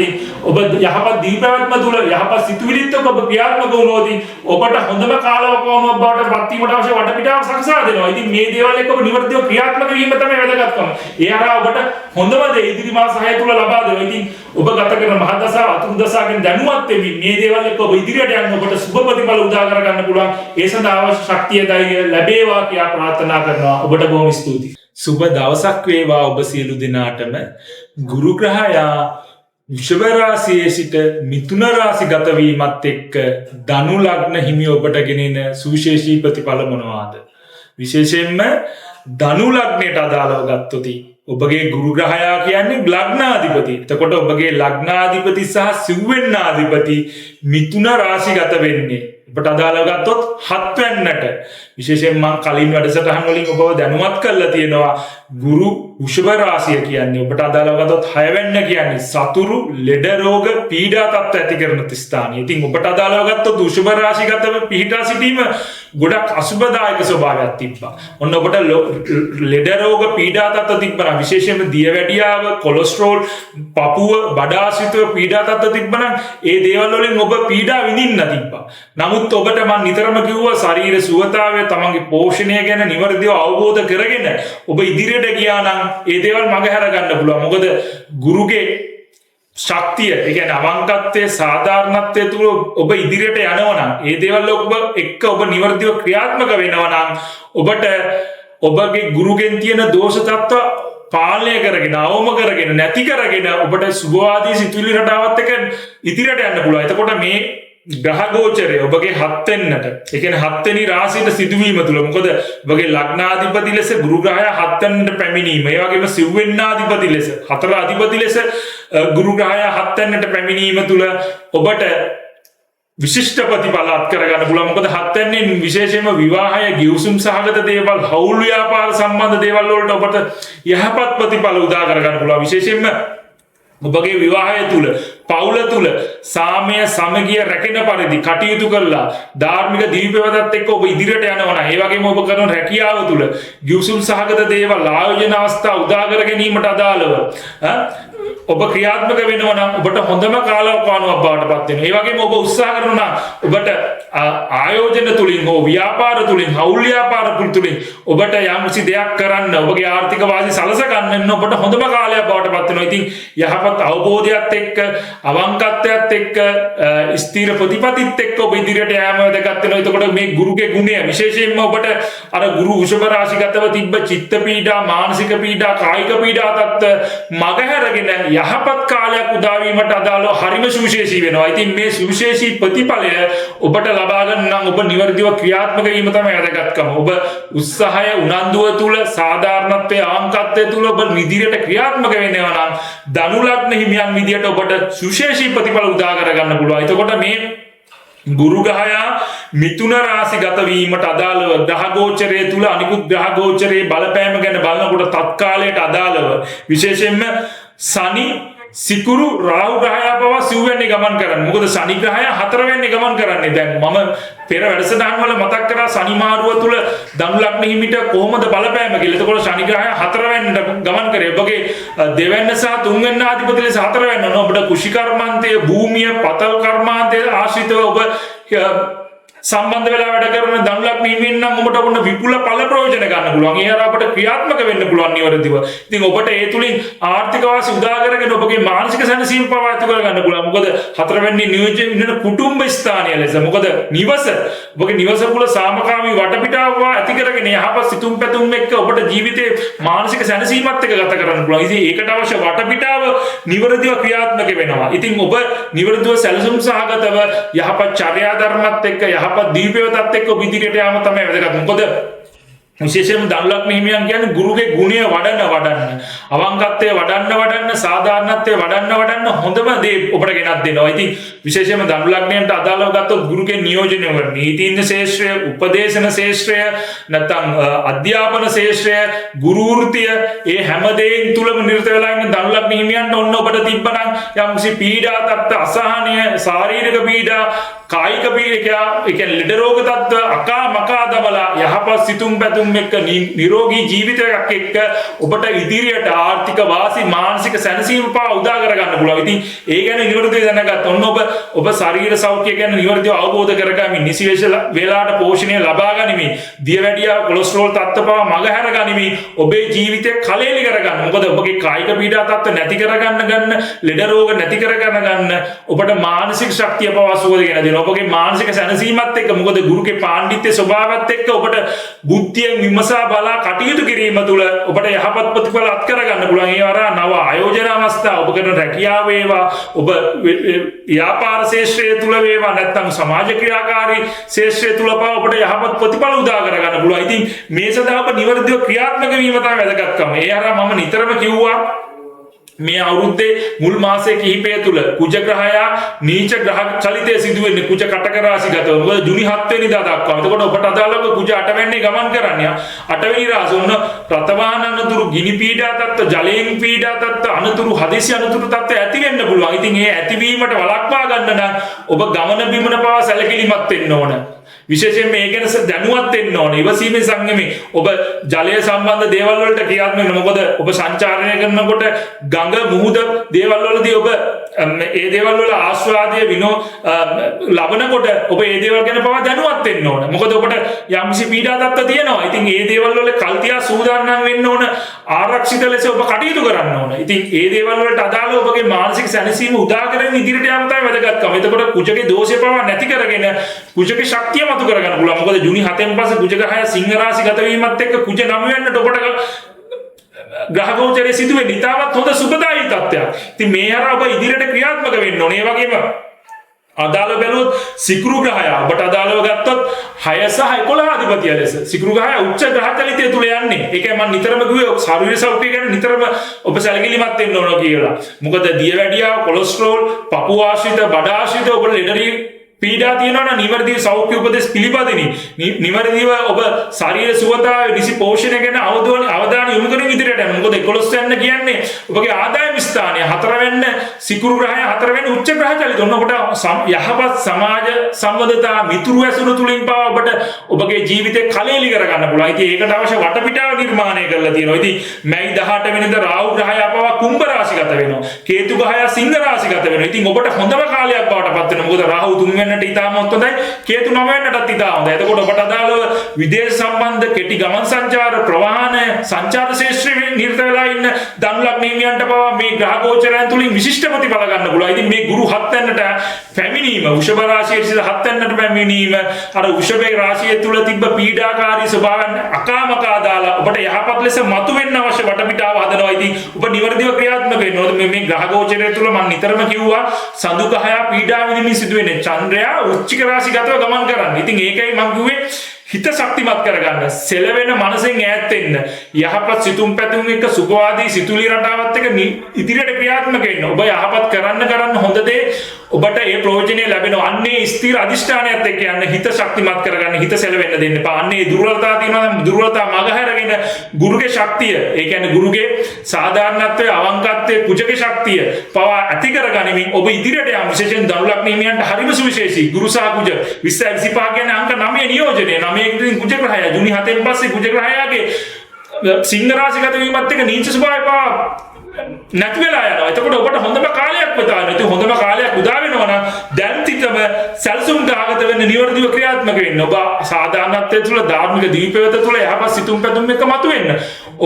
ඔබ යහපත් දීපැවැත්ම තුළ යහපත් සිතුවිලිත් ඔබ ක්‍රියාත්මක වුණොත් ඔබට හොඳම කාලවකවානුවක් බවට පත් වීමට අවශ්‍ය වටපිටාව සකසා දෙනවා. ඉතින් මේ දේවල් එක්ක ඔබ නිවර්තිව ක්‍රියාත්මක වීම තමයි වැදගත්කම. ඒ හරහා ඔබට හොඳම දේ ඉදිරි මාස 6 තුල ලබා දෙනවා. ඉතින් ඔබ ගත කරන මහදසාව, අතුරු දසාවෙන් දැනුවත් වෙමින් මේ දේවල් එක්ක ඔබ ඉදිරියට යන්න ඔබට සුබ ප්‍රතිඵල උදා කර ගන්න පුළුවන්. ඒ සඳහා අවශ්‍ය ශක්තිය ධෛර්යය ලැබේවා කියලා ප්‍රාර්ථනා කරනවා. ඔබට බොහොම ස්තුතියි. සුබ දවසක් වේවා ඔබ සියලු දෙනාටම. ගුරු ග්‍රහයා වෘෂභ රාශියේ සිට මිථුන රාශිගත වීමත් එක්ක ධනු ලග්න හිමි ඔබට ගෙනෙන සුවිශේෂී ප්‍රතිඵල මොනවාද? විශේෂයෙන්ම ධනු ලග්නයට අදාළව ගත්තොත් ඔබගේ ගුරු ග්‍රහයා කියන්නේ ලග්නාධිපති. එතකොට ඔබගේ ලග්නාධිපති සහ සිව්වෙන්නාධිපති මිථුන රාශිගත වෙන්නේ ඔබට අදාළව ගත්තොත් 7 වෙන්නට. විශේෂයෙන් මම කලින් වැඩසටහන් වලින් ඔබව දැනුවත් කරලා තියෙනවා ගුරු වෘෂභ රාශිය කියන්නේ ඔබට අදාළව ගත්තොත් 6 වෙන්න කියන්නේ සතුරු, ලෙඩ රෝග, පීඩා තත්ත්ව ඇති කරන ස්ථානය. ඉතින් ඔබට අදාළව ගත්තොත් වෘෂභ රාශිගතව පිහිටා සිටීම ගොඩක් අසුබදායක ස්වභාවයක් තිබ්බා. ඔන්න ඔබට ලෙඩ රෝග, පීඩා තත්ත්ව තිබ්බා. විශේෂයෙන්ම දියවැඩියාව, කොලෙස්ටරෝල්, පපුව, බඩ ආශ්‍රිතව පීඩා තත්ත්ව තිබ්බනම් ඒ දේවල් වලින් ඔබ පීඩා විඳින්න තිබ්බා. නමුත් ඔබට මම නිතරම කිව්වා ශරීර සුවතාවය, තමන්ගේ පෝෂණය ගැන නිවැරදිව අවබෝධ කරගෙන ඔබ ඉදිරියට ගියා නම් ඒ දේවල් මගහැර ගන්න පුළුවන්. මොකද ගුරුගේ ශක්තිය, ඒ කියන්නේ අවංකත්වයේ, සාධාරණත්වයේ තුල ඔබ ඉදිරියට යනවා නම් ඒ දේවල් ඔබ එක්ක ඔබ නිවැරදිව ක්‍රියාත්මක වෙනවා නම් ඔබට ඔබගේ ගුරුගෙන් තියෙන දෝෂ තත්ත්ව පාලනය කරගෙන, අවම කරගෙන, නැති කරගෙන ඔබට සුභවාදී සිතුවිලි රටාවත් එක්ක ඉදිරියට යන්න පුළුවන්. එතකොට මේ ග්‍රහ ගෝචරය ඔබගේ 7 වෙන්නට, ඒ කියන්නේ 7 වෙනි රාශියට සිදුවීම තුල, මොකද ඔබගේ ලග්නාධිපති ලෙස ගුරු ග්‍රහයා 7 වෙනිට පැමිණීම, ඒ වගේම සිව්වෙන්නාධිපති ලෙස, 4 අධිපති ලෙස ගුරු ග්‍රහයා 7 වෙනිට පැමිණීම තුල ඔබට විශිෂ්ට ප්‍රතිඵල අත් කරගන්න පුළුවන්. මොකද 7 වෙනින් විශේෂයෙන්ම විවාහය, ගිවිසුම් සහගත දේවල්, හවුල් ව්‍යාපාර සම්බන්ධ දේවල් වලට ඔබට යහපත් ප්‍රතිඵල උදා කරගන්න පුළුවන්. විශේෂයෙන්ම ඔබගේ විවාහය තුල, පවුල තුල සාමය සමගිය රැකෙන පරිදි කටයුතු කරලා ධාර්මික දීපවතත් එක්ක ඔබ ඉදිරියට යනවා. ඒ වගේම ඔබ කරන රැකියාව තුල ගිවිසුම් සහගත දේවල්, ආයෝජන අවස්ථා උදා කර ගැනීමට අදාළව ඔබ ක්‍රියාත්මක වෙනවා නම් ඔබට හොඳම කාලවකවානුවක් බවට පත් වෙනවා. ඒ වගේම ඔබ උත්සාහ කරනවා නම් ඔබට ආයෝජන තුලින් හෝ ව්‍යාපාර තුලින් හවුල් ව්‍යාපාර තුලින් ඔබට යම්කිසි දෙයක් කරන්න ඔබගේ ආර්ථික වාසි සලස ගන්න ඔබට හොඳම කාලයක් බවට පත් වෙනවා. ඉතින් යහපත් අවබෝධයත් එක්ක අවංකත්වයත් එක්ක ස්ථීර ප්‍රතිපදිත් එක්ක ඔබ ඉදිරියට යෑම වැදගත් වෙනවා. එතකොට මේ ගුරුගේ ගුණය විශේෂයෙන්ම ඔබට අර ගුරු වෘෂභ රාශිගතව තිබ්බ චිත්ත පීඩා මානසික පීඩා කායික පීඩා තත්ත්ව මගහැරගෙන යහපත් කාලයක් උදා වීමට අදාළව හරිම සුවිශේෂී වෙනවා. ඉතින් මේ සුවිශේෂී ප්‍රතිඵලය ඔබට ලබා ගන්න නම් ඔබ නිවැරදිව ක්‍රියාත්මක වීම තමයි වැදගත්කම. ඔබ උත්සාහය උනන්දුව තුල සාධාරණත්වයේ අවංකත්වයේ තුල ඔබ ඉදිරියට ක්‍රියාත්මක වෙනවා නම් ධනු ලග්න හිමියන් විදියට ඔබට සුවිශේෂී ප්‍රතිඵල උදා කර ගන්න පුළුවන්. එතකොට මේ ගුරු ග්‍රහයා මිථුන රාශිගත වීමට අදාළව ග්‍රහ ගෝචරයේ තුල අනිකුත් ග්‍රහ ගෝචරයේ බලපෑම ගැන බලනකොට තත්කාලයට අදාළව විශේෂයෙන්ම සනි සිකුරු රාහු ග්‍රහයා පවා සිව්වැන්නේ ගමන් කරන්නේ. මොකද සනි ග්‍රහයා හතරවැන්නේ ගමන් කරන්නේ. දැන් මම පෙර වැඩසටහන් වල මතක් කරා සනි මාරුව තුල ධනු ලග්න හිමිට කොහොමද බලපෑම කියලා. එතකොට සනි ග්‍රහයා හතරවැන්නට ගමන් කරේ. ඔබගේ දෙවැන්න සහ තුන්වැන්න ආධිපති ලෙස හතරවැන්න නෝ ඔබට කුෂි කර්මාන්තය, භූමිය, පතල් කර්මාන්තය ආශ්‍රිතව ඔබ සම්බන්ධ වෙලා වැඩ කරන ධනු ලග්න හිමියන් නම් ඔබට ඔන්න විපුල ඵල ප්‍රයෝජන ගන්න පුළුවන්. ඒ හරහා අපට ක්‍රියාත්මක වෙන්න පුළුවන් නිවැරදිව. ඉතින් ඔබට ඒ තුලින් ආර්ථික වාසි උදා කරගෙන ඔබගේ මානසික සැනසීම පවා ඇති කර ගන්න පුළුවන්. මොකද හතරවැන්නේ නියෝජනය වෙන කුටුම්බ ස්ථානය ලෙස. මොකද නිවස ඔබගේ නිවස පුල සාමකාමී වටපිටාව ඇති කරගෙන යහපත් සිතුම් පැතුම් එක්ක ඔබට ජීවිතේ මානසික සැනසීමත් එක්ක ගත කරන්න පුළුවන්. ඉතින් ඒකට අවශ්‍ය වටපිටාව නිවැරදිව ක්‍රියාත්මක වෙනවා. ඉතින් ඔබ නිවැරදිව සැලසුම් සහගතව යහපත් චර්යා ධර්මත් එක්ක යහපත් දීපේවතත් එක්ක ඔබ ඉදිරියට යාම තමයි වැදගත්. මොකද විශේෂයෙන්ම ධනු ලග්න හිමියන් කියන්නේ ගුරුගේ ගුණය වඩන්න අවංකත්වයේ වඩන්න සාධාරණත්වයේ වඩන්න හොඳම දේ ඔබට ගෙනත් දෙනවා. ඉතින් විශේෂයෙන්ම ධනු ලග්නයට අදාළව ගත්තොත් ගුරුගේ නියෝජනය වල නීතිඥ ශේෂ්ත්‍රය, උපදේශන ශේෂ්ත්‍රය, නැත්නම් අධ්‍යාපන ශේෂ්ත්‍රය, ගුරු වෘත්තිය ඒ හැම දෙයින් තුලම නිරත වෙලා ඉන්න ධනු ලග්න හිමියන්ට ඔන්න ඔබට තිබ්බනම් යම්කිසි පීඩා තත්ත්ව, අසහනය, ශාරීරික පීඩා, කායික පීඩා, ඒ කියන්නේ ලෙඩ රෝග තත්ත්ව අකා මකා දමලා යහපත් සිතුම් පැතුම් එක්ක නිරෝගී ජීවිතයක් එක්ක ඔබට ඉදිරියට ආර්ථික වාසි මානසික සැනසීම පවා උදා කර ගන්න පුළුවන්. ඉතින් ඒ ගැන නිවැරදිව දැනගත්ත ඔන්න ඔබ ශරීර සෞඛ්‍ය ගැන නිවැරදිව අවබෝධ කරගමින් නිසිවේශ වේලාවට පෝෂණය ලබා ගනිමින් දියවැඩියා කොලෙස්ටරෝල් තත්ත්ව පවා මගහැර ගනිමින් ඔබේ ජීවිතය කලෙලි කරගන්න. මොකද ඔබගේ කායික පීඩා තත්ත්ව නැති කරගන්න ලෙඩ රෝග නැති කරගන්න ඔබට මානසික ශක්තිය පවා සුවදගෙන දෙනවා. ඔබගේ මානසික සැනසීමත් එක්ක මොකද ගුරුගේ පාණ්ඩිත්‍ය ස්වභාවයත් එක්ක ඔබට බුද්ධිය විමසා බලා කටයුතු කිරීම තුළ ඔබට යහපත් ප්‍රතිඵල අත් කරගන්න පුළුවන්. ඒ වරා නව ආයෝජන අවස්ථා ඔබ කරන රැකියාව වේවා, ඔබ ව්‍යාපාර ශේෂ්ත්‍රය තුළ වේවා, නැත්නම් සමාජ ක්‍රියාකාරී ශේෂ්ත්‍රය තුළ පවා ඔබට යහපත් ප්‍රතිඵල උදා කරගන්න පුළුවන්. ඉතින් මේ සඳහා ඔබ නිවැරදිව ක්‍රියාත්මක වීම තමයි වැදගත්කම. ඒ හරහා මම නිතරම කිව්වා මේ අවුරුද්දේ මුල් මාසයේ කිහිපය තුල කුජ ග්‍රහයා නීච ග්‍රහ චලිතය සිදු වෙන්නේ කුජ කටක රාශිගතව. මොකද ජුනි 7 වෙනිදා දක්වා. එතකොට ඔබට අදාළව කුජ 8 වෙනිදා ගමන් කරන්නේ. 8 වෙනි රාශිය උන රතවාහන අනතුරු, ගිනි පීඩා තත්ත්ව, ජලයෙන් පීඩා තත්ත්ව, අනතුරු හදිසි අනතුරු තත්ත්ව ඇති වෙන්න පුළුවන්. ඉතින් ඒ ඇතිවීමට වළක්වා ගන්න නම් ඔබ ගමන බිමන පවා සැලකිලිමත් වෙන්න ඕන. විශේෂයෙන් මේ ගැන දැනුවත් වෙන්න ඕනේ. ඉවසීමේ සංයමේ ඔබ ජලය සම්බන්ධ දේවල් වලට ක්‍රියාත්මක වෙන්න. මොකද ඔබ සංචාරණය කරනකොට ගඟ මුහුද දේවල් වලදී ඔබ ඒ දේවල් වල ආස්වාදය ලබනකොට ඔබ ඒ දේවල් ගැන පවා දැනුවත් වෙන්න ඕනේ. මොකද ඔබට යම්කිසි පීඩා තත්ත්ව තියෙනවා. ඉතින් ඒ දේවල් වල කල්තියා සූදානම් වෙන්න ඕන. ආරක්ෂිත ලෙස ඔබ කටයුතු කරන්න ඕන. ඉතින් ඒ දේවල් වලට අදාළව ඔබගේ මානසික සැනසීම උදා කරගෙන ඉදිරියට යාම තමයි වැදගත්කම. එතකොට කුජගේ දෝෂය පවා නැති කරගෙන කුජගේ ශක්තිය මතු කරගන්න පුළුවන්. මොකද ජුනි 7න් පස්සේ කුජ ග්‍රහය සිංහ රාශිගත වීමත් එක්ක කුජ 9 වෙනිට ඔබට ග්‍රහ ගෝචරයේ සිදුවෙන ඉතාමත් හොඳ සුබදායී තත්ත්වයක්. ඉතින් මේ හරහා ඔබ ඉදිරියට ක්‍රියාත්මක වෙන්න ඕනේ. ඒ වගේම අදාළ බැලුවොත් සිකුරු ග්‍රහය ඔබට අදාළව ගත්තොත් 6 සහ 11 අධිපතිය ලෙස සිකුරු ග්‍රහය උච්ච ග්‍රහ චලිතය තුල යන්නේ. ඒකයි මම නිතරම කිව්වේ ශාරීරික සෞඛ්‍යය ගැන නිතරම ඔබ සැලකිලිමත් වෙන්න ඕන කියලා. මොකද දියවැඩියා, කොලෙස්ටරෝල්, පපුව ආශ්‍රිත, බඩ ආශ්‍රිත ඔබ ලෙඩරි පීඩා තියෙනවා නම් නිවැරදිව සෞඛ්‍ය උපදෙස් පිළිපදිනි. නිවැරදිව ඔබ ශරීර සුවතාවේ නිසි පෝෂණය ගැන අවධානය යොමු කරමින් ඉදිරියට යන්න. මොකද 11 වෙනි කියන්නේ ඔබගේ ආදායම ස්ථානය, 4 වෙනි සිකුරු ග්‍රහය, 4 වෙනි උච්ච ග්‍රහ චලිත. ඔන්න ඔබට යහපත් සමාජ සම්බන්ධතා මිතුරු ඇසුර තුලින් පවා ඔබට ඔබගේ ජීවිතේ කලෙලි කර ගන්න පුළුවන්. ඉතින් ඒකට අවශ්‍ය වටපිටාව නිර්මාණය කරලා තියෙනවා. ඉතින් මැයි 18 වෙනිදා රාහු ග්‍රහය පවා කුම්භ රාශිගත වෙනවා. කේතු ග්‍රහය සිංහ රාශිගත වෙනවා. ඉතින් ඔබට හොඳම කාලයක් බවට පත් වෙනවා. මොකද රාහු 3 වෙනිට ඉතාමත් හොඳයි. කේතු 9 වෙනිටත් ඉතා හොඳයි. එතකොට ඔබට අදාළව විදේශ සම්බන්ධ කෙටි ගමන් සංචාර ප්‍රවාහන සංචාර ශාස්ත්‍රයේ නිරත වෙලා ඉන්න ධනු ලග්න හිමියන්ට පවා මේ ග්‍රහ ගෝචරයන් තුලින් විශිෂ්ට ප්‍රතිඵල ගන්න පුළුවන්. ඉතින් මේ ගුරු 7 වෙනිට පැමිණීම, වෘෂභ රාශියේ සිට 7 වෙනිට පැමිණීම අර වෘෂභ රාශිය තුල තිබ්බ පීඩාකාරී ස්වභාවයන් අකාමකා දාලා ඔබට යහපත් ලෙස මතුවෙන්න අවශ්‍ය වටපිටාව හදනවා. ඉතින් ඔබ නිවැරදිව ක්‍රියාත්මක වෙන්න ඕනේ. මේ ග්‍රහ ගෝචරය තුල මම නිතරම කිව්වා සඳු ගහය පීඩා විඳින්න සිදුවෙන්නේ චන්ද්‍රයා වෘශ්චික රාශිගතව ගමන් කරන්නේ. ඉතින් ඒකයි මම කිව්වේ හිත ශක්තිමත් කරගන්න, සෙලවෙන මනසෙන් ඈත් වෙන්න, යහපත් සිතුම් පැතුම් එක්ක සුභවාදී සිතුවිලි රටාවත් එක්ක ඉදිරියට ක්‍රියාත්මක වෙන්න. ඔබ යහපත් කරන්න හොඳ දේ ඔබට ඒ ප්‍රයෝජනෙ ලැබෙනවා. අන්නේ ස්ථිර අධිෂ්ඨානයත් එක්ක යන්න, හිත ශක්තිමත් කරගන්න, හිත සෙලවෙන්න දෙන්න එපා. අන්නේ දුර්වලතා තියෙනවා නම් දුර්වලතා මගහැරගෙන ගුරුගේ ශක්තිය, ඒ කියන්නේ ගුරුගේ සාධාරණත්වයේ, අවංකත්වයේ, කුජගේ ශක්තිය පවා ඇති කරගනිමින් ඔබ ඉදිරියට යන්න. විශේෂයෙන් ධනු ලග්න හිමියන්ට හරිම සුවිශේෂී. ගුරු සහ කුජ 2025 කියන්නේ අංක 9 නියෝජනය. 9 කුජ ග්‍රහය ජුනි 7න් පස්සේ කුජ ග්‍රහයාගේ සිංහ රාශිගත වීමත් එක්ක නීච ස්වභාවය පවා නැති වෙලා යනවා. එතකොට ඔබට හොඳම කාලයක් වතාවන. ඉතින් හොඳම කාලයක් උදා වෙනවා නම් දැන් තිතම සැලසුම් දාගත වෙන්න, නිවර්දිව ක්‍රියාත්මක වෙන්න. ඔබ සාධාරණත්වයේ තුල, ධාර්මික දීපවත තුල යහපත් සිතුම් පැතුම් එක මතුවෙන්න.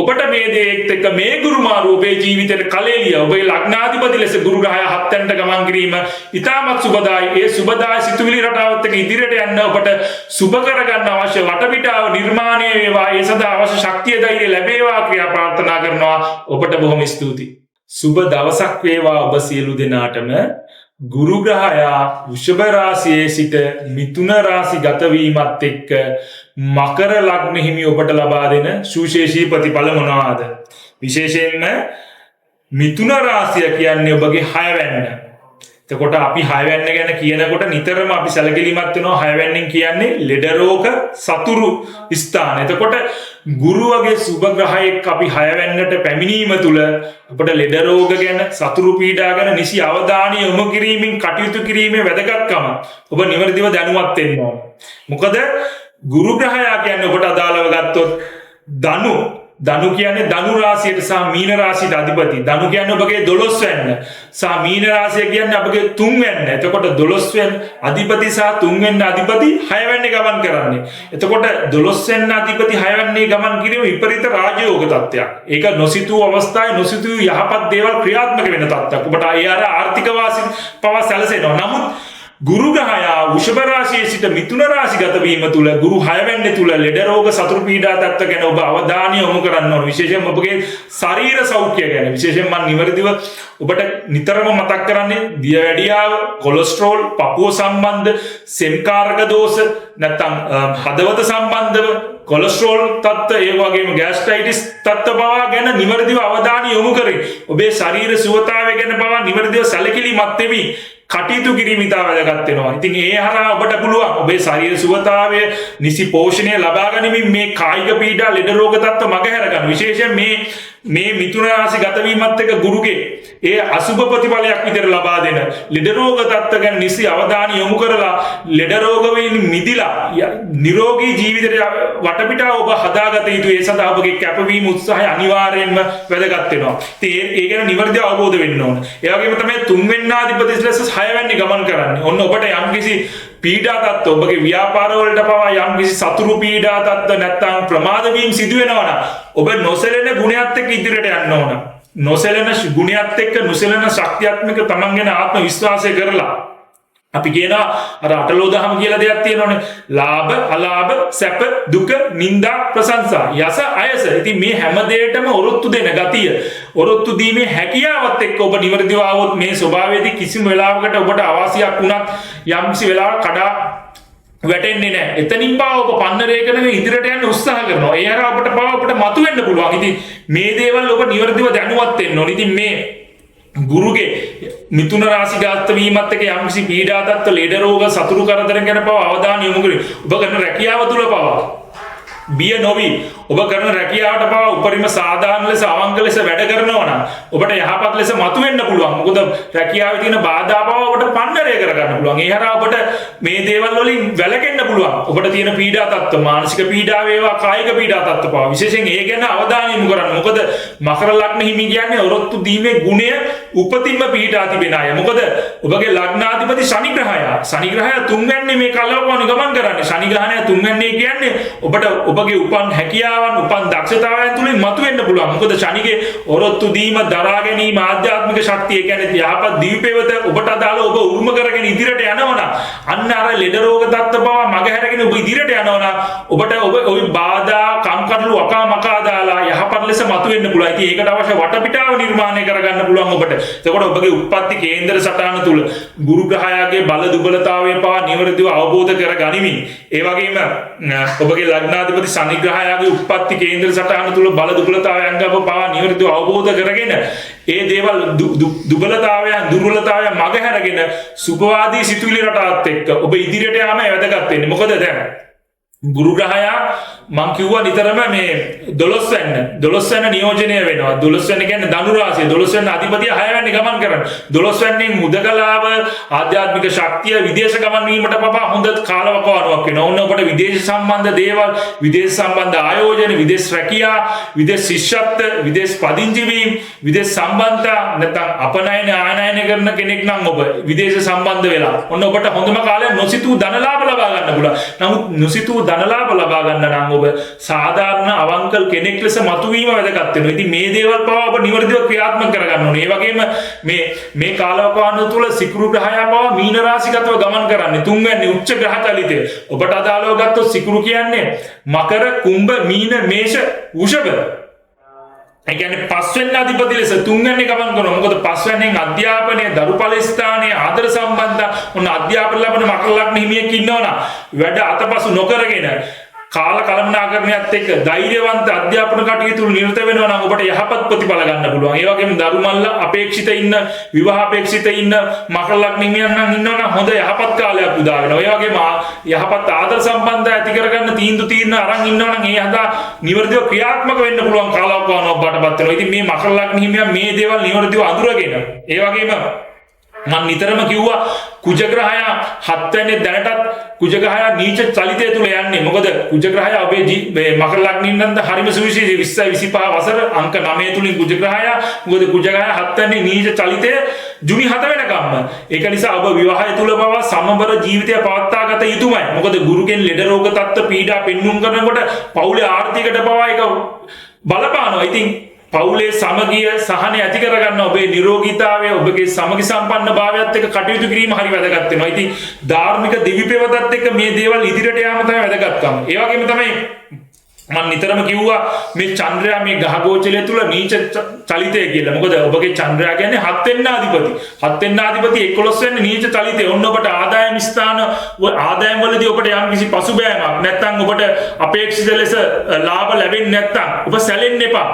ඔබට මේ දේත් එක්ක මේ ගුරු මාරු ඔබේ ජීවිතේට කලෙලිය, ඔබේ ලග්නාධිපති ලෙස ගුරු ග්‍රහය 7 වෙනිට ගමන් කිරීම ඉතාමත් සුබදායි. ඒ සුබදායි සිතුවිලි රටාවත් එක්ක ඉදිරියට යන්න ඔබට සුබ කරගන්න අවශ්‍ය වටපිටාව නිර්මාණය වේවා. ඒ සඳහා අවශ්‍ය ශක්තිය ධෛර්යය ලැබේවා කියලා ප්‍රාර්ථනා කරනවා. ඔබට බොහොම ස්තුතියි. සුබ දවසක් වේවා ඔබ සියලු දෙනාටම. ගුරු ග්‍රහය වෘෂභ රාශියේ සිට මිථුන රාශිගත වීමත් එක්ක මකර ලග්න හිමි ඔබට ලබා දෙන සුවිශේෂී ප්‍රතිඵල මොනවාද? විශේෂයෙන්ම මිථුන රාශිය කියන්නේ ඔබගේ 6 වැන්න. එතකොට අපි 6 වැන්න ගැන කියනකොට නිතරම අපි සැලකිලිමත් වෙනවා. 6 වැන්නෙන් කියන්නේ ලෙඩ රෝග සතුරු ස්ථාන. එතකොට ගුරු වගේ සුබ ග්‍රහයෙක් අපි 6 වැන්නට පැමිණීම තුල අපට ලෙඩ රෝග ගැන, සතුරු පීඩා ගැන නිසි අවධානය යොමු කිරීමෙන් කටයුතු කිරීමේ වැදගත්කම ඔබ නිවැරදිව දැනුවත් වෙන්න ඕන. මොකද ගුරු ග්‍රහය කියන්නේ ඔබට අදාළව ගත්තොත් ධනු කියන්නේ ධනු රාශියට සහ මීන රාශියට අධිපති. ධනු කියන්නේ ඔබගේ 12 වෙන්න සහ මීන රාශිය කියන්නේ ඔබගේ 3 වෙන්න. එතකොට 12 වෙන්න අධිපති සහ 3 වෙන්න අධිපති 6 වෙන්නේ ගමන් කරන්නේ. එතකොට 12 වෙන්න අධිපති 6 වෙන්නේ ගමන් කිරීම විපරීත රාජයෝග තත්ත්වයක්. ඒක නොසිතූ අවස්ථාවේ නොසිතූ යහපත් දේවල් ක්‍රියාත්මක වෙන තත්ත්වයක්. ඔබට ඒ ආර්ථික වාසි පවා සැලසෙනවා. නමුත් ගුරු ග්‍රහය වෘෂභ රාශියේ සිට මිථුන රාශිගත වීම තුල ගුරු 6 වෙනි තුල ලෙඩ රෝග සතුරු පීඩා තත්ත්ව ගැන ඔබ අවධානය යොමු කරන්න ඕන. විශේෂයෙන්ම ඔබගේ ශරීර සෞඛ්‍යය ගැන. විශේෂයෙන්ම මම නිවැරදිව ඔබට නිතරම මතක් කරන්නේ දියවැඩියාව, කොලෙස්ටරෝල්, පපුව සම්බන්ධ සෙම්කාරක දෝෂ, නැත්නම් හදවත සම්බන්ධව කොලෙස්ටරෝල් තත්ත්ව, ඒ වගේම ગેස්ට්‍රයිටිස් තත්ත්ව පවා ගැන නිවැරදිව අවධානය යොමු කරමින් ඔබේ ශරීර සුවතාවය ගැන පවා නිවැරදිව සැලකිලිමත් වෙමින් කටයුතු කිරීම ඉතා වැදගත් වෙනවා. ඉතින් ඒ හරහා ඔබට පුළුවන් ඔබේ ශරීර සුවතාවය නිසි පෝෂණය ලබා ගැනීමෙන් මේ කායික පීඩා, ලෙඩ රෝග තත්ත්ව මගහැර ගන්න. විශේෂයෙන් මේ මිථුන රාශි ගත වීමත් එක්ක ගුරුගේ ඒ අසුබ ප්‍රතිඵලයක් විතර ලබා දෙන ලෙඩ රෝග තත්ත්ව ගැන නිසි අවධානය යොමු කරලා ලෙඩ රෝග වලින් මිදිලා නිරෝගී ජීවිතයට වටපිටාව ඔබ හදාගත යුතුයි. ඒ සඳහා ඔබගේ කැපවීම උත්සාහය අනිවාර්යයෙන්ම වැදගත් වෙනවා. ඉතින් ඒ ගැන නිවැරදිව අවබෝධ වෙන්න ඕන. ඒ වගේම තමයි 3 වෙනි අධිපති ලෙස 6 වෙනි ගමන් කරන්නේ. ඔන්න ඔබට යම්කිසි පීඩා තත්ත්ව, ඔබගේ ව්‍යාපාර වලට පවා යම්කිසි සතුරු පීඩා තත්ත්ව නැත්නම් ප්‍රමාද වීම සිදු වෙනවා නම් ඔබ නොසැලෙන ගුණයත් එක්ක ඉදිරියට යන්න ඕන. නොසැලෙන ගුණයත් එක්ක නොසැලෙන ශක්තියාත්මක තමන් ගැන ආත්ම විශ්වාසය කරලා අපි කියනවා අර අටලෝ දහම කියලා දෙයක් තියෙනවනේ. ලාභ, අලාභ, සැප, දුක, නිന്ദා, ප්‍රශංසා, යස, අයස. ඉතින් මේ හැම දෙයකටම ඔරොත්තු දෙන ගතිය, ඔරොත්තු දීමේ හැකියාවත් එක්ක ඔබ නිවර්දිව આવොත් මේ ස්වභාවයේදී කිසිම වෙලාවකට ඔබට අවාසියක් වුණත් යම්කිසි වෙලාවක කඩා වැටෙන්නේ නැහැ. එතනින් බා ඔබ පන්නරයකට ඉදිරියට යන්න උත්සාහ කරනවා. ඒ හරහා ඔබට මතුවෙන්න පුළුවන්. ඉතින් මේ දේවල් ඔබ නිවර්දිව දැනුවත් වෙන්න ඕනේ. ඉතින් මේ ගුරුගේ මිතුන රාශිගත වීමත් එක්ක යම්කිසි පීඩා තත්ත්ව ලෙඩ රෝග සතුරු කරදර ගැන පව අවධානය යොමු කරමින් ඔබ කරන රැකියාව තුල පවා බිය නොවි ඔබ කරන රැකියාවට පවා උපරිම සාධාරණ ලෙස අවංක ලෙස වැඩ කරනවා නම් ඔබට යහපත් ලෙස මතුවෙන්න පුළුවන්. මොකද රැකියාවේ තියෙන බාධා පවා ඔබට පන්නරය කරගන්න පුළුවන්. ඒ හරහා ඔබට මේ දේවල් වලින් වැළකෙන්න පුළුවන්. ඔබට තියෙන පීඩා තත්ත්ව මානසික පීඩා වේවා කායික පීඩා තත්ත්ව පවා විශේෂයෙන් ඒ ගැන අවධානය යොමු කරන්න. මොකද මකර ලග්න හිමි කියන්නේ ඔරොත්තු දීමේ ගුණය උපතින්ම පීඩා තිබෙන අය. මොකද ඔබගේ ලග්නාධිපති ශනි ග්‍රහය. ශනි ග්‍රහය තුන්වැන්නේ මේ කලවකෝණ ගමන් කරන්නේ. ශනි ග්‍රහණය තුන්වැන්නේ කියන්නේ ඔබට ඔබගේ උපන් හැකියාවන් උපන් දක්ෂතාවයන් තුලින් මතුවෙන්න පුළුවන්. මොකද ශනිගේ ඔරොත්තු දීම දරා ගැනීම ආධ්‍යාත්මික ශක්තිය කියන්නේ යහපත් දීපේවත ඔබට අදාළ ඔබ උරුම කරගෙන ඉදිරියට යනවනම් අන්න අර ලෙඩ රෝග තත්ත්ව බව මගහැරගෙන ඔබ ඉදිරියට යනවනම් ඔබට ඔබ ওই බාධා කම්කටොළු අකාමකා දාලා යහපත් ලෙස මතුවෙන්න පුළුවන්. ඉතින් ඒකට අවශ්‍ය වටපිටාව නිර්මාණය කරගන්න පුළුවන් ඔබට. එතකොට ඔබගේ උප්පත්ති කේන්දර සටහන තුල ගුරු ග්‍රහයාගේ බල දුබලතාවය පවා නිවැරදිව අවබෝධ කරගනිමින් ඒ වගේම ඔබගේ ලග්නාධිපති ශනි ග්‍රහයාගේ උප්පත්ති කේන්ද්‍ර සටහන තුල බල දුබලතාවයන් ගව පවා නිවැරදිව අවබෝධ කරගෙන ඒ දේවල් දුබලතාවයන් දුර්වලතාවයන් මගහැරගෙන සුභවාදී සිතුවිලි රටාවත් එක්ක ඔබ ඉදිරියට යාම වැදගත් වෙන්නේ. මොකද දැන් ගුරු ග්‍රහයා මං කිව්වා නිතරම මේ 12 වෙනි නියෝජනය වෙනවා. 12 වෙනි කියන්නේ ධනු රාශිය. 12 වෙනි අධිපතිය 6 වෙනි ගමන් කරන්නේ. 12 වෙනින් මුදකලාව ආධ්‍යාත්මික ශක්තිය විදේශ ගමන් වීමට පවා හොඳ කාලවකවානුවක් වෙනවා. ඕන ඔබට විදේශ සම්බන්ධ දේවල්, විදේශ සම්බන්ධ ආයෝජන, විදේශ රැකියා, විදේශ ශිෂ්‍යත්ව, විදේශ පදිංචි වීම, විදේශ සම්බන්ධතා නැත්නම් අපනයන ආනයන කරන කෙනෙක් නම් ඔබ විදේශ සම්බන්ධ වෙලා ඔන්න ඔබට හොඳම කාලය නොසිතූ ධනලාභ ලබා ගන්න පුළුවන්. නමුත් නොසිතූ ධනලාභ ලබා ගන්න නම් ඔබ සාධාරණ අවංකල් කෙනෙක් ලෙස මතුවීම වැදගත් වෙනවා. ඉතින් මේ දේවල් පවා ඔබ නිවැරදිව ක්‍රියාත්මක කරගන්න ඕනේ. ඒ වගේම මේ කාලවකවානුව තුල සිකුරු ග්‍රහයා පවා මීන රාශිගතව ගමන් කරන්නේ. තුන්වැනි උච්ච ග්‍රහ චලිතය. ඔබට අදාළව ගත්තොත් සිකුරු කියන්නේ මකර, කුම්භ, මීන, මේෂ, වෘෂභ. ඒ කියන්නේ පස්වෙනි අධිපති ලෙස තුන්වැනි ගමන් කරනවා. මොකද පස්වෙනිෙන් අධ්‍යාපනය, දරුඵල ස්ථානය, ආදර සම්බන්ධ ඔන්න අධ්‍යාපන ලබන මකර ලග්න හිමියෙක් ඉන්නවනම් වැඩ අතපසු නොකරගෙන කාල කළමනාකරණයත් එක්ක ධෛර්යවන්ත අධ්‍යාපන කටයුතු නිරත වෙනවා නම් ඔබට යහපත් ප්‍රතිඵල ගන්න පුළුවන්. ඒ වගේම දරුමල්ල අපේක්ෂිත ඉන්න, විවාහ අපේක්ෂිත ඉන්න මකර ලග්න හිමියන් නම් ඉන්නවනම් හොඳ යහපත් කාලයක් උදා වෙනවා. ඒ වගේම යහපත් ආදර සම්බන්ධය ඇති කරගන්න තීන්දුව අරන් ඉන්නවනම් ඒ හදා නිවර්දිව ක්‍රියාත්මක වෙන්න පුළුවන් කාලවකවානුවක් බාටපත් වෙනවා. ඉතින් මේ මකර ලග්න හිමියන් මේ දේවල් නිවර්දිව අඳුරගෙන ඒ වගේම මම නිතරම කිව්වා කුජ ග්‍රහයා 7 වෙනි දැනටත් කුජ ග්‍රහයා නීච චලිතය තුල යන්නේ. මොකද කුජ ග්‍රහයා ඔබේ මකර ලග්නින් නම් හරිම සුවිශේෂී 20 25 වසර අංක 9 තුලින් කුජ ග්‍රහයා මොකද කුජ ග්‍රහයා 7 වෙනි නීච චලිතය ජුනි 7 වෙනකම්ම. ඒක නිසා ඔබ විවාහය තුල පවා සමබර ජීවිතය පවත්වා ගත යුතුමයි. මොකද ගුරුගෙන් ලෙඩ රෝග තත්ත්ව පීඩා පෙන්눔 කරනකොට පවුලේ ආර්ථිකයට පවා ඒක බලපානවා. ඉතින් පවුලේ සමගිය සහනය ඇති කරගන්න ඔබේ නිරෝගීතාවය ඔබගේ සමගි සම්පන්න භාවයත් එක්ක කටයුතු කිරීම හරි වැදගත් වෙනවා. ඉතින් ධාර්මික දිවි පෙවතත් එක්ක මේ දේවල් ඉදිරියට යාම තමයි වැදගත්කම. ඒ වගේම තමයි මම නිතරම කිව්වා මේ චන්ද්‍රයා මේ ග්‍රහ ගෝචරය තුල නීච චලිතය කියලා. මොකද ඔබගේ චන්ද්‍රයා කියන්නේ 7 වෙනි අධිපති. 7 වෙනි අධිපති 11 වෙනි නීච චලිතය. ඔන්න ඔබට ආදායම් ස්ථාන ආදායම් වලදී ඔබට යම් කිසි පසුබෑමක් නැත්නම් ඔබට අපේක්ෂිත ලෙස ලාභ ලැබෙන්නේ නැත්නම් ඔබ සැලෙන්න එපා.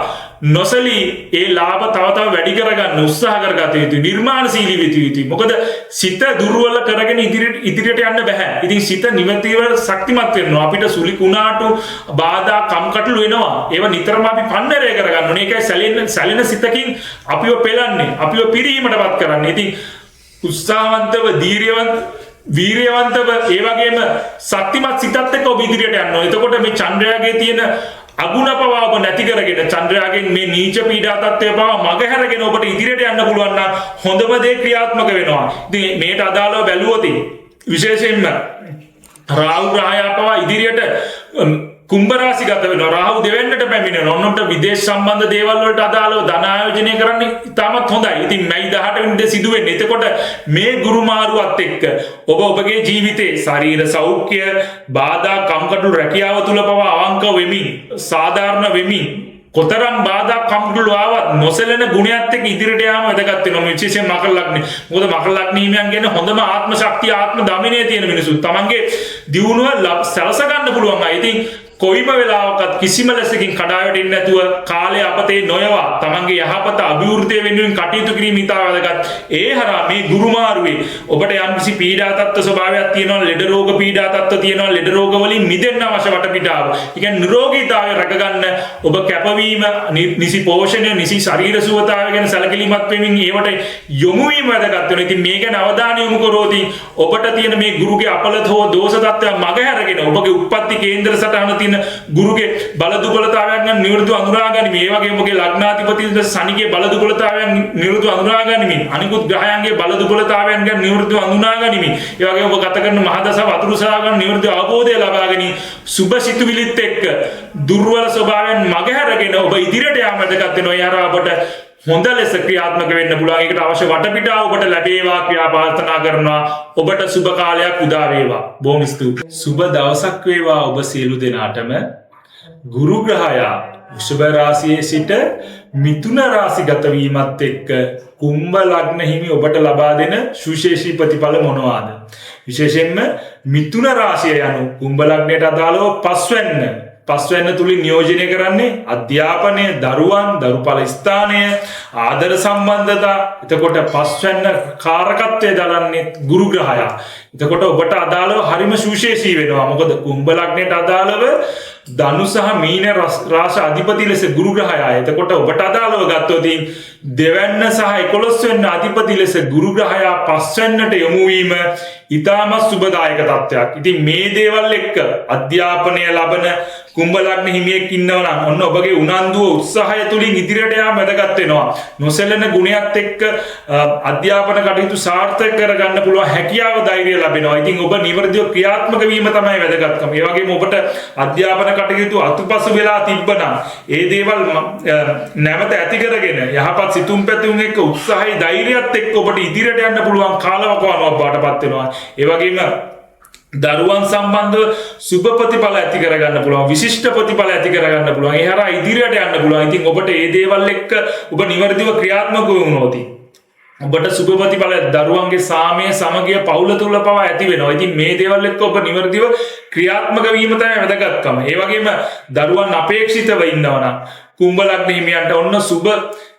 නොසලී ඒ ලාභ තව තව වැඩි කරගන්න උත්සාහ කරගත යුතුයි. නිර්මාණශීලී වෙත යුතුයි. මොකද සිත දුර්වල කරගෙන ඉදිරියට යන්න බෑ. ඉතින් සිත නිවැරදිව ශක්තිමත් වෙනවා. අපිට සුලි කුණාටු බාධා කම්කටොළු වෙනවා. ඒවා නිතරම අපි පන්නරය කරගන්න ඕනේ. ඒකයි සැලෙන සිතකින් අපිව පෙළන්නේ, අපිව පිරීමටපත් කරන්නේ. ඉතින් උත්සාහවන්තව, වීරියවන්තව ඒ වගේම ශක්තිමත් සිතත් එක්ක ඔබ ඉදිරියට යන්න ඕනේ. එතකොට මේ චන්ද්‍රයාගේ තියෙන අගුණ පවා ඔබ නැති කරගෙන චන්ද්‍රයාගෙන් මේ නීච පීඩා තත්ත්වය පවා මගහැරගෙන ඔබට ඉදිරියට යන්න පුළුවන් නම් හොඳම දේ ක්‍රියාත්මක වෙනවා. ඉතින් මේට අදාළව බැලුවොත් විශේෂයෙන්ම රාහු ග්‍රහයා පවා ඉදිරියට කුම්භ රාශිගත වෙනවා. රාහු දෙවෙන්නට පැමිණෙනවා. ඔන්නොට විදේශ සම්බන්ධ දේවල් වලට අදාළව ධන ආයෝජනය කරන්න ඉතාමත් හොඳයි. ඉතින් මැයි 18 වෙනිදා සිදු වෙන්නේ. එතකොට මේ ගුරු මාරුවත් එක්ක ඔබගේ ජීවිතේ ශරීර සෞඛ්‍ය, බාධා, කම්කටොළු රැකියාව තුල පවා අවංක වෙමින්, සාධාරණ වෙමින් කොතරම් බාධා කම්කටොළු ආවත් නොසැලෙන ගුණයත් එක්ක ඉදිරියට යාම වැදගත් වෙනවා. විශේෂයෙන් මකර ලග්නේ. මොකද මකර ලග්න හිමියන් කියන්නේ හොඳම ආත්ම ශක්තිය, ආත්ම දමිනේ තියෙන මිනිසු. තමන්ගේ දියුණුව සලස ගන්න පුළුවන් අය. ඉතින් කොයිම වෙලාවකත් කිසිම ලෙසකින් කඩා වැටෙන්නේ නැතුව කාලය අපතේ නොයවා තමන්ගේ යහපත අභිවෘද්ධිය වෙනුවෙන් කටයුතු කිරීම ඉතා වැදගත්. ඒ හරහා මේ ගුරු මාරුවේ ඔබට යම්කිසි පීඩා තත්ත්ව ස්වභාවයක් තියෙනවා, ලෙඩ රෝග පීඩා තත්ත්ව තියෙනවා, ලෙඩ රෝග වලින් මිදෙන්න අවශ්‍ය වටපිටාව. ඒ කියන්නේ නිරෝගීතාවය රැකගන්න ඔබ කැපවීම, නිසි පෝෂණය, නිසි ශරීර සුවතාවය ගැන සැලකිලිමත් වෙමින් ඒවට යොමු වීම වැදගත් වෙනවා. ඉතින් මේ ගැන අවධානය යොමු කරොත් ඔබට තියෙන මේ ගුරුගේ අපලත හෝ දෝෂ තත්ත්වයන් මගහැරගෙන ඔබගේ උප්පත්ති කේන්දර සටහන තියෙන ගුරුගේ බල දුබලතාවයන් ගැන නිවෘත්ව අඳුරා ගනිමින්, ඒ වගේම ඔබගේ ලග්නාධිපති සනිගේ බල දුබලතාවයන් නිවෘත්ව අඳුරා ගනිමින්, අනිකුත් ග්‍රහයන්ගේ බල දුබලතාවයන් ගැන නිවෘත්ව අඳුනා ගනිමින්, ඒ වගේම ඔබ ගත කරන මහදස වතුරු සහ ගන්න නිවෘත්ව අවබෝධය ලබා ගැනීම සුබ සිතුවිලිත් එක්ක දුර්වල ස්වභාවයන් මගහැරගෙන ඔබ ඉදිරියට යාම වැදගත් වෙනවා. ඒ හරහා ඔබට හොඳ ලෙස ක්‍රියාත්මක වෙන්න පුළුවන්. ඒකට අවශ්‍ය වටපිටාව ඔබට ලැබේවා කියලා ප්‍රාර්ථනා කරනවා. ඔබට සුබ කාලයක් උදා වේවා. බොහොම ස්තුතියි. සුබ දවසක් වේවා ඔබ සියලු දෙනාටම. ගුරු ග්‍රහයා වෘෂභ රාශියේ සිට මිථුන රාශිගත වීමත් එක්ක කුම්භ ලග්න හිමි ඔබට ලබා දෙන සුවිශේෂී ප්‍රතිඵල මොනවාද? විශේෂයෙන්ම මිථුන රාශිය යනු කුම්භ ලග්නයට අදාළව පස්වැන්න තුලින් නියෝජනය කරන්නේ අධ්‍යාපනය, දරුවන්, දරුඵල ස්ථානය, ආදර සම්බන්ධතා. එතකොට පස්වැන්න කාරකත්වය දරන්නේ ගුරු ග්‍රහයා. එතකොට ඔබට අදාළව හරිම සුවිශේෂී වෙනවා. මොකද කුම්භ ලග්නයට අදාළව ධනු සහ මීන රාශි අධිපති ලෙස ගුරු ග්‍රහයා. එතකොට ඔබට අදාළව ගත්තොත් දෙවැන්න සහ 11 වෙනි අධිපති ලෙස ගුරු ග්‍රහයා පස්වැන්නට යොමු වීම ඊටමත් සුබදායක තත්ත්වයක්. ඉතින් මේ දේවල් එක්ක අධ්‍යාපනය ලබන කුම්භ ලග්න හිමියෙක් ඉන්නවා නම් ඔන්න ඔබගේ උනන්දුව උත්සාහය තුලින් ඉදිරියට යාම වැදගත් වෙනවා. නොසැලෙන ගුණයත් එක්ක අධ්‍යාපන කටයුතු සාර්ථක කරගන්න පුළුවන් හැකියාව, ධෛර්යය ලැබෙනවා. ඉතින් ඔබ නිවැරදිව ක්‍රියාත්මක වීම තමයි වැදගත්කම. ඒ වගේම ඔබට අධ්‍යාපන කටයුතු අතුපසු වෙලා තිබ්බනම් ඒ දේවල් නැවත ඇති කරගෙන යහපත් සිතුම් පැතුම් එක්ක උත්සාහය, ධෛර්යයත් එක්ක ඔබට ඉදිරියට යන්න පුළුවන් කාලවකවානුවක් බාටපත් වෙනවා. ඒ වගේම දරුවන් සම්බන්ධව සුබ ප්‍රතිඵල ඇති කරගන්න පුළුවන්, විශිෂ්ට ප්‍රතිඵල ඇති කරගන්න පුළුවන්. ඒ හරහා ඉදිරියට යන්න පුළුවන්. ඉතින් ඔබට මේ දේවල් එක්ක ඔබ නිවැරදිව ක්‍රියාත්මක වුණොත් ඔබට සුබ ප්‍රතිඵල, දරුවන්ගේ සාමය, සමගිය පවුල තුල පවා ඇති වෙනවා. ඉතින් මේ දේවල් එක්ක ඔබ නිවැරදිව ක්‍රියාත්මක වීම තමයි වැදගත්කම. ඒ වගේම දරුවන් අපේක්ෂිතව ඉන්නවනම් කුම්භ ලග්න හිමියන්ට ඔන්න සුබ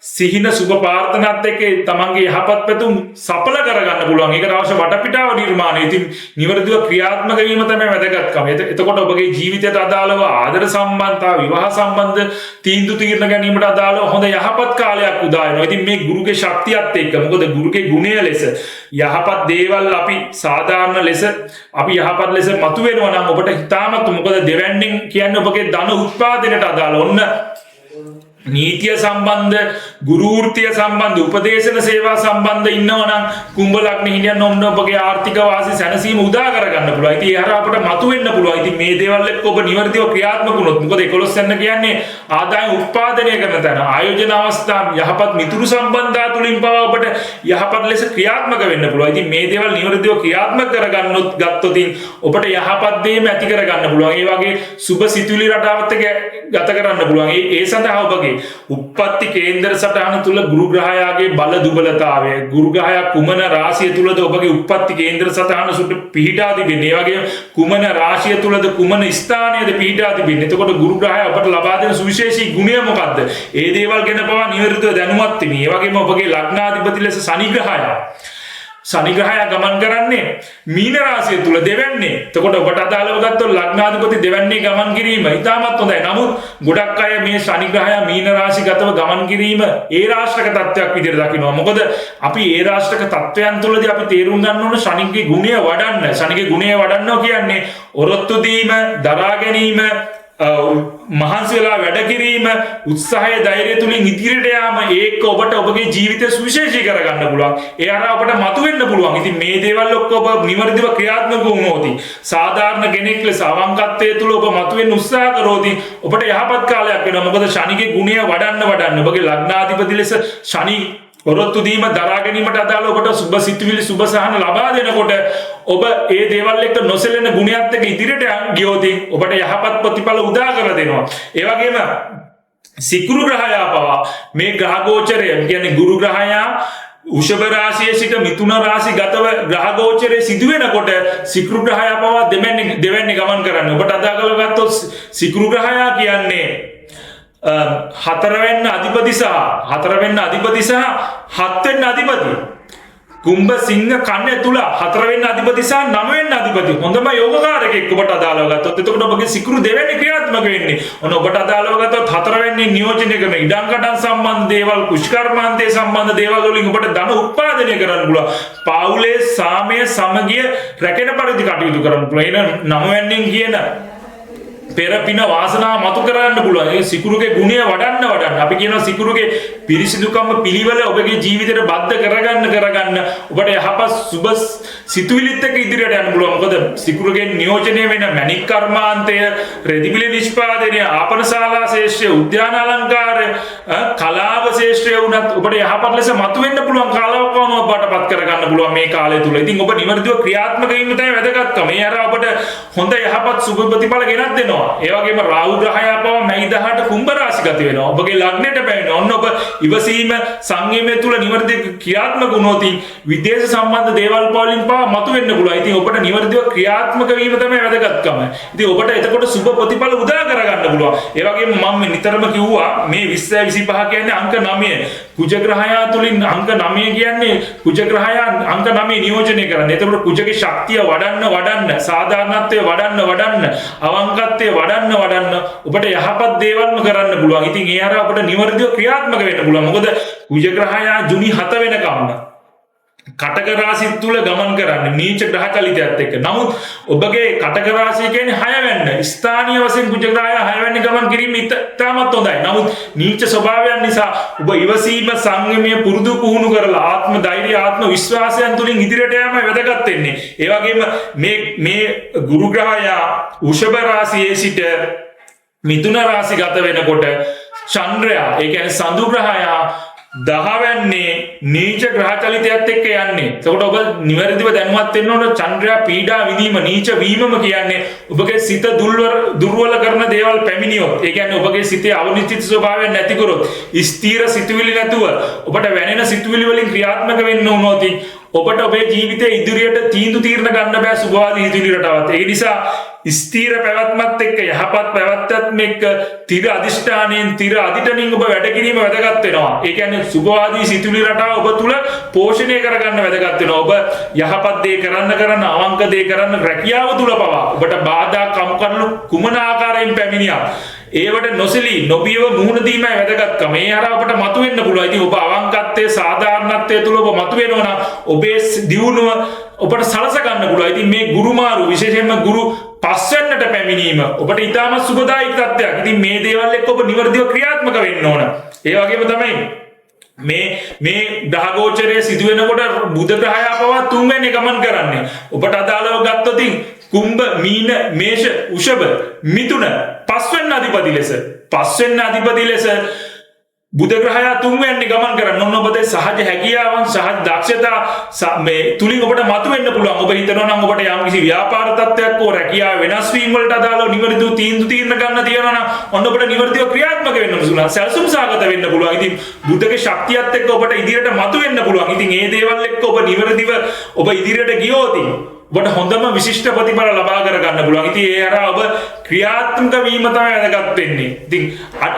සිහින, සුබ ප්‍රාර්ථනාත් එක්ක තමන්ගේ යහපත් පැතුම් සඵල කරගන්න පුළුවන්. ඒකට අවශ්‍ය වටපිටාව නිර්මාණය. ඉතින් නිවැරදිව ක්‍රියාත්මක වීම තමයි වැදගත්කම. එතකොට ඔබගේ ජීවිතයට අදාළව ආදර සම්බන්ධතා, විවාහ සම්බන්ධ තීන්දුව తీරන ගැනීමට අදාළව හොඳ යහපත් කාලයක් උදා වෙනවා. ඉතින් මේ ගුරුගේ ශක්තියත් එක්ක, මොකද ගුරුගේ ගුණය ලෙස යහපත් දේවල් අපි සාධාරණ ලෙස අපි යහපත් ලෙස මතුවෙනවා නම් ඔබට හිතාමත්, මොකද දෙවැන්නෙන් කියන්නේ ඔබගේ ධන උත්පාදනයට අදාළ ඔන්න නීතිය සම්බන්ධ, ගුරු වෘත්තිය සම්බන්ධ, උපදේශන සේවා සම්බන්ධ ඉන්නවනම් කුම්භ ලග්න හිමියන් ඔන්න ඔබගේ ආර්ථික වාසි සැනසීම උදා කරගන්න පුළුවන්. ඉතින් ඒ හරහා අපට මතුවෙන්න පුළුවන්. ඉතින් මේ දේවල් එක්ක ඔබ නිවැරදිව ක්‍රියාත්මක වුණොත්, මොකද 11 යන කියන්නේ ආදායම් උත්පාදනය කරන තැන, ආයෝජන අවස්ථා, යහපත් මිතුරු සම්බන්ධතා තුලින් පවා ඔබට යහපත් ලෙස ක්‍රියාත්මක වෙන්න පුළුවන්. ඉතින් මේ දේවල් නිවැරදිව ක්‍රියාත්මක කරගන්නොත් ගත්තොත් ඔබට යහපත් දේම ඇති කරගන්න පුළුවන්. ඒ වගේ සුබ සිතුවිලි රටාවත් එක්ක ගත කරන්න පුළුවන්. ඒ සඳහා ඔබගේ උප්පත්ති කේන්දර සටහන තුල ගුරු ග්‍රහයාගේ බල දුබලතාවය, ගුරු ග්‍රහයා කුමන රාශිය තුලද ඔබගේ උප්පත්ති කේන්දර සටහන සුට පිහිටා තිබෙන්නේ, ඒ වගේම කුමන රාශිය තුලද කුමන ස්ථානයේද පිහිටා තිබෙන්නේ. එතකොට ගුරු ග්‍රහයා ඔබට ලබා දෙන සුවිශේෂී ගුණය මොකද්ද? ඒ දේවල් ගැන පවා නිවැරදිව දැනුවත් වෙමි. ඒ වගේම ඔබගේ ලග්නාධිපති ලෙස ශනි ග්‍රහයා ගමන් කරන්නේ මීන රාශිය තුල දෙවැන්නේ. එතකොට ඔබට අදාළව ගත්තොත් ලග්නාධිපති දෙවැන්නේ ගමන් කිරීම ඉතාමත් හොඳයි. නමුත් ගොඩක් අය මේ ශනි ග්‍රහයා මීන රාශිගතව ගමන් කිරීම ඒ රාශික තත්ත්වයක් විදිහට දකිනවා. මොකද අපි ඒ රාශික තත්ත්වයන් තුලදී අපි තේරුම් ගන්න ඕන ශනිගේ ගුණය වඩන්න. ශනිගේ ගුණය වඩන්නවා කියන්නේ ඔරොත්තු දීම, දරා ගැනීම, මහන්සි වෙලා වැඩ කිරීම, උත්සාහය, ධෛර්යය තුලින් ඉදිරියට යාම, ඒක ඔබට ඔබගේ ජීවිතය සුවිශේෂී කරගන්න පුළුවන්. ඒ අර ඔබට මතුවෙන්න පුළුවන්. ඉතින් මේ දේවල් ඔක්කොම ඔබ නිවැරදිව ක්‍රියාත්මක වුණොත්, සාධාරණ කෙනෙක් ලෙස අවංකත්වයේ තුල ඔබ මතුවෙන්න උත්සාහ කරොත් ඔබට යහපත් කාලයක් වෙනවා. මොකද ශනිගේ ගුණය වඩන්න ඔබගේ ලග්නාධිපති ලෙස ශනි ඔරොත්තු දීම, දරා ගැනීමට අදාළ ඔබට සුබ සිතුවිලි, සුබ සහන ලබා දෙනකොට ඔබ ඒ දේවල් එක්ක නොසැලෙන ගුණයත් එක්ක ඉදිරියට ගියොත් ඔබට යහපත් ප්‍රතිඵල උදා කර දෙනවා. ඒ වගේම සිකුරු ග්‍රහයා පවා මේ ග්‍රහ ගෝචරය කියන්නේ ගුරු ග්‍රහයා වෘෂභ රාශියේ සිට මිථුන රාශි ගතව ග්‍රහ ගෝචරයේ සිදුවෙනකොට සිකුරු ග්‍රහයා පවා දෙවැන්නේ ගමන් කරන්නේ. ඔබට අදාළව ගත්තොත් සිකුරු ග්‍රහයා කියන්නේ හතරවෙනි අධිපති සහ හත්වෙනි අධිපති කුම්භ සිංහ කන්‍යා තුල හතරවෙනි අධිපති සහ නවවෙනි අධිපති හොඳම යෝගකාරකෙක් ඔබට අදාළව ගත්තොත් එතකොට ඔබගේ සිකුරු දෙවෙනි ක්‍රියාත්මක වෙන්නේ. ඔන්න ඔබට අදාළව ගත්තොත් හතරවෙනි නියෝජනය කරන ඉඩම් කඩම් සම්බන්ධ දේවල් කුෂ්කර්මාන්තයේ සම්බන්ධ දේවල් වලින් ඔබට ධන උත්පාදනය කරන්න පුළුවන්. පාවුලේ සාමය සමගිය රැකෙන පරිදි කටයුතු කරන්න පුළුවන්. එන නවවෙනින් කියන පෙර පින වාසනාව මතු කරන්න පුළුවන්. ඒ සිකුරුගේ ගුණය වඩන්න අපි කියනවා සිකුරුගේ පිරිසිදුකම පිළිවෙල ඔබගේ ජීවිතයට බද්ධ කරගන්න ඔබට යහපත් සුබ සිතුවිලිත් එක්ක ඉදිරියට යන්න පුළුවන්. මොකද සිකුරුගේ නියෝජනය වෙන මණික් කර්මාන්තය, රෙදිබිලි නිෂ්පාදනය, ආපනශාලා ශේෂ්ත්‍රය, උද්‍යාන අලංකාර, කලාව ශේෂ්ත්‍රය වුණත් ඔබට යහපත් ලෙස මතුවෙන්න පුළුවන් කාලවකවානුවක් බාටපත් කරගන්න පුළුවන් මේ කාලය තුල. ඉතින් ඔබ නිවැරදිව ක්‍රියාත්මක වීම තමයි වැදගත්කම. ඒ අර ඔබට හොඳ යහපත් සුබ ප්‍රතිඵල ගෙනත් දෙනවා. ඒ වගේම රාහු ග්‍රහයා පව මැයි 18 කුම්භ රාශිගත වෙනවා. ඔබගේ ලග්නයට බැවිනවා. ඔන්න ඔබ ඉවසීම සංයමය තුල නිවැරදිව ක්‍රියාත්මක වුණොත් විදේශ සම්බන්ධ දේවල් වලින් පව මතුවෙන්න පුළුවන්. ඉතින් ඔබට නිවැරදිව ක්‍රියාත්මක වීම තමයි වැදගත්කම. ඉතින් ඔබට එතකොට සුබ ප්‍රතිඵල උදා කරගන්න පුළුවන්. ඒ වගේම මම නිතරම කිව්වා මේ 20 25 කියන්නේ අංක 9. කුජ ග්‍රහයා තුලින් අංක 9 කියන්නේ කුජ ග්‍රහයා අංක 9 නියෝජනය කරන්නේ. එතකොට කුජගේ ශක්තිය වඩන්න සාධාරණත්වය වඩන්න අවංකත්වය වඩන්න ඔබට යහපත් දේවල්ම කරන්න පුළුවන්. ඉතින් ඒ අර අපිට නිවැරදිව ක්‍රියාත්මක වෙන්න පුළුවන්. මොකද කුජ ග්‍රහයා ජුනි 7 වෙනකම් කටක රාශිය තුල ගමන් කරන්නේ නීච ග්‍රහ චලිතයත් එක්ක. නමුත් ඔබගේ කටක රාශිය කියන්නේ 6 වෙනි ස්ථානීය වශයෙන් කුජ ග්‍රහයා 6 වෙනි ගමන් කිරීම ඉතාමත් හොඳයි. නමුත් නීච ස්වභාවයන් නිසා ඔබ ඉවසීම සංයමය පුරුදු පුහුණු කරලා ආත්ම ධෛර්ය ආත්ම විශ්වාසයන් තුලින් ඉදිරියට යෑම වැදගත් වෙන්නේ. ඒ වගේම මේ ගුරු ග්‍රහයා වෘෂභ රාශියේ සිට මිථුන රාශිගත වෙනකොට චන්ද්‍රයා ඒ කියන්නේ සඳු ග්‍රහයා 10 වෙන්නේ නීච ග්‍රහ චලිතයත් එක්ක යන්නේ. ඒකට ඔබ නිවැරදිව දැනුවත් වෙන්න ඕන. චන්ද්‍රයා පීඩා විඳීම නීච වීමම කියන්නේ ඔබගේ සිත දුර්වල කරන දේවල් පැමිණියොත්. ඒ කියන්නේ ඔබගේ සිතේ අනිශ්චිත ස්වභාවය නැති කරොත්, ස්ථීර සිතුවිලි නැතුව ඔබට වැනෙන සිතුවිලි වලින් ක්‍රියාත්මක වෙන්න උනොත් ඔබට ඔබේ ජීවිතයේ ඉදිරියට තීන්දුව ගන්න බෑ සුභවාදී හිතුවිලි රටාවත්. ඒ නිසා ස්ථීර පැවැත්මත් එක්ක යහපත් පැවැත්මත් එක්ක තිර අධිෂ්ඨානයෙන් තිර අධිටනින් ඔබ වැඩ කිරීම වැදගත් වෙනවා. ඒ කියන්නේ සුභවාදී සිතුවිලි රටාව ඔබ තුල පෝෂණය කරගන්න වැදගත් වෙනවා. ඔබ යහපත් දේ කරන්න අවංක දේ කරන්න රැකියාව තුල පවා ඔබට බාධා කම්කටොළු කුමන ආකාරයෙන් පැමිණියා ඒවට නොසලී නොබියව මුහුණ දීමයි වැදගත්කම. ඒ අර අපට මතුවෙන්න පුළුවන්. ඉතින් ඔබ අවංකත්වයේ සාධාරණත්වයේ තුල ඔබ මතුවෙනවා නම් ඔබේ දියුණුව ඔබට සලස ගන්න පුළුවන්. ඉතින් මේ ගුරු මාරු විශේෂයෙන්ම ගුරු පස්වෙන්නට පැමිණීම ඔබට ඉතාමත් සුබදායක තත්ත්වයක්. ඉතින් මේ දේවල් එක්ක ඔබ නිවැරදිව ක්‍රියාත්මක වෙන්න ඕන. ඒ වගේම තමයි මේ ග්‍රහ ගෝචරයේ සිදුවෙනකොට බුධ ග්‍රහයා පවා 3 වෙනි ගමන් කරන්නේ. ඔබට අදාළව ගත්තොත් කුම්භ මීන මේෂ වෘෂභ මිථුන පස්වෙනි අධිපති ලෙස බුධ ග්‍රහයා 3 වෙනි ගමන් කරන ඔන්න ඔබට සහජ හැකියාවන් සහජ දක්ෂතා මේ තුලින් ඔබට මතුවෙන්න පුළුවන්. ඔබ හිතනවා නම් ඔබට යම්කිසි ව්‍යාපාර තත්ත්වයක් හෝ රැකියාව වෙනස් වීම වලට අදාළව නිවැරදිව තීරණ ගන්න තියෙනවා නම් ඔන්න ඔබට නිවැරදිව ක්‍රියාත්මක වෙන්න පුළුවන්. සැලසුම් සාගත වෙන්න පුළුවන්. ඉතින් බුද්ධගේ ශක්තියත් එක්ක ඔබට ඉදිරියට මතුවෙන්න පුළුවන්. ඉතින් මේ දේවල් එක්ක ඔබ නිවැරදිව ඔබ ඉදිරියට ගියොත් ඔබට හොඳම විශිෂ්ට ප්‍රතිඵල ලබා කර ගන්න පුළුවන්. ඉතින් ඒ අර ඔබ ක්‍රියාත්මක වීම තමයි වැදගත් වෙන්නේ. ඉතින්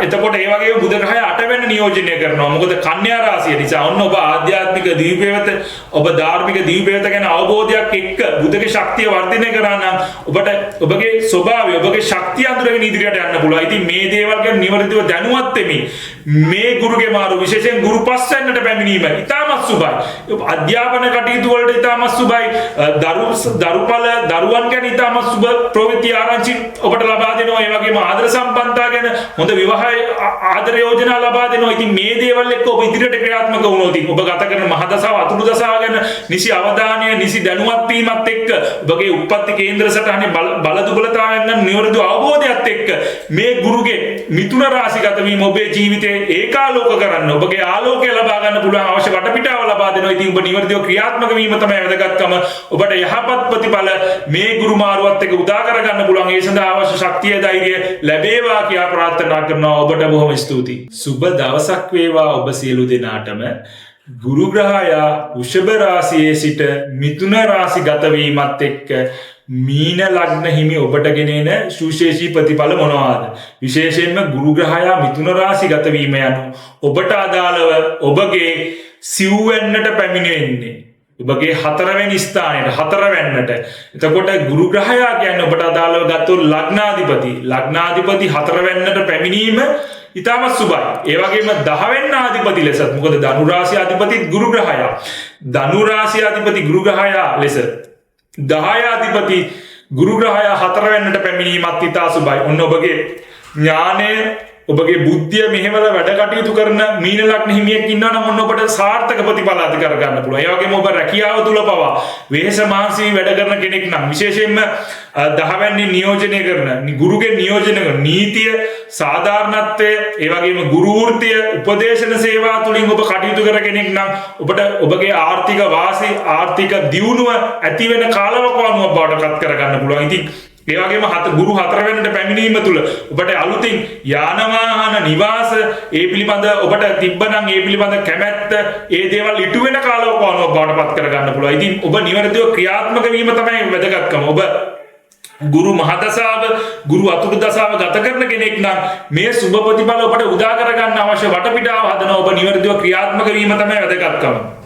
එතකොට ඒ වගේම බුධ ග්‍රහය 8 වෙනි නියෝජනය කරනවා. මොකද කන්‍යා රාශිය නිසා ඔන්න ඔබ ආධ්‍යාත්මික දීපේවත ඔබ ධාර්මික දීපේවත ගැන අවබෝධයක් එක්ක බුධගේ ශක්තිය වර්ධනය කරා නම් ඔබට ඔබගේ ස්වභාවය ඔබගේ ශක්තිය අඳුරගෙන ඉදිරියට යන්න පුළුවන්. ඉතින් මේ දේවල් ගැන නිවැරදිව දැනුවත් වෙමින් මේ ගුරුගේ මාරු විශේෂයෙන් ගුරු පස්වෙන්නට පැමිණීම ඉතාමත් සුබයි. අධ්‍යාපන කටයුතු වලට ඉතාමත් සුබයි. දරුවන් ගැන ඉතාමත් සුබ ප්‍රවෘත්ති ආරංචි ඔබට ලබා දෙනවා. ඒ වගේම ආදර සම්පන්තා ගැන හොඳ විවාහ ආදර යෝජනා ලබා දෙනවා. ඉතින් මේ දේවල් එක්ක ඔබ ඉදිරියට ක්‍රියාත්මක වුණොත් ඔබ ගත කරන මහදසාව අතුරු දසාව ගැන නිසි අවධානය නිසි දැනුවත් වීමත් එක්ක ඔබගේ උප්පත්ති කේන්ද්‍ර සටහනේ බල දුබලතාවයන් ගැන නිවැරදි අවබෝධයත් එක්ක මේ ගුරුගේ මිථුන රාශිගත වීම ඔබේ ජීවිතේ ඒකාලෝක කරන්න ඔබගේ ආලෝකය ලබා ගන්න පුළුවන් අවශ්‍ය වටපිටාව ලබා දෙනවා. ඉතින් ඔබ නිවැරදිව ක්‍රියාත්මක වීම තමයි වැදගත්කම. ඔබට යහපත් ප්‍රතිඵල මේ ගුරු මාරුවත් එක්ක උදා කර ගන්න පුළුවන්. ඒ සඳහා අවශ්‍ය ශක්තිය ධෛර්යය ලැබේවා කියා ප්‍රාර්ථනා කරනවා. ඔබට බොහොම ස්තුතියි. සුබ දවසක් වේවා ඔබ සියලු දෙනාටම. ගුරු ග්‍රහයා වෘෂභ රාශියේ සිට මිථුන රාශි ගත වීමත් එක්ක මීන ලග්න හිමි ඔබට ගෙනෙන සුවිශේෂී ප්‍රතිඵල මොනවාද? විශේෂයෙන්ම ගුරු ග්‍රහයා මිථුන රාශි ගත වීම යනු ඔබට අදාළව ඔබගේ සිව්වැන්නට පැමිණෙන්නේ. ඔබගේ හතරවෙනි ස්ථානයට හතරවැන්නට. එතකොට ගුරු ග්‍රහයා කියන්නේ ඔබට අදාළව ගත්තොත් ලග්නාධිපති හතරවැන්නට පැමිණීම ඉතාමත් සුබයි. ඒ වගේම 10 වෙනි ආධිපති ලෙසත් මොකද ධනු රාශි අධිපති ගුරු ග්‍රහයා. ධනු රාශි අධිපති ගුරු ග්‍රහයා ලෙස 10 අධිපති ගුරු ග්‍රහයා 4 වෙනිට පැමිණීමත් ඉතා සුබයි. ඔන්න ඔබගේ ඥානය ඔබගේ බුද්ධිය මෙහෙවල වැඩ කටයුතු කරන මීන ලග්න හිමියෙක් ඉන්නවා නම් ඔන්න ඔබට සාර්ථක ප්‍රතිඵල ඇති කර ගන්න පුළුවන්. ඒ වගේම ඔබ රැකියාව තුල පවා වෙහෙස මහන්සි වැඩ කරන කෙනෙක් නම් විශේෂයෙන්ම 10 වෙනි නියෝජනය කරන ගුරුගේ නියෝජන කරන නීතිය සාධාරණත්වය ඒ වගේම ගුරු වෘත්තිය උපදේශන සේවා තුලින් ඔබ කටයුතු කර කෙනෙක් නම් ඔබට ඔබගේ ආර්ථික වාසි ආර්ථික දියුණුව ඇති වෙන කාලවකවානුවක් බවට පත් කර ගන්න පුළුවන්. ඉතින් ඒ වගේම ගුරු 4 වෙනිට පැමිණීම තුල ඔබට අලුතින් යාන වාහන නිවාස ඒ පිළිබඳ ඔබට තිබ්බනම් ඒ පිළිබඳ කැමැත්ත ඒ දේවල් ඉටු වෙන කාලවකවානුවක් බවට පත් කර ගන්න පුළුවන්. ඉතින් ඔබ නිවැරදිව ක්‍රියාත්මක වීම තමයි වැදගත්කම. ඔබ ගුරු මහදසාව ගුරු අතුරු දසාව ගත කරන කෙනෙක් නම් මේ සුබ ප්‍රතිඵල ඔබට උදා කර ගන්න අවශ්‍ය වටපිටාව හදන ඔබ නිවැරදිව ක්‍රියාත්මක වීම තමයි වැදගත්කම.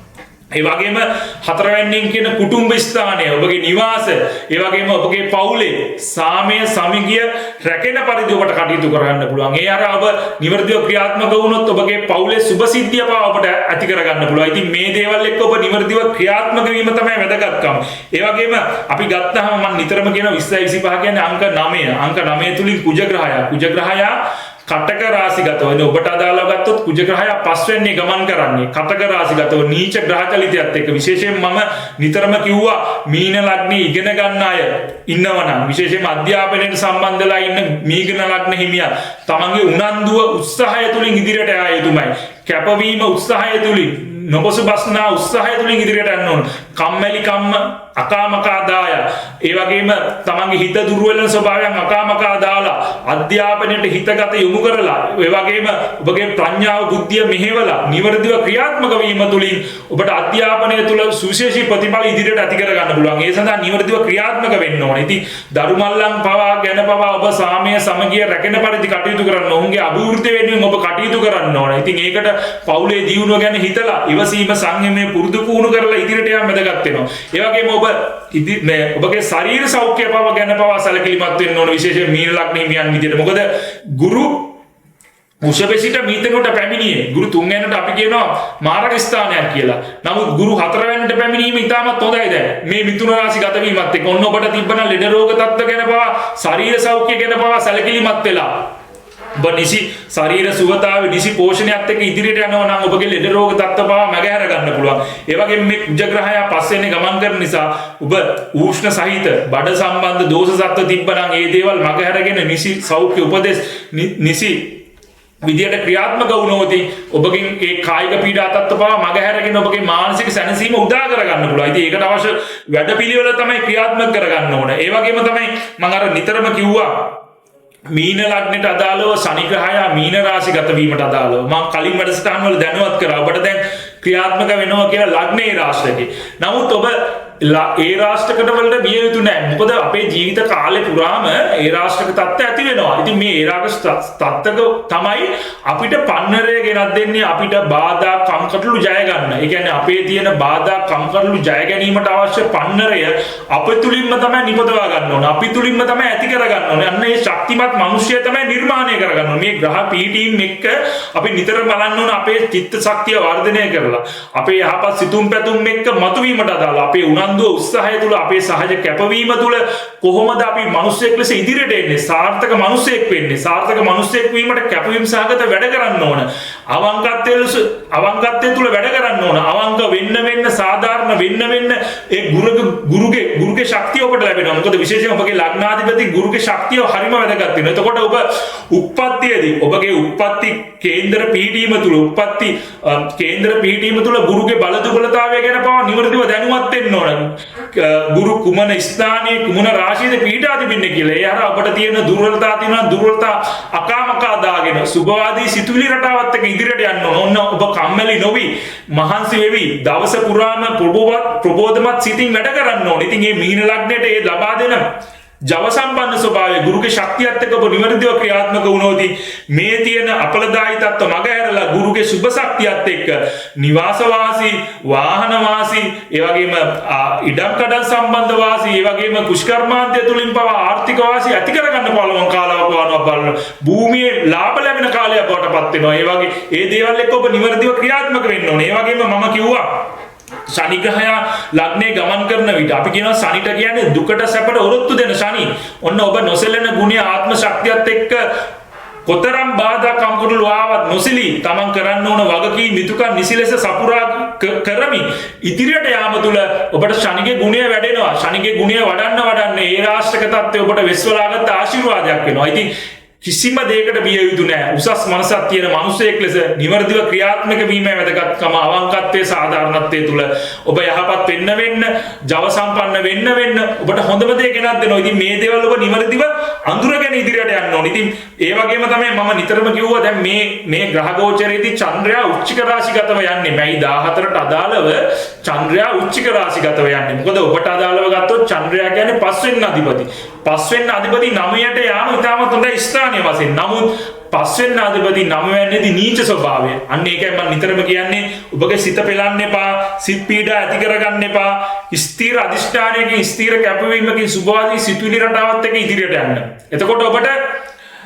ඒ වගේම 4 වෙනින් කියන කුටුම්බ ස්ථානය ඔබගේ නිවාස ඒ වගේම ඔබගේ පවුලේ සාමය සමිගිය රැකෙන පරිදි ඔබට කටයුතු කරන්න පුළුවන්. ඒ අර ඔබ නිවැරදිව ක්‍රියාත්මක වුණොත් ඔබගේ පවුලේ සුබ සිද්ධිය පවා ඔබට ඇති කර ගන්න පුළුවන්. ඉතින් මේ දේවල් එක්ක ඔබ නිවැරදිව ක්‍රියාත්මක වීම තමයි වැදගත්කම. ඒ වගේම අපි ගත්තාම මම නිතරම කියන 20 25 කියන්නේ අංක 9. අංක 9 තුලින් කුජ ග්‍රහයා කටක රාශිගතව ඔබට අදාළව ගත්තොත් කුජ ග්‍රහයා 5 වෙනියේ ගමන් කරන්නේ කටක රාශිගතව නීච ග්‍රහ චලිතයත් එක්ක. විශේෂයෙන් මම නිතරම කිව්වා මීන ලග්නේ ඉගෙන ගන්න අය ඉන්නවනම් විශේෂයෙන්ම අධ්‍යාපනයට සම්බන්ධලා ඉන්න මීන ලග්න හිමියා තමන්ගේ උනන්දුව උත්සාහය තුලින් ඉදිරියට යා යුතුමයි. කැපවීම උත්සාහය තුලින් නොබසුබස්නා උත්සාහය තුලින් ඉදිරියට යන්න ඕන. කම්මැලි කම්ම අකාමකා දාය. ඒ වගේම තමන්ගේ හිත දුර්වල වෙන ස්වභාවයන් අකාමකා දාලා අධ්‍යාපනයට හිතගත යොමු කරලා ඒ වගේම ඔබගේ ප්‍රඥාව බුද්ධිය මෙහෙवला නිවර්දිව ක්‍රියාත්මක වීම තුලින් ඔබට අධ්‍යාපනය තුල සුවිශේෂී ප්‍රතිඵල ඉදිරියට ඇති කර ගන්න පුළුවන්. ඒ සඳහා නිවර්දිව ක්‍රියාත්මක වෙන්න ඕනේ. ඉතින් දරුමල්ලන් පවා ගැන පවා ඔබ සාමය සමගිය රැකෙන පරිදි කටයුතු කරන්න ඕන්ගේ අභිවෘද්ධිය වෙනුවෙන් ඔබ කටයුතු කරන්න ඕනේ. ඉතින් ඒකට පවුලේ දියුණුව ගැන හිතලා ඉවසීම සංයමයේ පුරුදු පුහුණු කරලා ඉදිරියට යන්න වැදගත් වෙනවා. ඒ වගේම ඔබගේ ශරීර සෞඛ්‍ය පව ගැන පවා සැලකිලිමත් වෙන්න ඕන විශේෂයෙන් මීන ලග්න හිමියන් විදියට. මොකද ගුරු වෘෂභ සිට මිථුනට පැමිණියේ ගුරු 3 වෙනිට අපි කියනවා මාරක ස්ථානයක් කියලා. නමුත් ගුරු 4 වෙනිට පැමිණීම ඉතාමත් හොඳයි දැන්. මේ මිථුන රාශි ගත වීමත් එක්ක ඔන්න ඔබට තිබ්බන ලෙඩ රෝග තත්ත්ව ගැන පවා ශරීර සෞඛ්‍ය ගැන පවා සැලකිලිමත් වෙලා ඔබ නිසි ශරීර සුවතාවේ නිසි පෝෂණයත් එක්ක ඉදිරියට යනවා නම් ඔබගේ ලෙඩ රෝග තත්ත්ව පවා මගහැර ගන්න පුළුවන්. ඒ වගේම මේ කුජ ග්‍රහයා පස්වෙනි ගමන් කරන නිසා ඔබ උෂ්ණ සහිත බඩ සම්බන්ධ දෝෂ සත්ත්ව තිබ්බනම් ඒ දේවල් මගහැරගෙන නිසි සෞඛ්‍ය උපදෙස් නිසි විදියට ක්‍රියාත්මක වුණොත් ඔබගෙන් ඒ කායික පීඩා තත්ත්ව පවා මගහැරගෙන ඔබගේ මානසික සැනසීම උදා කර ගන්න පුළුවන්. ඉතින් ඒකට අවශ්‍ය වැඩපිළිවෙල තමයි ක්‍රියාත්මක කර ගන්න ඕන. ඒ වගේම තමයි මම අර නිතරම කිව්වා මීන ලග්නයට අදාළව ශනි ග්‍රහයා මීන රාශිගත වීමට අදාළව මම කලින් වැඩසටහන් වල දැනුවත් කරා. ඔබට දැන් ක්‍රියාත්මක වෙනවා කියලා ලග්නේ රාශියකේ. නමුත් ඔබ ඒ රාශියකට වලට බිය යුතු නැහැ. මොකද අපේ ජීවිත කාලේ පුරාම ඒ රාශියක තත්ත්ව ඇති වෙනවා. ඉතින් මේ ඒ රාශියක තත්ත්වක තමයි අපිට පන්නරය ගෙනත් දෙන්නේ අපිට බාධා කම්කටොළු ජය ගන්න. ඒ කියන්නේ අපේ තියෙන බාධා කම්කටොළු ජය ගැනීමට අවශ්‍ය පන්නරය අප තුලින්ම තමයි නිපදවා ගන්න ඕන. අපි තුලින්ම තමයි ඇති කර ගන්න ඕනේ. අන්න ඒ ශක්තිමත් මිනිසය තමයි නිර්මාණය කර ගන්න ඕනේ. මේ ග්‍රහ පීඨීන් එක්ක අපි නිතර බලන්න ඕන අපේ චිත්ත ශක්තිය වර්ධනය කරලා අපේ යහපත් සිතුම් පැතුම් එක්ක මතුවීමට අදාළ අපේ උනන්දුව උත්සාහය තුල අපේ සහජ කැපවීම තුල කොහොමද අපි මිනිසෙක් ලෙස ඉදිරියට එන්නේ සාර්ථක මිනිසෙක් වෙන්නේ. සාර්ථක මිනිසෙක් වීමට කැපවීම සහගත වැඩ කරන්න ඕන. අවංකත්වය තුල වැඩ කරන්න ඕන. අවංක වෙන්න සාධාරණ වෙන්න ඒ ගුරුගේ ශක්තිය ඔබට ලැබෙනවා. මොකද විශේෂයෙන් ඔබගේ ලග්නාධිපති ගුරුගේ ශක්තිය හරිම වැදගත් වෙනවා. එතකොට ඔබ උප්පත්තියේදී ඔබගේ උප්පත්ති කේන්දර පීඨීම තුල ගුරුගේ බල දුබලතාවය ගැන පවා නිවර්දිව දැනුවත් වෙන්න ඕන. ගුරු කුමන ස්ථානයේ කුමන රාශියද පීඩා තිබෙන්නේ කියලා. ඒ අර අපිට තියෙන දුර්වලතා තියෙනවා දුර්වලතා අකාමකා දාගෙන සුභවාදී සිතුවිලි රටාවත් එක්ක ඉදිරියට යන්න ඕන. ඔන්න ඔබ කම්මැලි නොවි මහන්සි වෙවි දවස පුරාම ප්‍රබෝධමත් සිතින් වැඩ කරන්න ඕන. ඉතින් මේ මීන ලග්නයට ඒ ලබා දෙන ජව සම්පන්න ස්වභාවය ගුරුගේ ශක්තියත් එක්ක ඔබ නිවැරදිව ක්‍රියාත්මක වුණොත් මේ තියෙන අපලදායි තත්ත්ව මගහැරලා ගුරුගේ සුභ ශක්තියත් එක්ක නිවාස වාසී වාහන වාසී ඒ වගේම ඉඩම් කඩම් සම්බන්ධ වාසී ඒ වගේම කුෂ්කර්මාන්තය තුලින් පවා ආර්ථික වාසී ඇති කරගන්න පුළුවන් කාලවකවානුවක් බලන භූමියේ ලාභ ලැබෙන කාලයක් බවටපත් වෙනවා. ඒ වගේ ඒ දේවල් එක්ක ඔබ නිවැරදිව ක්‍රියාත්මක වෙන්න ඕනේ. ඒ වගේම මම කිව්වා ශනි ග්‍රහයා ලග්නේ ගමන් කරන විට අපි කියනවා ශනිට කියන්නේ දුකට සැපට ඔරොත්තු දෙන ශනි. ඔන්න ඔබ නොසැලෙන ගුණය ආත්ම ශක්තියත් එක්ක කොතරම් බාධා කම්කටොළු ආවත් නොසිලී තමන් කරන්න ඕන වගකීම් යුතුකම් නිසි ලෙස සපුරා කරමින් ඉදිරියට යාම තුළ ඔබට ශනිගේ ගුණය වැඩෙනවා. ශනිගේ ගුණය වඩන්න ඒ රාශික තත්ත්වය ඔබට වෙස්වලාගත් ආශිර්වාදයක් වෙනවා. ඉතින් කිසිම දෙයකට බිය යුතු නැහැ. උසස් මනසක් තියෙන මිනිසෙක් ලෙස නිවර්දිව ක්‍රියාත්මක වීමේ වැදගත්කම අවංකත්වයේ සාධාරණත්වයේ තුල ඔබ යහපත් වෙන්න ජව සම්පන්න වෙන්න ඔබට හොඳම දේ ගෙනත් දෙනවා. ඉතින් මේ දේවල් ඔබ නිවර්දිව අඳුරගෙන ඉදිරියට යන්න ඕනේ. ඉතින් ඒ වගේම තමයි මම නිතරම කිව්වා දැන් මේ ග්‍රහ ගෝචරයේදී චන්ද්‍රයා උච්චික රාශිගතව යන්නේ. මැයි 14ට අදාළව චන්ද්‍රයා උච්චික රාශිගතව යන්නේ. මොකද ඔබට අදාළව ගත්තොත් චන්ද්‍රයා කියන්නේ පස්වෙනි අධිපති. පස්වෙනි අධිපති 9ට යාම ඉතාමත් හොඳ ස්ථානීය වශයෙන්. නමුත් පස්වෙනි අධිපති 9 වෙනිදී නීච ස්වභාවය. අන්න ඒකයි මම නිතරම කියන්නේ ඔබගේ සිත පෙලන්න එපා, සිත් පීඩා ඇති කරගන්න එපා. ස්ථීර අධිෂ්ඨානයකින් ස්ථීර කැපවීමකින් සුභවාදී සිතුවිලි රටාවත් එක්ක ඉදිරියට යන්න. එතකොට ඔබට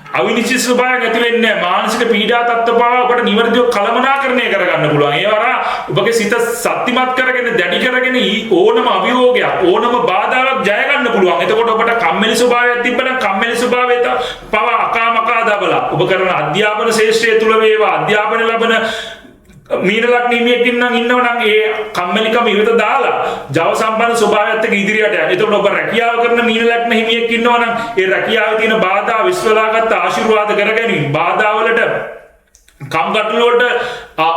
අවිනිශ්චිත ස්වභාවයක් ඇති වෙන්නේ නැහැ. මානසික පීඩා තත්ත්ව පවා ඔබට නිවර්දිව කළමනාකරණය කරගන්න පුළුවන්. ඒ වරා ඔබගේ සිත සත්‍යමත් කරගෙන දැඩි කරගෙන ඕනම අභියෝගයක් ඕනම බාධාවක් ජය ගන්න පුළුවන්. එතකොට ඔබට කම්මැලි ස්වභාවයක් තිබ්බනම් කම්මැලි ස්වභාවයට පවා අකාමකා දබලා ඔබ කරන අධ්‍යාපන ශාස්ත්‍රය තුල වේවා අධ්‍යාපන ලැබෙන මීන ලග්නෙමියෙක් ඉන්නවනම් ඒ කම්මැලිකම ඉවත දාලා ජව සම්පන්න ස්වභාවයත් එක්ක ඉදිරියට යන්න. එතකොට ඔබ රැකියාව කරන මීන ලග්න හිමියෙක් ඉන්නවනම් ඒ රැකියාවේ තියෙන බාධා විශ්වලාගත් ආශිර්වාද කරගැනීම බාධා වලට කම්කටොළු වලට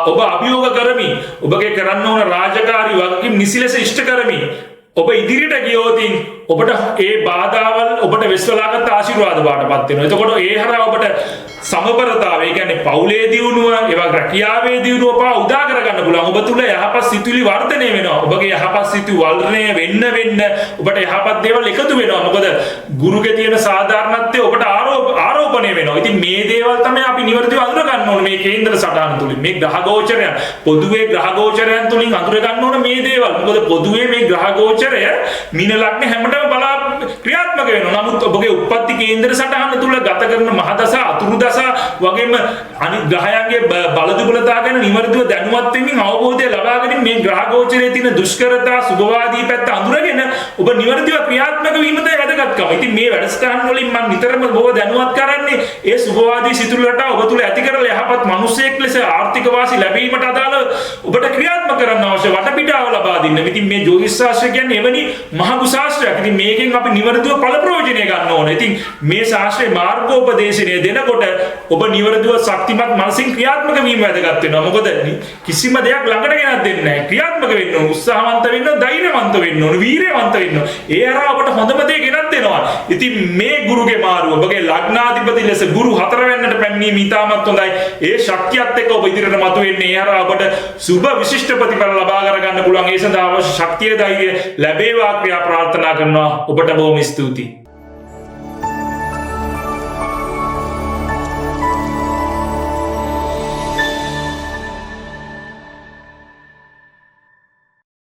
ඔබ අභියෝග කරමින් ඔබගේ කරන්න ඕන රාජකාරී වගකීම් නිසි ලෙස ඉෂ්ට කරමින් ඔබ ඉදිරියට ගියොත් ඔබට ඒ බාධාවල් ඔබට විශ්වලාගත් ආශිර්වාද බාටපත් වෙනවා. එතකොට ඒ හරහා ඔබට සමබරතාවය කියන්නේ පවුලේ දියුණුව ඒ වගේ රැකියාවේ දියුණුව පවා උදා කරගන්න පුළුවන්. ඔබ තුල යහපත් සිතුවිලි වර්ධනය වෙනවා. ඔබගේ යහපත් සිතුවිලි වර්ධනය වෙන්න ඔබට යහපත් දේවල් එකතු වෙනවා. මොකද ගුරුගේ තියෙන සාධාරණත්වය ඔබට ආරෝපණය වෙනවා. ඉතින් මේ දේවල් තමයි අපි නිවර්දිව අඳුර ගන්න ඕනේ මේ කේන්ද්‍ර සටහන තුලින්. මේ ග්‍රහ ගෝචරයන් පොදුවේ ග්‍රහ ගෝචරයන් තුලින් අඳුර ගන්න ඕනේ මේ දේවල්. මොකද පොදුවේ මේ ග්‍රහ ගෝචරය මීන ලග්න හැමදේම බලා ක්‍රියාත්මක වෙනවා. නමුත් ඔබගේ උප්පත්ති කේන්ද්‍ර සටහන තුල ගත කරන මහදස අතුරු දස වගේම අනිත් ග්‍රහයන්ගේ බල දුබලතා ගැන නිවර්දිව දැනුවත් වෙමින් අවබෝධය ලබා ගැනීම මේ ග්‍රහ ගෝචරයේ තියෙන දුෂ්කරතා සුභවාදී පැත්ත අඳුරගෙන ඔබ නිවර්දිව ක්‍රියාත්මක වීමද වැදගත්කම. ඉතින් මේ වැඩසටහන් වලින් මම නිතරම ඔබ දැනුවත් කරන්නේ ඒ සුභවාදී සිතුවිලි රටාව ඔබ තුල ඇති කරලා යහපත් මිනිසෙක් ලෙස ආර්ථික වාසි ලැබීමට අදාළ ඔබට ක්‍රියාත්මක කරන්න අවශ්‍ය වටපිටාව ලබා දෙන්න. ඉතින් මේ ජ්‍යොතිෂ ශාස්ත්‍රය කියන්නේ එවැනි මහඟු ශාස්ත්‍රයක්. ඉතින් මේකෙන් අපි නිවර්දිව ඵල ප්‍රයෝජනය ගන්න ඕනේ. ඉතින් මේ ශාස්ත්‍රයේ මාර්ගෝපදේශනය දෙනකොට ඔබ නිවර්දිව ශක්තිමත් මනසින් ක්‍රියාත්මක වීම වැදගත් වෙනවා. මොකද කිසිම දෙයක් ළඟට ගෙනත් දෙන්නේ නැහැ. ක්‍රියාත්මක වෙන්න ඕන, උත්සාහවන්ත වෙන්න ඕන, ධෛර්යවන්ත වෙන්න ඕන, වීරයවන්ත වෙන්න ඕන. ඒ හරහා ඔබට හොඳම දේ ගෙනත් දෙනවා. ඉතින් මේ ගුරුගේ මාරුව ඔබගේ ලග්නාධිපති ලෙස ගුරු 4 වෙන්නට පැමිණීම ඉතාමත් හොඳයි. ඒ ශක්තියත් එක්ක ඔබ ඉදිරියට මතුවෙන්නේ. ඒ හරහා ඔබට සුබ විශිෂ්ට ප්‍රතිඵල ලබා ගන්න පුළුවන්. ඒ සඳහා අවශ්‍ය ශක්තිය ධෛර්යය ලැබේවා කියලා ප්‍රාර්ථනා කරනවා. ඔබට බොහොම ස්තුතියි.